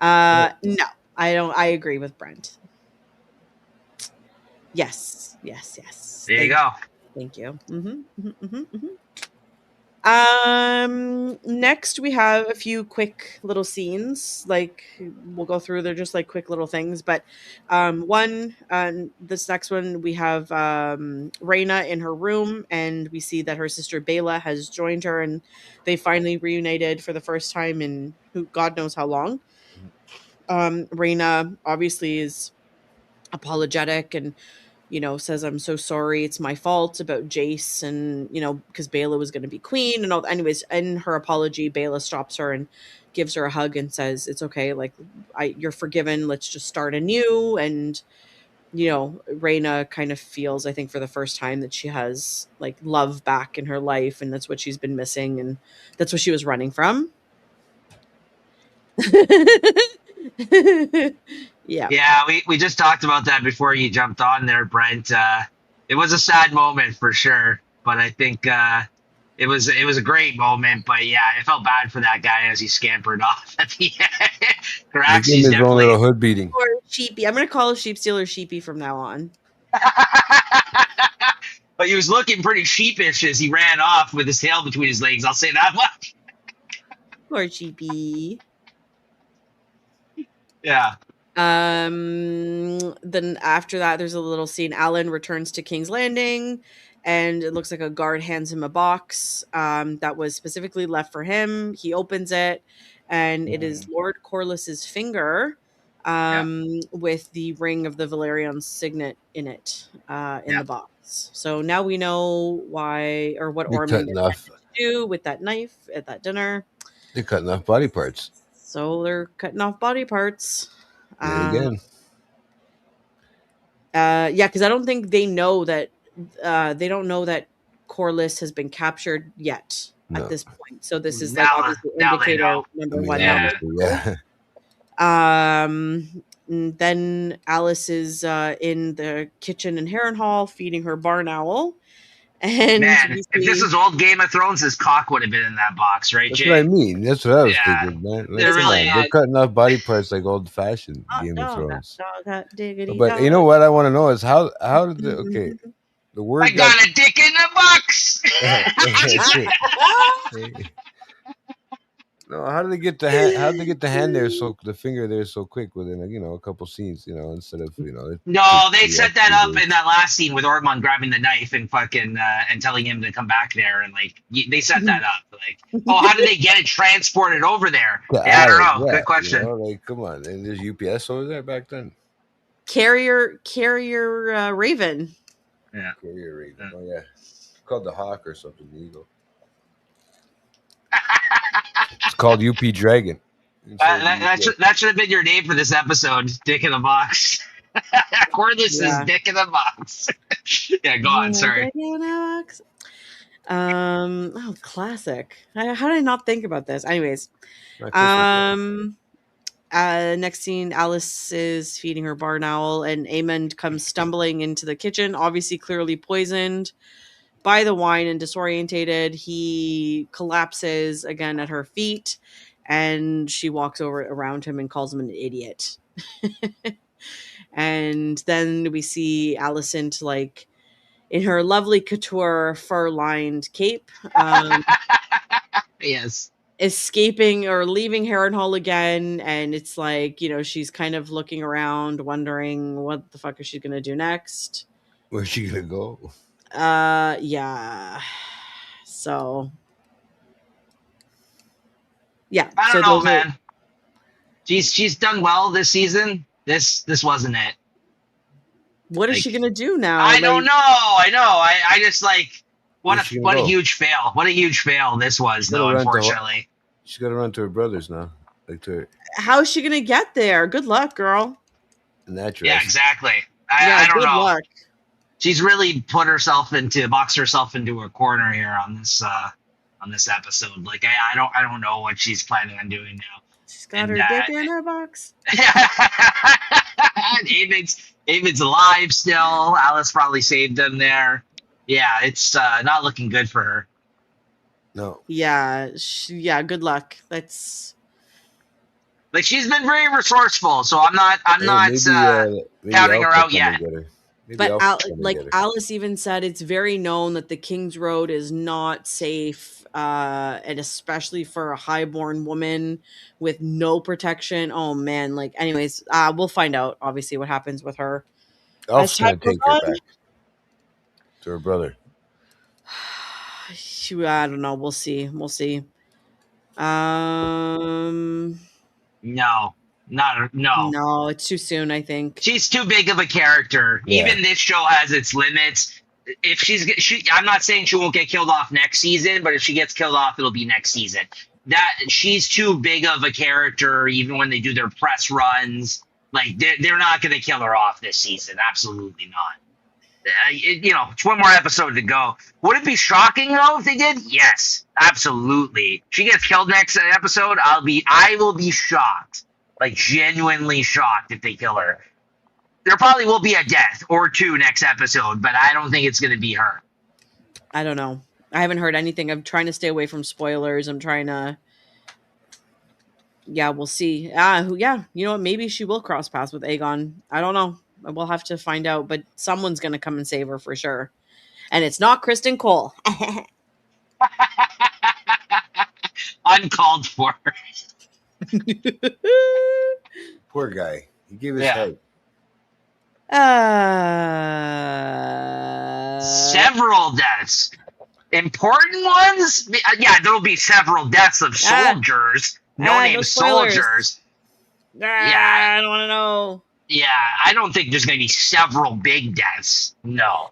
S2: no, I don't. I agree with Brent. Yes.
S4: There you go.
S2: Thank you. Next we have a few quick little scenes. Like we'll go through. They're just like quick little things. But this next one we have Rhaena in her room, and we see that her sister Bela has joined her, and they finally reunited for the first time in God knows how long. Rhaena obviously is apologetic and says I'm so sorry, it's my fault about Jace, and because Bela was going to be queen and all. Anyways, in her apology, Bela stops her and gives her a hug and says it's okay, like you're forgiven, let's just start anew. And Rhaena kind of feels, I think for the first time, that she has like love back in her life, and that's what she's been missing, and that's what she was running from.
S4: Yeah, we just talked about that before you jumped on there, Brent. It was a sad moment for sure, but I think it was a great moment. But yeah, I felt bad for that guy as he scampered off at the end.
S3: His own little hood beating.
S2: Or Sheepy. I'm gonna call Sheep Stealer Sheepy from now on.
S4: But he was looking pretty sheepish as he ran off with his tail between his legs. I'll say that much.
S2: Poor Sheepy.
S4: Yeah.
S2: Then after that, there's a little scene. Alan returns to King's Landing, and it looks like a guard hands him a box that was specifically left for him. He opens it, and it is Lord Corliss's finger with the ring of the Valerian signet in it in the box. So now we know why, or what Ormond is do with that knife at that dinner.
S3: They're cutting off body parts.
S2: So they're cutting off body parts.
S3: Again.
S2: Yeah, because I don't think they know that they don't know that Corlys has been captured yet at this point. So this is like obviously indicator number one.
S3: Yeah.
S2: Then Alice is in the kitchen in Harrenhal feeding her barn owl. And
S4: man, if this is old Game of Thrones, his cock would have been in that box, right,
S3: That's
S4: Jay?
S3: what I mean. That's what I was thinking, man. They're cutting off body parts like old-fashioned Game of Thrones. But you know what I want to know is how did the word
S4: I got a dick in the box.
S3: No, how did they get the hand? How did they get the hand there the finger there so quick within a couple scenes? Instead of
S4: No, they set that up in that last scene with Ormond grabbing the knife and fucking and telling him to come back there, and like they set that up. Like, how did they get it transported over there? I don't know. Good question.
S3: Like, come on, and there's UPS over there back then.
S2: Carrier Raven.
S4: Yeah.
S3: Carrier Raven. Oh yeah, it's called the Hawk or something. The Eagle. It's called UP Dragon.
S4: That should have been your name for this episode, Dick in the Box. Cordless is
S2: Yeah.
S4: Dick in the Box. Yeah, go on. Sorry.
S2: Oh, classic. How did I not think about this? Anyways,
S3: Not Christmas.
S2: next scene, Alice is feeding her barn owl, and Amond comes stumbling into the kitchen, obviously clearly poisoned by the wine and disorientated. He collapses again at her feet, and she walks over around him and calls him an idiot. And then we see Alicent, like, in her lovely couture fur-lined cape,
S4: Yes.
S2: escaping or leaving Harrenhal again, and it's like, you know, she's kind of looking around, wondering what the fuck is she gonna do next.
S3: Where's she gonna go?
S2: Yeah. So yeah.
S4: I
S2: So
S4: don't know,
S2: those are,
S4: man. She's done well this season. This wasn't it.
S2: what is
S4: Like,
S2: she gonna do now?
S4: I don't
S2: Like,
S4: know. I know. I just like
S3: Where's she
S4: what
S3: gonna
S4: a
S3: go?
S4: huge fail. What a huge fail this was,
S3: Gotta
S4: though.
S3: run to-
S4: Unfortunately.
S3: She's got to run to her brothers now, like to her
S2: how is she gonna get there? Good luck, girl.
S3: in that dress.
S4: Yeah, exactly.
S2: Yeah,
S4: I don't
S2: good
S4: know.
S2: luck.
S4: She's really boxed herself into a corner here on this episode. Like I don't know what she's planning on doing now.
S2: She's got
S4: And,
S2: her dick in her box.
S4: David's alive still. Alice probably saved him there. Yeah, it's not looking good for her.
S3: No,
S2: Yeah, yeah. Good luck. That's
S4: Like she's been very resourceful, so I'm not
S3: maybe
S4: counting her
S3: Alpha
S4: out
S3: come
S4: yet.
S3: and get her. Maybe
S2: but
S3: Alpha come and
S2: like
S3: get her.
S2: Alice even said, it's very known that the King's Road is not safe, and especially for a highborn woman with no protection. Oh man, like, anyways, we'll find out obviously what happens with her.
S3: Alpha's gonna
S2: time goes
S3: take her
S2: on.
S3: back to her brother.
S2: I don't know. We'll see. We'll see. Um,
S4: No,
S2: no, it's too soon, I think.
S4: She's too big of a character.
S3: Yeah.
S4: Even this show has its limits. If I'm not saying she won't get killed off next season, but if she gets killed off, it'll be next season. That she's too big of a character. Even when they do their press runs, like they're not going to kill her off this season. Absolutely not. It's one more episode to go. Would it be shocking though if they did? Yes, absolutely. She gets killed next episode. I will be shocked, like genuinely shocked if they kill her. There probably will be a death or two next episode, but I don't think it's going to be her.
S2: I don't know. I haven't heard anything. I'm trying to stay away from spoilers. I'm trying to. Yeah, we'll see. Yeah, you know what? Maybe she will cross paths with Aegon. I don't know. We'll have to find out. But someone's gonna come and save her for sure, and it's not Kristen Cole.
S4: Uncalled for.
S3: Poor guy. He gave his
S4: Yeah.
S3: head.
S4: Several deaths. Important ones? Yeah, there'll be several deaths of soldiers. No-name
S2: no spoilers.
S4: soldiers.
S2: I don't want to know.
S4: Yeah, I don't think there's going to be several big deaths. No.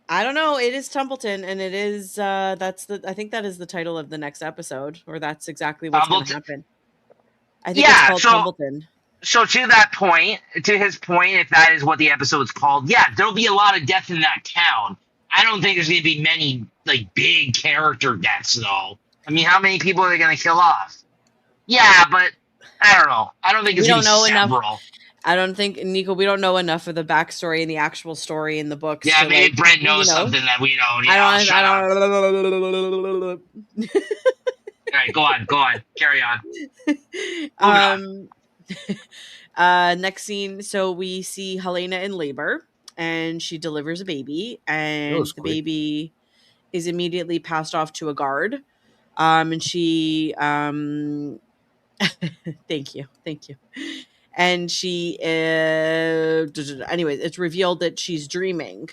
S2: I don't know. It is Tumbleton, and it is. I think that is the title of the next episode, or that's exactly what's going to happen. I think it's called Tumbleton.
S4: So to that point, to his point, if that is what the episode's called, yeah, there'll be a lot of death in that town. I don't think there's going to be many like big character deaths, though. I mean, how many people are they going to kill off? Yeah, but I don't know. I don't think it's going to be several.
S2: Enough. I don't think, Nico, we don't know enough of the backstory and the actual story in the books.
S4: Yeah, maybe Brent knows something that we don't.
S2: I
S4: don't. All right, go on. Carry on.
S2: Next scene, so we see Helena in labor, and she delivers a baby, and the baby is immediately passed off to a guard. And she, thank you. And she, anyways, it's revealed that she's dreaming.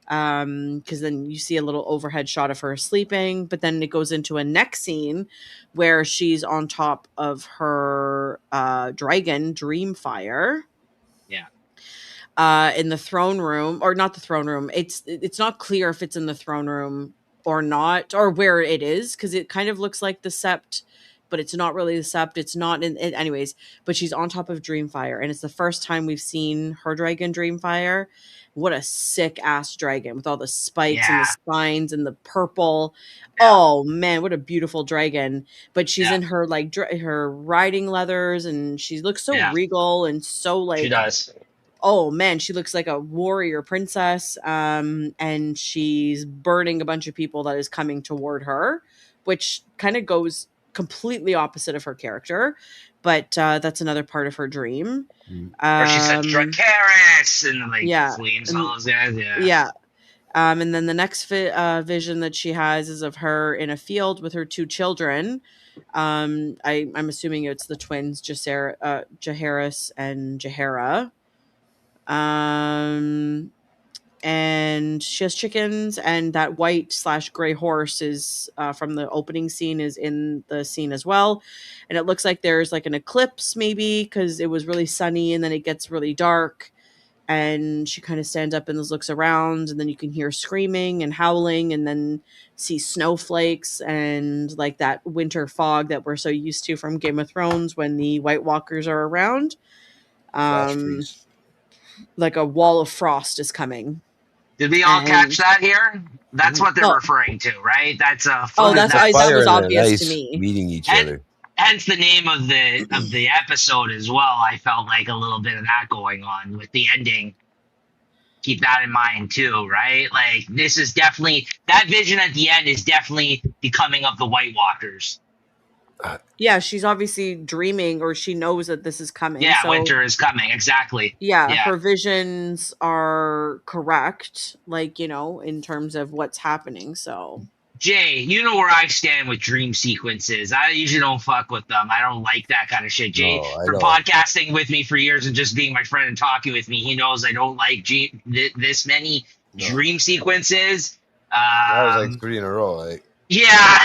S2: Because then you see a little overhead shot of her sleeping, but then it goes into a next scene where she's on top of her dragon Dreamfire.
S4: Yeah.
S2: In the throne room, or not the throne room. It's not clear if it's in the throne room or not, or where it is, because it kind of looks like the Sept but it's not really the sept. It's not anyways, but she's on top of Dreamfire, and it's the first time we've seen her dragon Dreamfire. What a sick ass dragon with all the spikes and the
S4: Yeah.
S2: spines and the purple.
S4: Yeah.
S2: Oh man, what a beautiful dragon. But she's
S4: Yeah.
S2: in her like her riding leathers, and she looks so
S4: Yeah.
S2: regal and so like
S4: She does.
S2: oh man, she looks like a warrior princess. And she's burning a bunch of people that is coming toward her, which kind of goes completely opposite of her character. But that's another part of her dream.
S4: Or she said Dracarys and like
S2: yeah,
S4: flames
S2: and-
S4: all those guys. Yeah.
S2: Yeah. And then the next vision that she has is of her in a field with her two children. I'm assuming it's the twins, Jaehaerys and Jaehaera. And she has chickens, and that white/gray horse is from the opening scene is in the scene as well. And it looks like there's like an eclipse maybe because it was really sunny and then it gets really dark. And she kind of stands up and looks around, and then you can hear screaming and howling, and then see snowflakes and like that winter fog that we're so used to from Game of Thrones when the White Walkers are around.
S3: Flash freeze.
S2: Like a wall of frost is coming.
S4: Did we all
S2: And-
S4: catch that here? That's what they're
S2: Oh.
S4: referring to, right? That's a
S2: Oh, that's
S4: that,
S2: that was
S3: Fire and
S2: obvious to
S3: ice
S2: me.
S3: meeting each
S4: And-
S3: other.
S4: hence the name of the episode as well. I felt like a little bit of that going on with the ending. Keep that in mind too, right? Like this is definitely that vision at the end is definitely becoming of the White Walkers.
S2: Yeah, she's obviously dreaming, or she knows that this is coming.
S4: Yeah,
S2: so,
S4: winter is coming. Exactly.
S2: Yeah,
S4: Yeah.
S2: her visions are correct, like, in terms of what's happening. So
S4: Jay, you know where I stand with dream sequences. I usually don't fuck with them. I don't like that kind of shit. Jay,
S3: No, I
S4: for
S3: don't.
S4: podcasting with me for years and just being my friend and talking with me, he knows I don't like this many
S3: No.
S4: dream sequences.
S3: That was like 3 in a row. Like,
S4: Yeah,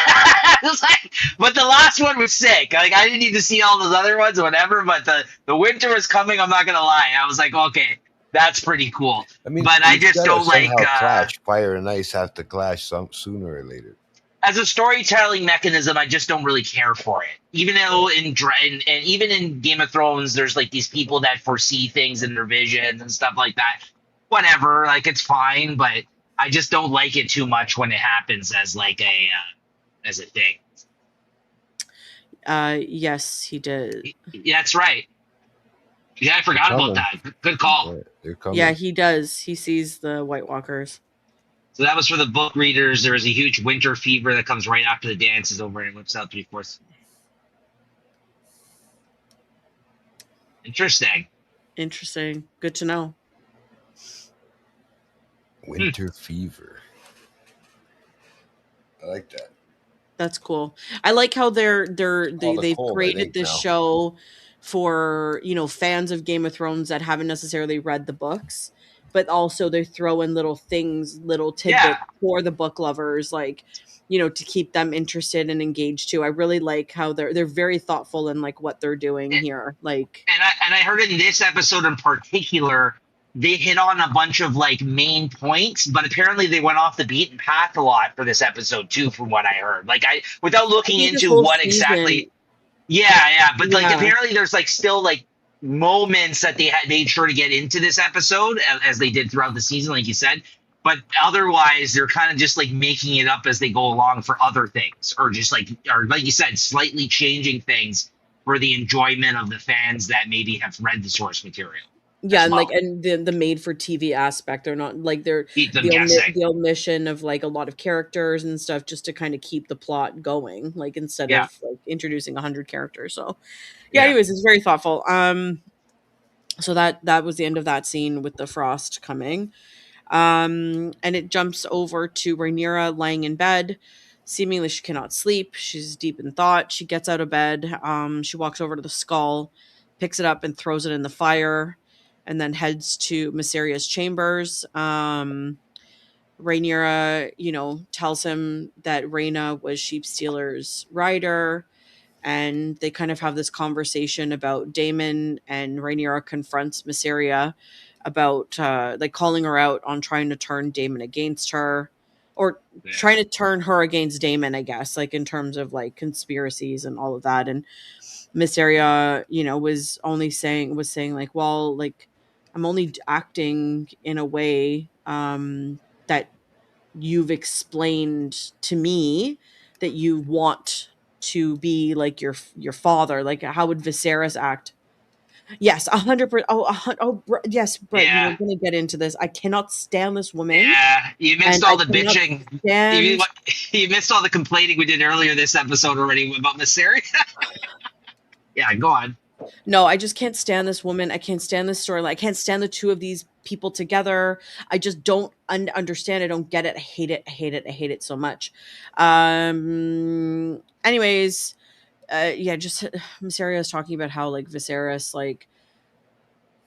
S4: it was like, but the last one was sick. Like I didn't need to see all those other ones, or whatever. But the winter was coming. I'm not gonna lie. I was like, okay, that's pretty cool.
S3: I mean,
S4: But I
S3: it's
S4: just
S3: gotta
S4: don't like,
S3: somehow clash. Fire and ice have to clash sooner or later.
S4: As a storytelling mechanism, I just don't really care for it. Even though and even in Game of Thrones, there's like these people that foresee things in their visions and stuff like that. Whatever, like it's fine, but I just don't like it too much when it happens as like as a thing.
S2: yes, he did.
S4: Yeah, that's right. Yeah, I forgot about that. Good call.
S3: Yeah, they're coming.
S2: Yeah, he does. He sees the White Walkers.
S4: So that was for the book readers. There is a huge winter fever that comes right after the dance is over and whips out 3/4. Interesting.
S2: Interesting. Good to know.
S3: Winter fever. I like that.
S2: That's cool. I like how they've
S3: cold, I
S2: created
S3: think,
S2: this
S3: now.
S2: show for fans of Game of Thrones that haven't necessarily read the books, but also they throw in little things, little tidbits
S4: Yeah.
S2: for the book lovers, like to keep them interested and engaged too. I really like how they're very thoughtful in like what they're doing here. Like
S4: And I heard in this episode in particular, they hit on a bunch of like main points, but apparently they went off the beaten path a lot for this episode too, from what I heard. Like without looking
S2: I think this
S4: into
S2: whole
S4: what
S2: season-
S4: exactly. Yeah, but like
S2: Yeah.
S4: apparently there's like still like moments that they made sure to get into this episode as they did throughout the season, like you said. But otherwise, they're kind of just like making it up as they go along for other things, or just like you said, slightly changing things for the enjoyment of the fans that maybe have read the source material.
S2: yeah,
S4: as
S2: and
S4: well.
S2: like and the made for TV aspect, they're not like they're
S4: Keep them
S2: the
S4: guessing.
S2: omission of like a lot of characters and stuff just to kind of keep the plot going, like instead
S4: Yeah.
S2: of like introducing 100 characters. So yeah,
S4: Yeah.
S2: anyways, it's very thoughtful. So that was the end of that scene with the frost coming. And it jumps over to Rhaenyra lying in bed. Seemingly she cannot sleep. She's deep in thought. She gets out of bed. She walks over to the skull, picks it up and throws it in the fire, and then heads to Myseria's chambers. Rhaenyra, tells him that Rhaena was Sheepstealer's rider, and they kind of have this conversation about Daemon, and Rhaenyra confronts Mysaria about like calling her out on trying to turn Daemon against her. or
S4: Yeah.
S2: trying to turn her against Damon, I guess, like in terms of like conspiracies and all of that. And Mysteria, you know, was saying like, well, like I'm only acting in a way that you've explained to me that you want to be like your father. Like, how would Viserys act? Yes, 100%. Yes, Brett, you were
S4: Yeah.
S2: going to get into this. I cannot stand this woman,
S4: Yeah, you missed
S2: and
S4: all
S2: I
S4: the
S2: cannot
S4: bitching.
S2: stand.
S4: You missed all the complaining we did earlier this episode already about Mysteria. Yeah, go on.
S2: No, I just can't stand this woman. I can't stand this storyline. I can't stand the two of these people together. I just don't understand. I don't get it. I hate it. I hate it. I hate it so much. Anyways, yeah, just Mysteria is talking about how like Viserys like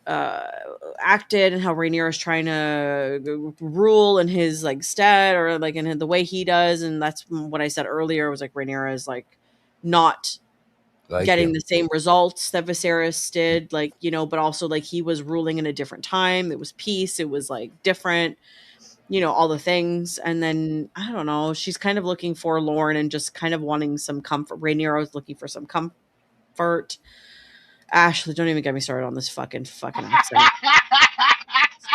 S2: acted and how Rhaenyra is trying to rule in his like stead or like in the way he does, and that's what I said earlier was like Rhaenyra is like not
S3: Like
S2: getting
S3: him.
S2: the same results that Viserys did, like, you know, but also like he was ruling in a different time. It was peace. It was like different, you know, all the things. And then I don't know, she's kind of looking forlorn and just kind of wanting some comfort. Rhaenyra was looking for some comfort. Ashley, don't even get me started on this fucking accent.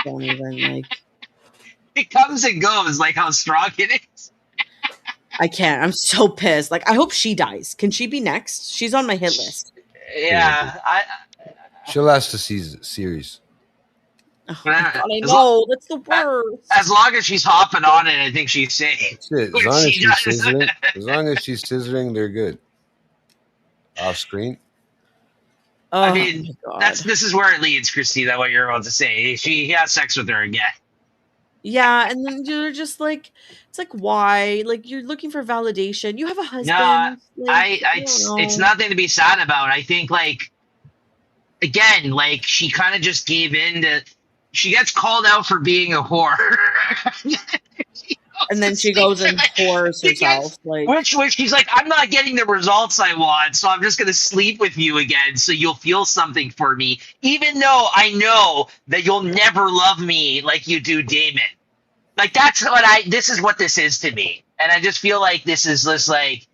S2: Don't even like.
S4: It comes and goes, like how strong it is.
S2: I can't. I'm so pissed. Like, I hope she dies. Can she be next? She's on my hit list.
S4: Yeah,
S3: She'll last the series.
S2: Oh my God, I
S4: As
S2: know. That's the worst.
S4: as long as she's hopping on it, I think she's safe.
S3: That's it.
S4: When
S3: As long as
S4: she
S3: she's
S4: does.
S3: scissoring, they're good. Off screen.
S2: Oh,
S4: I mean,
S2: my God.
S4: this is where it leads, Christina. What you're about to say, he has sex with her again.
S2: Yeah, and then you're just like, it's like, why? Like, you're looking for validation. You have a husband.
S4: No,
S2: like,
S4: it's nothing to be sad about. I think, like, again, like, she kind of just gave in to. She gets called out for being a whore.
S2: And then she goes and whores herself. Like,
S4: Which she's like, I'm not getting the results I want, so I'm just gonna sleep with you again, so you'll feel something for me, even though I know that you'll never love me like you do Damon. Like this is what this is to me, and I just feel like this is just like,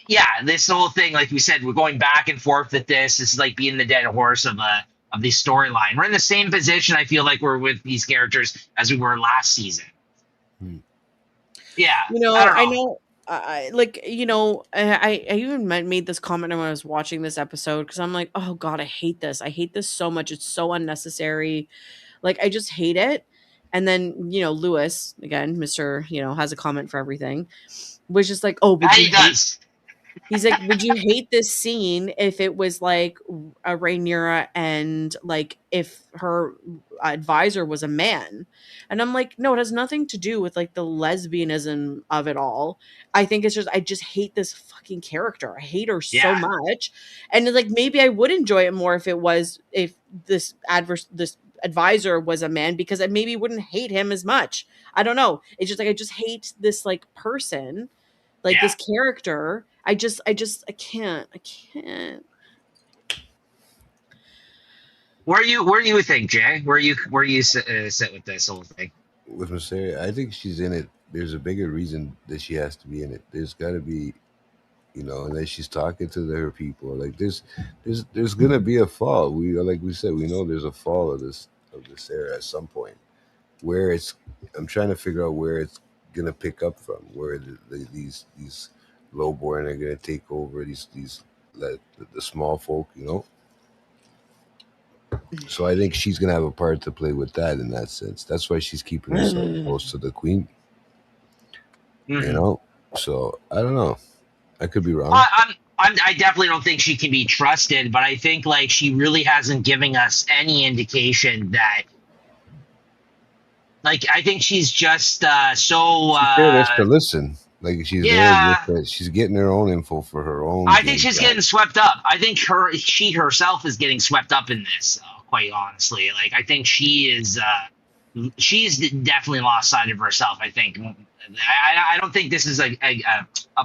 S4: yeah, this whole thing, like we said, we're going back and forth with this. This is like being the dead horse of the storyline. We're in the same position. I feel like we're with these characters as we were last season. Yeah,
S2: you know,
S4: I
S2: I
S4: don't know.
S2: know. Like, you know, I even made this comment when I was watching this episode because I'm like, oh God, I hate this. I hate this so much. It's so unnecessary. Like, I just hate it. And then, you know, Lewis, again, Mr., you know, has a comment for everything, was just like, oh, would
S4: Yeah,
S2: you
S4: he does.
S2: He's like, would you hate this scene if it was like a Rhaenyra and like if her advisor was a man? And I'm like, no, it has nothing to do with like the lesbianism of it all. I think it's just, I just hate this fucking character. I hate her so
S4: Yeah.
S2: much. And it's like, maybe I would enjoy it more if this advisor was a man, because I maybe wouldn't hate him as much. I don't know. It's just like, I just hate this like person, like this character. I can't.
S4: Where do you think, Jay? Where you sit with this whole thing?
S3: With Mysteria, I think she's in it. There's a bigger reason that she has to be in it. There's got to be, you know, and that she's talking to her people. Like there's gonna be a fall. Like we said, we know there's a fall of this era at some point. Where it's, I'm trying to figure out where it's gonna pick up from. Where these lowborn are gonna take over these the small folk, you know. So I think she's gonna have a part to play with that in that sense. That's why she's keeping herself close to the queen. You know. So I don't know. I could be wrong.
S4: I definitely don't think she can be trusted, but I think like she really hasn't given us any indication that. Like, I think she's just so.
S3: She's there just to listen. Like she's
S4: Yeah.
S3: there. She's getting her own info for her own.
S4: I think she's getting swept up. I think she herself is getting swept up in this. Quite honestly, like I think she is. She's definitely lost sight of herself. I think. I don't think this is a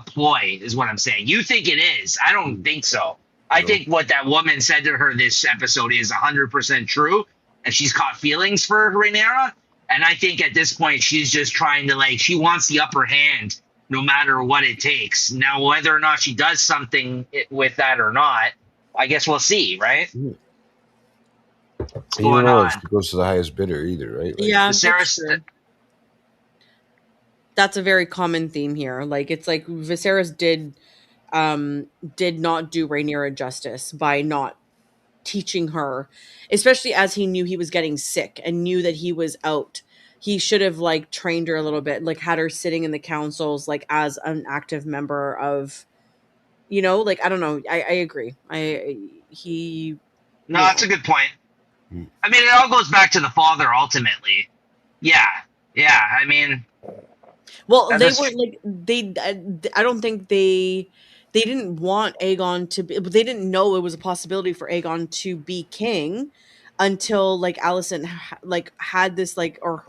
S4: ploy, is what I'm saying. You think it is? I don't think so. I think what that woman said to her this episode is 100% true, and she's caught feelings for Rhaenyra. And I think at this point, she's just trying to, like, she wants the upper hand no matter what it takes. Now, whether or not she does something with that or not, I guess we'll see, right?
S3: And
S4: What's
S3: you don't
S4: going
S3: know
S4: on?
S3: if it goes to the highest bidder either, right? Like,
S2: Yeah,
S4: Viserys-
S2: that's true. That's a very common theme here. Like, it's like Viserys did not do Rhaenyra justice by not teaching her, especially as he knew he was getting sick and knew that he was out. He should have like trained her a little bit, like had her sitting in the councils, like as an active member of, like, I don't know. I agree.
S4: No, that's a good point. I mean, it all goes back to the father ultimately. Yeah. I mean,
S2: well,
S4: That
S2: they
S4: is-
S2: weren't like I don't think they didn't want Aegon to be. They didn't know it was a possibility for Aegon to be king until like Alicent had this like, or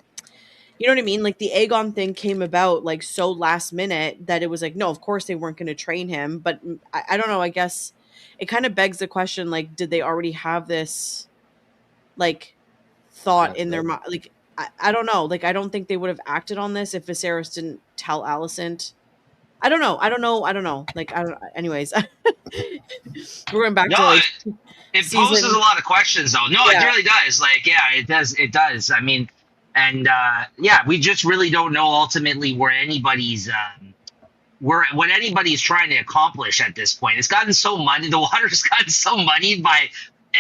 S2: you know what I mean? Like the Aegon thing came about like so last minute that it was like, no, of course they weren't going to train him. But I don't know. I guess it kind of begs the question, like, did they already have this like thought in their mind? Like, I don't know. Like, I don't think they would have acted on this if Viserys didn't tell Alicent. I don't know. Like, anyways, we're going back to
S4: no,
S2: like,
S4: it
S2: season-
S4: poses a lot of questions though. No,
S2: Yeah.
S4: it really does. Like, yeah, it does. I mean, and we just really don't know ultimately where anybody's what anybody's trying to accomplish at this point. It's gotten so muddy. The water's gotten so muddied by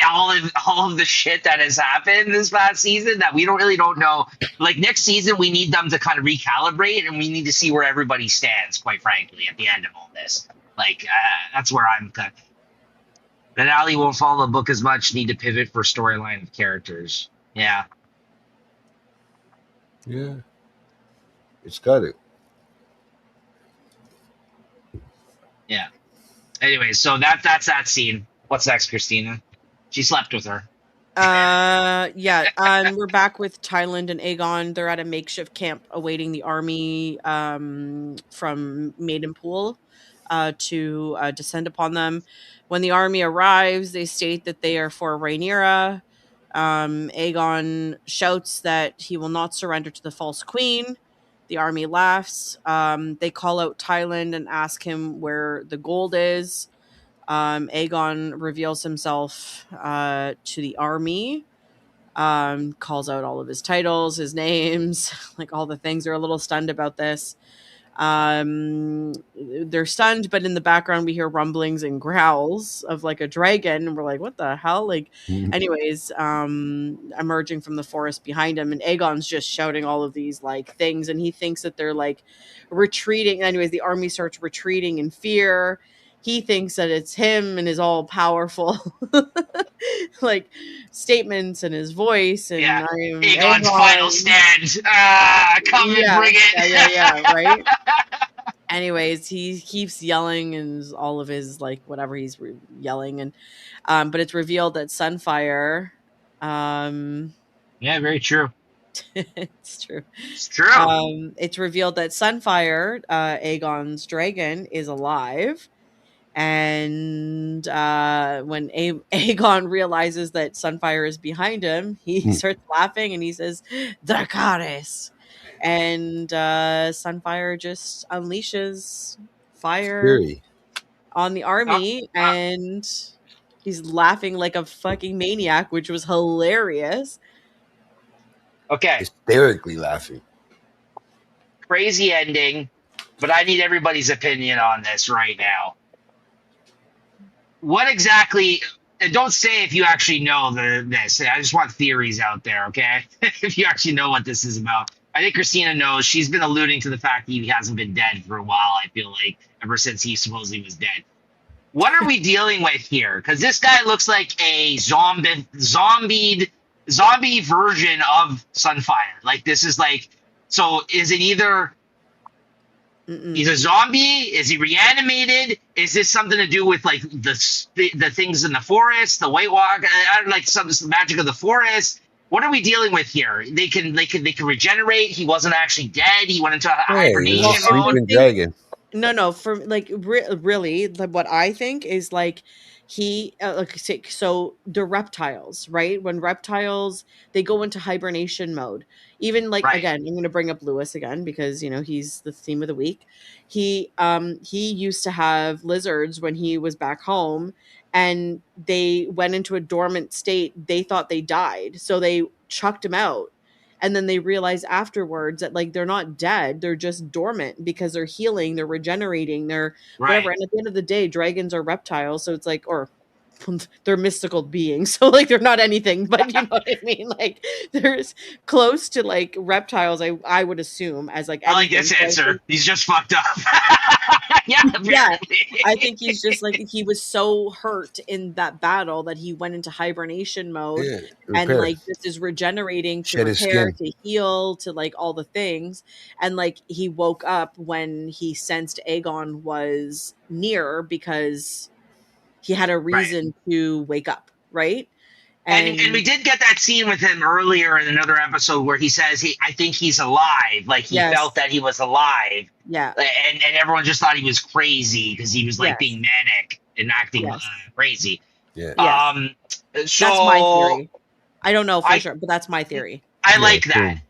S4: all of the shit that has happened this past season that we don't know. Like next season, we need them to kind of recalibrate, and we need to see where everybody stands. Quite frankly, at the end of all this, like that's where I'm. That Ali won't follow the book as much. Need to pivot for storyline of characters. Yeah.
S3: yeah, it's got it.
S4: Yeah. Anyway, so that's that scene. What's next, Christina? She slept with her.
S2: yeah, and we're back with Tyland and Aegon. They're at a makeshift camp awaiting the army from Maidenpool to descend upon them. When the army arrives, they state that they are for Rhaenyra. Aegon shouts that he will not surrender to the false queen. The army laughs. They call out Tyland and ask him where the gold is. Aegon reveals himself to the army, calls out all of his titles, his names, like all the things. They're a little stunned about this. They're stunned, but in the background we hear rumblings and growls of like a dragon, and we're like, what the hell? Like, anyways, emerging from the forest behind him, and Aegon's just shouting all of these like things, and he thinks that they're like retreating. Anyways, the army starts retreating in fear. He thinks that it's him and his all powerful like statements and his voice, and
S4: Yeah.
S2: I am
S4: Aegon's
S2: Aegon.
S4: final stand. Come and bring it.
S2: Yeah, right. Anyways, he keeps yelling and all of his like whatever he's yelling, and but it's revealed that Sunfire,
S4: Yeah, very true.
S2: it's true.
S4: It's true.
S2: It's revealed that Sunfire, Aegon's dragon, is alive. And when Aegon realizes that Sunfire is behind him, he starts laughing and he says, Dracarys. And Sunfire just unleashes fire
S3: Fury.
S2: on the army, and he's laughing like a fucking maniac, which was hilarious.
S4: Okay.
S3: Hysterically laughing.
S4: Crazy ending, but I need everybody's opinion on this right now. What exactly? And don't say if you actually know this. I just want theories out there, okay? If you actually know what this is about. I think Christina knows. She's been alluding to the fact that he hasn't been dead for a while, I feel like, ever since he supposedly was dead. What are we dealing with here? Because this guy looks like a zombie version of Sunfire. Like, this is like, so is it either he's a zombie? Is he reanimated? Is this something to do with like the things in the forest, the White Walk? I don't like some magic of the forest. What are we dealing with here? They can regenerate. He wasn't actually dead. He went into
S3: Hey, he's
S4: hibernation
S3: a
S4: mode.
S3: sleeping dragon.
S2: No, for like really, what I think is like he like so the reptiles, right? When reptiles they go into hibernation mode. Even like
S4: Right.
S2: again, I'm going to bring up Lewis again because he's the theme of the week. He used to have lizards when he was back home, and they went into a dormant state. They thought they died, so they chucked him out, and then they realize afterwards that like they're not dead, they're just dormant because they're healing, they're regenerating, they're whatever.
S4: Right.
S2: And at the end of the day, dragons are reptiles, so it's like, or they're mystical beings, so like they're not anything, but you know what I mean, like there's close to like reptiles, I would assume, as like
S4: I like
S2: anything.
S4: this
S2: So I
S4: answer.
S2: think,
S4: He's just fucked up. Yeah,
S2: yeah,
S4: apparently.
S2: I think he's just like he was so hurt in that battle that he went into hibernation mode,
S3: Yeah,
S2: and
S3: repair.
S2: like this is regenerating to
S3: Shed his
S2: repair,
S3: skin.
S2: to heal, to like all the things. And like he woke up when he sensed Aegon was near because he had a
S4: Right.
S2: reason to wake up, right?
S4: And we did get that scene with him earlier in another episode where he says I think he's alive. Like he
S2: Yes.
S4: felt that he was alive.
S2: Yeah,
S4: And everyone just thought he was crazy because he was like
S2: Yes.
S4: being manic and acting
S2: Yes.
S4: crazy.
S3: Yeah.
S2: Yes.
S4: So
S2: that's my theory. I don't know for
S4: I-
S2: sure, but that's my theory.
S4: I
S3: Yeah,
S4: like that.
S3: same.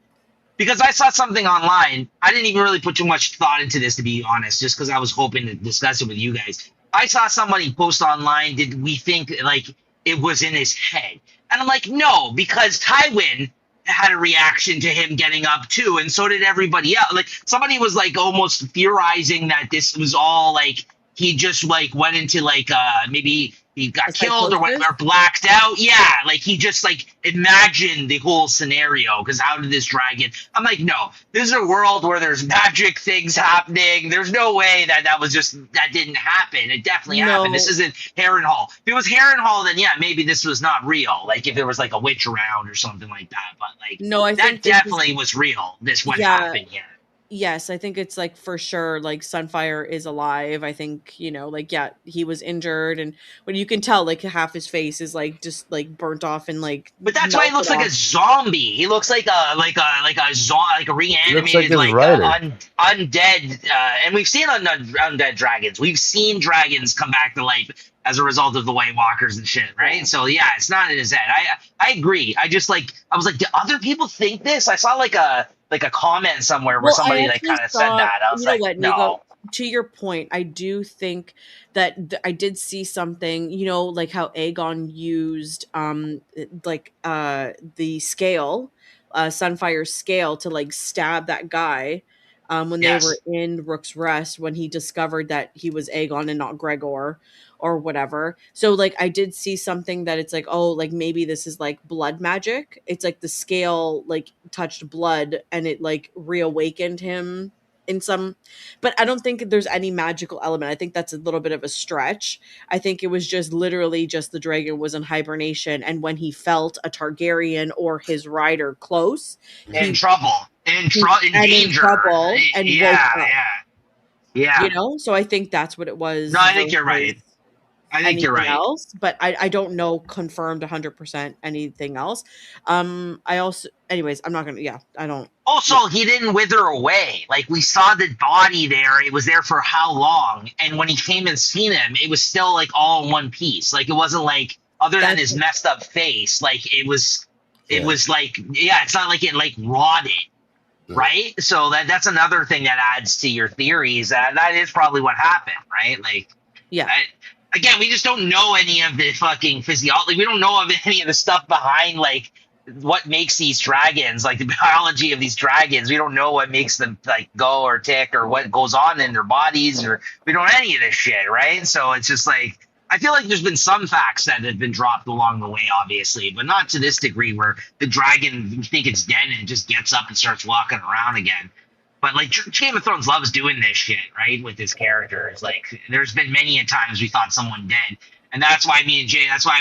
S4: Because I saw something online. I didn't even really put too much thought into this, to be honest, just because I was hoping to discuss it with you guys. I saw somebody post online, did we think like it was in his head? And I'm like, no, because Tywin had a reaction to him getting up too, and so did everybody else. Like somebody was like almost theorizing that this was all like he just like went into like maybe he got
S2: A
S4: killed or
S2: psychosis?
S4: whatever, blacked out. Yeah, like he just like imagined the whole scenario. Because how did this dragon? I'm like, no, this is a world where there's magic things happening. There's no way that was just that didn't happen. It definitely happened. This
S2: No.
S4: isn't Harrenhal. If it was Harrenhal, then yeah, maybe this was not real. Like if there was like a witch around or something like that. But like
S2: No, I
S4: that
S2: think this is-
S4: definitely was real. This what
S2: Yeah.
S4: happened here.
S2: Yes, I think it's like for sure like Sunfire is alive. I think, like yeah, he was injured, and when you can tell like half his face is like just like burnt off and like
S4: But that's why he looks
S2: melted
S4: like a
S2: off.
S4: zombie. He looks like a reanimated
S3: his
S4: like
S3: rider.
S4: undead. And we've seen undead dragons. We've seen dragons come back to life as a result of the White Walkers and shit, right?
S2: Yeah.
S4: So yeah, it's not in his head. I agree. I was like, do other people think this? I saw like a comment somewhere where
S2: Well, I
S4: somebody like
S2: actually
S4: kind of said
S2: saw-
S4: that. I was
S2: you know
S4: like,
S2: what,
S4: no.
S2: Nico? To your point, I do think that I did see something, like how Aegon used the scale, Sunfire's scale, to like stab that guy when they
S4: Yes.
S2: were in Rook's Rest, when he discovered that he was Aegon and not Gregor or whatever. So like I did see something that it's like, oh, like maybe this is like blood magic. It's like the scale like touched blood and it like reawakened him in some, but I don't think there's any magical element. I think that's a little bit of a stretch. I think it was just literally just the dragon was in hibernation, and when he felt a Targaryen or his rider close,
S4: In trouble. In
S2: and in
S4: danger.
S2: trouble and woke
S4: yeah,
S2: up.
S4: yeah.
S2: So I think that's what it was.
S4: No, I think you're right.
S2: versus
S4: I think you're
S2: anything
S4: right.
S2: else, but I don't know confirmed 100% anything else. I also, anyways, I'm not gonna, I don't.
S4: Also, he didn't wither away. Like, we saw the body there. It was there for how long? And when he came and seen him, it was still, like, all in one piece. Like, it wasn't, like, other than
S2: That's-
S4: his messed up face, like, it was
S3: Yeah.
S4: like, it's not like it, like, rotted.
S3: Yeah.
S4: Right? So that's another thing that adds to your theories. That is probably what happened, right? Like,
S2: Yeah.
S4: again, we just don't know any of the fucking physiology. We don't know of any of the stuff behind, like, what makes these dragons, like the biology of these dragons. We don't know what makes them like go or tick or what goes on in their bodies, or we don't know any of this shit, right? So it's just like, I feel like there's been some facts that have been dropped along the way, obviously, but not to this degree where the dragon, you think it's dead and it just gets up and starts walking around again. But like Game of Thrones loves doing this shit, right? With his characters. Like there's been many a times we thought someone dead. And that's why me and Jay, that's why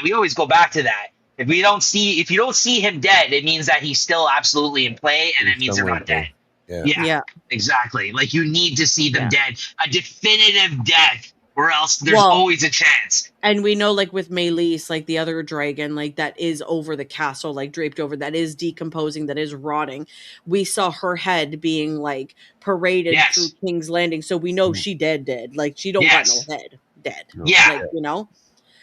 S4: we always go back to that. If you don't see him dead, it means that he's still absolutely in play, and it means they're not dead.
S3: Yeah.
S4: Yeah,
S2: Yeah.
S4: exactly. Like you need to see them
S2: Yeah.
S4: dead. A definitive death or else there's
S2: Well-
S4: always a chance.
S2: And we know, like with Melis, like the other dragon, like that is over the castle, like draped over, that is decomposing, that is rotting. We saw her head being like paraded
S4: Yes.
S2: through King's Landing, so we know she dead. Like she don't
S4: Yes.
S2: got no head, dead.
S4: Yeah.
S2: Like, you know.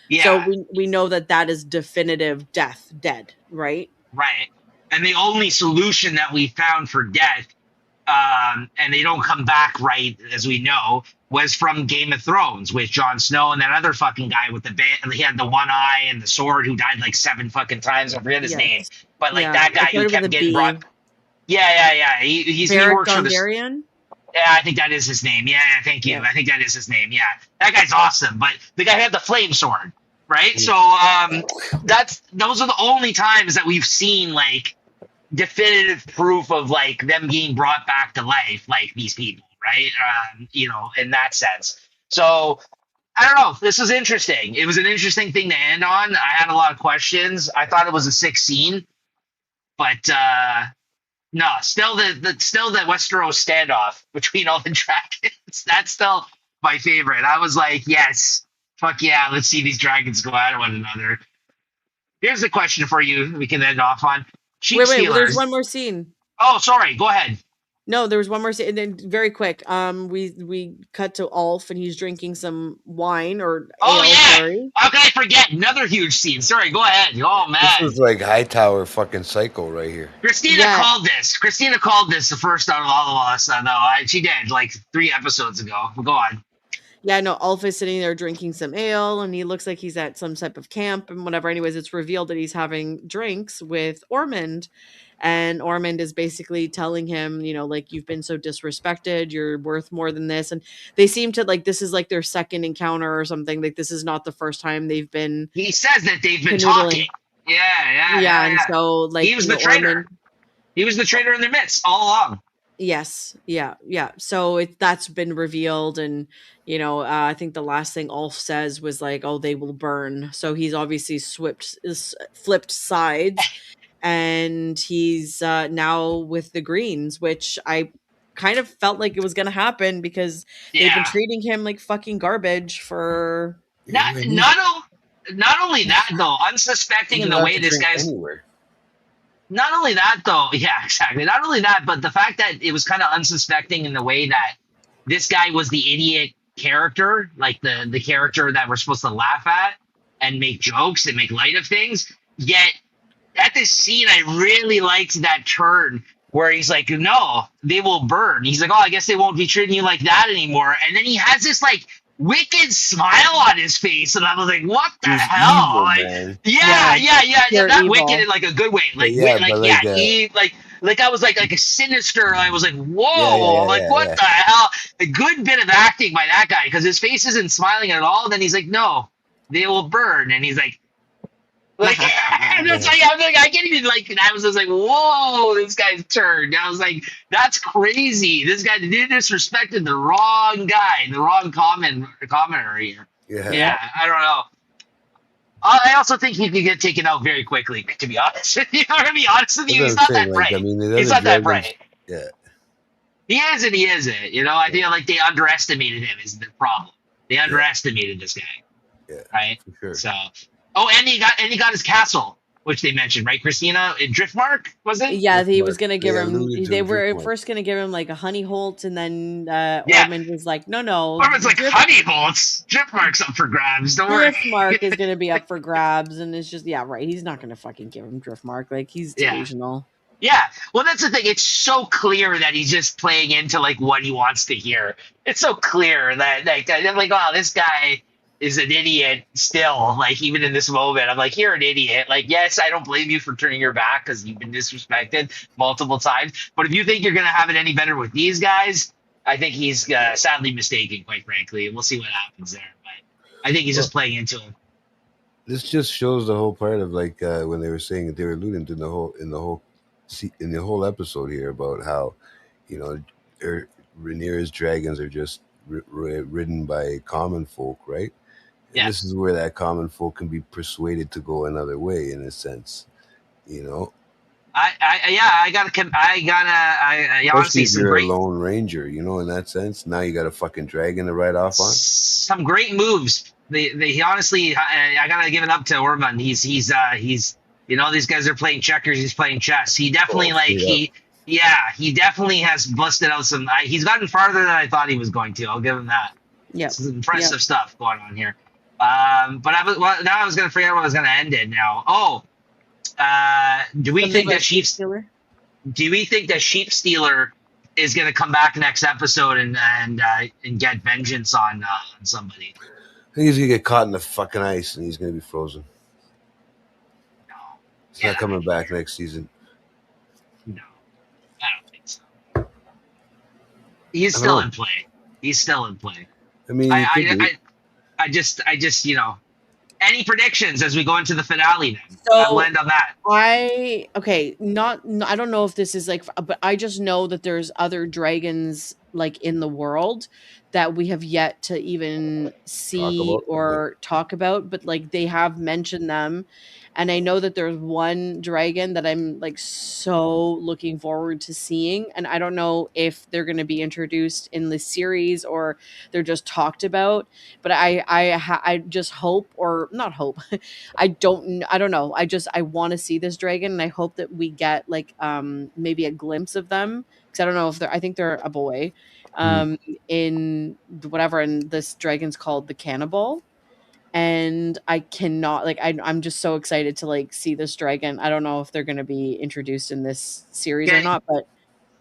S4: Yeah.
S2: So we know that is definitive death, dead, right?
S4: Right. And the only solution that we found for death, and they don't come back right, as we know, was from Game of Thrones with Jon Snow and that other fucking guy with the band. And he had the one eye and the sword who died like 7 fucking times. I forget his
S2: Yes.
S4: name. But like
S2: Yeah,
S4: that
S2: it
S4: guy who
S2: started with
S4: kept
S2: a
S4: getting
S2: B.
S4: brought. Yeah. He
S2: Beric
S4: works for the.
S2: Dondarrion?
S4: Yeah, I think that is his name. Yeah, thank you.
S2: Yeah.
S4: I think that is his name. Yeah. That guy's awesome. But the guy had the flame sword, right? So those are the only times that we've seen like definitive proof of like them being brought back to life, like these people, right? You know, in that sense. So I don't know. This was interesting. It was an interesting thing to end on. I had a lot of questions. I thought it was a sick scene, but no, still the Westeros standoff between all the dragons. That's still my favorite. I was like, yes, fuck yeah, let's see these dragons go at one another. Here's the question for you. We can end off on sheep
S2: Wait,
S4: stealers.
S2: there's one more scene.
S4: Oh, sorry. Go ahead.
S2: No, there was one more scene, and then very quick. We cut to Ulf, and he's drinking some wine or
S4: Oh
S2: ale.
S4: yeah.
S2: Sorry.
S4: How can I forget another huge scene? Sorry. Go ahead. Oh man.
S3: This was like Hightower fucking Psycho right here.
S4: Christina
S2: Yeah.
S4: called this. Christina called this the first out of all of us. She did like 3 episodes ago. Go on.
S2: Yeah, no, Ulf is sitting there drinking some ale, and he looks like he's at some type of camp and whatever. Anyways, it's revealed that he's having drinks with Ormond, and Ormond is basically telling him, you know, like, you've been so disrespected, you're worth more than this. And they seem to like, this is like their second encounter or something. Like, this is not the first time they've been.
S4: He says that they've been
S2: Canoodling.
S4: talking. Yeah.
S2: And so like
S4: He was the
S2: you know,
S4: traitor.
S2: Ormond-
S4: He was the traitor in their midst all along.
S2: Yes. Yeah. So that's been revealed, and you know, I think the last thing Ulf says was like, "Oh, they will burn." So he's obviously flipped sides, and he's now with the Greens, which I kind of felt like it was going to happen because they've been
S4: Yeah.
S2: treating him like fucking garbage for.
S4: Not only that though, unsuspecting in the way this guy's.
S3: Anywhere.
S4: Not only that, though, yeah, exactly. Not only that, but the fact that it was kind of unsuspecting in the way that this guy was the idiot character, like the character that we're supposed to laugh at and make jokes and make light of things. Yet, at this scene, I really liked that turn where he's like, no, they will burn. He's like, oh, I guess they won't be treating you like that anymore. And then he has this, like, wicked smile on his face, and I was like, "What the
S3: He's
S4: hell?"
S3: evil,
S4: Like,
S3: man.
S4: yeah,
S2: Pure
S4: not
S2: evil.
S4: wicked in like a good way, like,
S3: Yeah,
S4: like,
S3: but
S4: yeah,
S3: like,
S4: like I was like a sinister. I was like, "Whoa!" Like, what
S3: yeah.
S4: the hell? A good bit of acting by that guy because his face isn't smiling at all. Then he's like, "No, they will burn," and he's like. And it's like, I was like, I can't even like. I was just like, "Whoa, this guy's turned." I was like, "That's crazy." This guy disrespected the wrong guy, the wrong commenter here. Yeah, I don't know. I also think he could get taken out very quickly. To be honest with you, I'm gonna be honest with you, he's not that bright. He's not that bright.
S3: Yeah,
S4: he is and he isn't. You know, I feel like they underestimated him. Is the problem? They underestimated this guy.
S3: Yeah,
S4: right.
S3: for sure.
S4: So, and he got his castle, which they mentioned, right, Christina? In Driftmark, was it?
S2: Yeah, he was gonna give
S3: They
S2: him.
S3: alluded to
S2: They
S3: a
S2: were
S3: Driftmark.
S2: first gonna give him like a honey holt, and then
S4: Yeah.
S2: Ormond was like, "No,
S4: Ormond's like, honey bolts. Driftmark's up for grabs. Don't worry.
S2: Driftmark is gonna be up for grabs," and it's just right. He's not gonna fucking give him Driftmark. Like he's
S4: Yeah.
S2: delusional.
S4: Yeah, well, that's the thing. It's so clear that he's just playing into like what he wants to hear. It's so clear that like I'm like, oh, this guy is an idiot still. Like even in this moment, I'm like, you're an idiot. Like, yes, I don't blame you for turning your back because you've been disrespected multiple times. But if you think you're gonna have it any better with these guys, I think he's sadly mistaken. Quite frankly, we'll see what happens there. But I think he's just playing into him.
S3: This just shows the whole part of like when they were saying that they were alluding to in the whole episode here about how, you know, Rhaenyra's dragons are just ridden by common folk, right? And
S4: Yeah.
S3: this is where that common folk can be persuaded to go another way, in a sense, you know.
S4: I
S3: Especially
S4: honestly
S3: if
S4: some
S3: you're a
S4: great
S3: lone ranger, you know, in that sense. Now you got a fucking dragon to ride off on.
S4: some great moves. He honestly, I gotta give it up to Ormond. He's you know, these guys are playing checkers. He's playing chess. He definitely
S3: Oh, straight up.
S4: he definitely has busted out some. He's gotten farther than I thought he was going to. I'll give him that.
S2: Yep.
S4: Some impressive
S2: Yep.
S4: stuff going on here. But now I was gonna forget what I was gonna end it now. Do we
S2: Something
S4: think
S2: about
S4: that Chiefs?
S2: Steeler?
S4: Do we think that Sheep Stealer is going to come back next episode and get vengeance on somebody?
S3: I think he's gonna get caught in the fucking ice and he's gonna be frozen.
S4: No,
S3: He's not coming back next season.
S4: no, I don't think so. He's still in play. He's still in play.
S3: I mean,
S4: I just you know. Any predictions as we go into the finale? Then
S2: So-
S4: I'll end on that.
S2: I don't know if this is like, but I just know that there's other dragons like in the world that we have yet to even see
S3: about,
S2: or talk about, but like they have mentioned them. And I know that there's one dragon that I'm like so looking forward to seeing. And I don't know if they're going to be introduced in the series or they're just talked about. But I just hope, or not hope. I don't know. I want to see this dragon, and I hope that we get like maybe a glimpse of them, because I don't know if I think they're a boy. In whatever, and this dragon's called the Cannibal. And I cannot I'm just so excited to like see this dragon. I don't know if they're going to be introduced in this series or not, but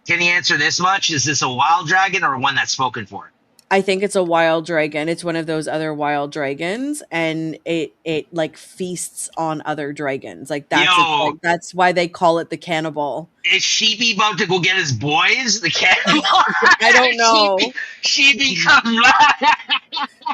S4: Can you answer this much? Is this a wild dragon or one that's spoken for?
S2: I think it's a wild dragon. It's one of those other wild dragons, and it like feasts on other dragons. Like that's why they call it the Cannibal.
S4: Is Sheepy about to go get his boys? The cannibal?
S2: I don't know.
S4: Sheepy come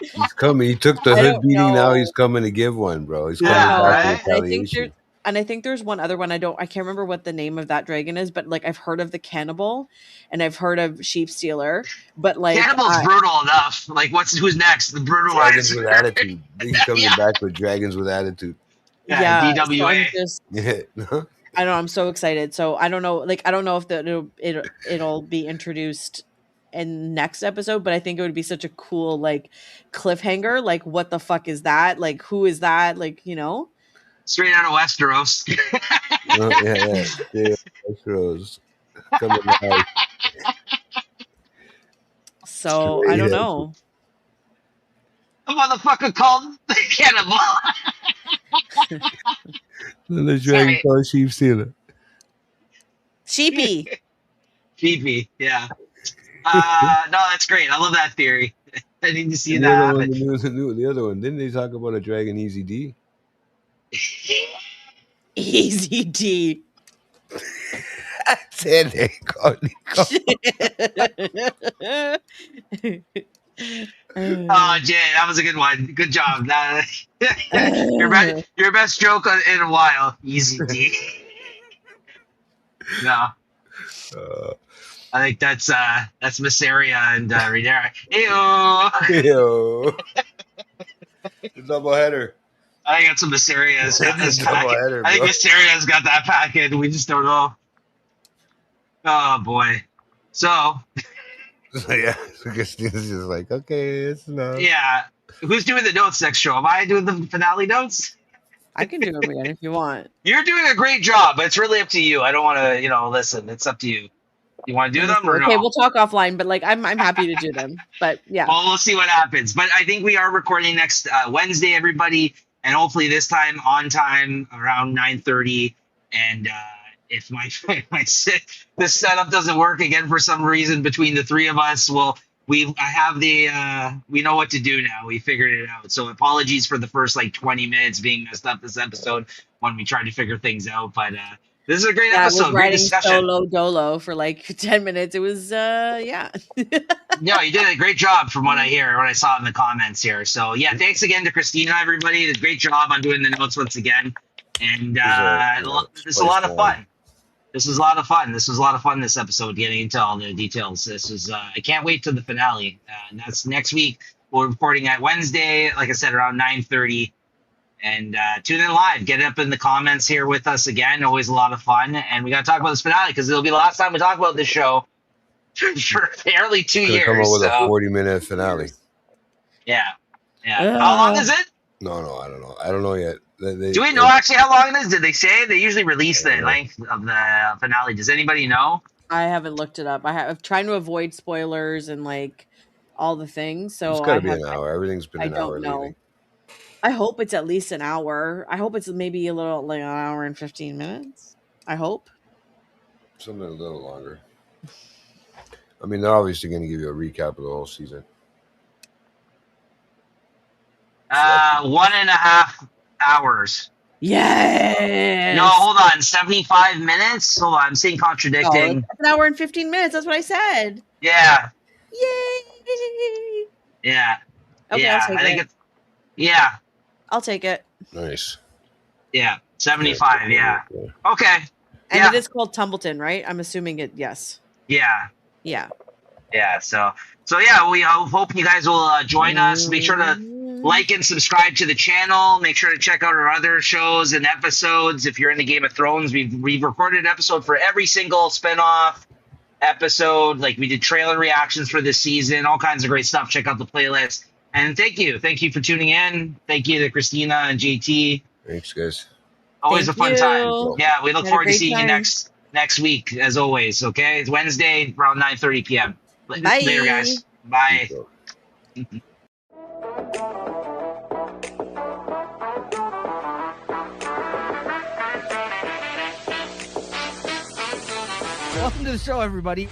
S3: he's coming. He took the
S2: I
S3: hood
S2: don't
S3: beating. Now
S2: know.
S3: he's coming to give one, bro. He's
S4: Yeah,
S3: coming back
S4: right?
S3: for retaliation.
S2: I think there's one other one. I can't remember what the name of that dragon is, but like I've heard of the Cannibal and I've heard of Sheep Stealer, but like
S4: Cannibal's brutal enough. Like, who's next? The
S3: Dragons
S4: brutalizer.
S3: with attitude. He's coming
S4: Yeah.
S3: back with dragons with attitude.
S4: Yeah,
S2: so
S4: DWA.
S2: I'm just,
S3: Yeah.
S2: I don't know. I'm so excited. So I don't know. Like I don't know if it'll be introduced in next episode, but I think it would be such a cool like cliffhanger. Like what the fuck is that? Like who is that? Like
S4: Straight out of Westeros.
S3: Yeah. Astros. Coming live.
S2: So
S3: Straight
S2: I don't
S3: up.
S2: know.
S4: A motherfucker called the cannibal.
S3: Then the dragon
S4: Sorry.
S3: called Sheep Stealer.
S2: Sheepy.
S4: Phoebe, yeah. No, that's great. I love that theory. I need to see
S3: And
S4: that
S3: the
S4: happen.
S3: the other one. Didn't they talk about a dragon Easy D?
S2: Easy D.
S3: Said they called
S4: Oh, Jay, that was a good one. Good job. Your best joke in a while. Easy D. No, I think that's Masseria and Rhaenyra. Ew.
S3: Yo. The double header.
S4: I think that's what Masseria's got this
S3: Double
S4: packet.
S3: header,
S4: I think
S3: bro.
S4: Masseria's got that packet. We just don't know. Oh boy. So
S3: Yeah. So Christina's just like, okay, it's enough.
S4: yeah, who's doing the notes next show? Am I doing the finale notes?
S2: I can do them again if you want.
S4: You're doing a great job, but it's really up to you. I don't want to, listen. It's up to you. You want to do them or
S2: Okay,
S4: no?
S2: we'll talk offline, but like I'm happy to do them. But yeah.
S4: Well, we'll see what happens. But I think we are recording next Wednesday, everybody, and hopefully this time on time around 9:30. And if the setup doesn't work again for some reason between the three of us, we know what to do now. We figured it out. So apologies for the first like 20 minutes being messed up this episode when we tried to figure things out. But this is a great
S2: I
S4: episode.
S2: was
S4: Great
S2: writing
S4: discussion.
S2: solo dolo for like 10 minutes. It was yeah.
S4: No, you did a great job from what I hear, what I saw in the comments here. So yeah, thanks again to Christina, everybody. Did a great job on doing the notes once again. And this is a lot of fun. This was a lot of fun. This episode, getting into all the details. This is I can't wait till the finale. And that's next week. We're recording at Wednesday, like I said, around 9:30. And tune in live. Get up in the comments here with us again. Always a lot of fun. And we got to talk about this finale because it'll be the last time we talk about this show for barely 2
S3: Gonna
S4: years.
S3: come up with a
S4: so,
S3: 40-minute finale.
S4: Yeah. How long is it?
S3: No, I don't know. I don't know yet.
S4: Do we know actually how long it is? Did they say? They usually release the length of the finale. Does anybody know?
S2: I haven't looked it up. I'm trying to avoid spoilers and like all the things. So
S3: It's got to be an hour. Everything's been an hour.
S2: don't know.
S3: Lately.
S2: I hope it's at least an hour. I hope it's maybe a little like an hour and 15 minutes. I hope.
S3: Something a little longer. I mean, they're obviously going to give you a recap of the whole season.
S4: 1.5 hours.
S2: Yes.
S4: No, hold on. 75 minutes? Hold on. I'm seeing contradicting.
S2: It's an hour and 15 minutes. That's what I said.
S4: Yeah.
S2: Yay.
S4: Yeah.
S2: Okay,
S4: yeah.
S2: I'll take
S4: I think
S2: it.
S4: it's. Yeah.
S2: I'll take it.
S3: Nice.
S4: Yeah. 75. Yeah. Okay.
S2: And
S4: Yeah.
S2: it is called Tumbleton, right? I'm assuming it. Yes.
S4: Yeah.
S2: Yeah.
S4: Yeah. So yeah, we hope you guys will join us. Make sure to like and subscribe to the channel. Make sure to check out our other shows and episodes. If you're into Game of Thrones, we've recorded an episode for every single spinoff episode. Like we did trailer reactions for this season, all kinds of great stuff. Check out the playlist. And thank you for tuning in. Thank you to Christina and JT.
S3: Thanks, guys.
S4: Always
S2: Thank
S4: a fun
S2: you.
S4: time. Yeah, we look
S2: Had a
S4: forward to
S2: great
S4: seeing you
S2: time.
S4: next week as always. Okay, it's Wednesday around 9:30 p.m.
S2: Bye.
S4: Later, guys. Bye.
S1: Welcome to the show, everybody.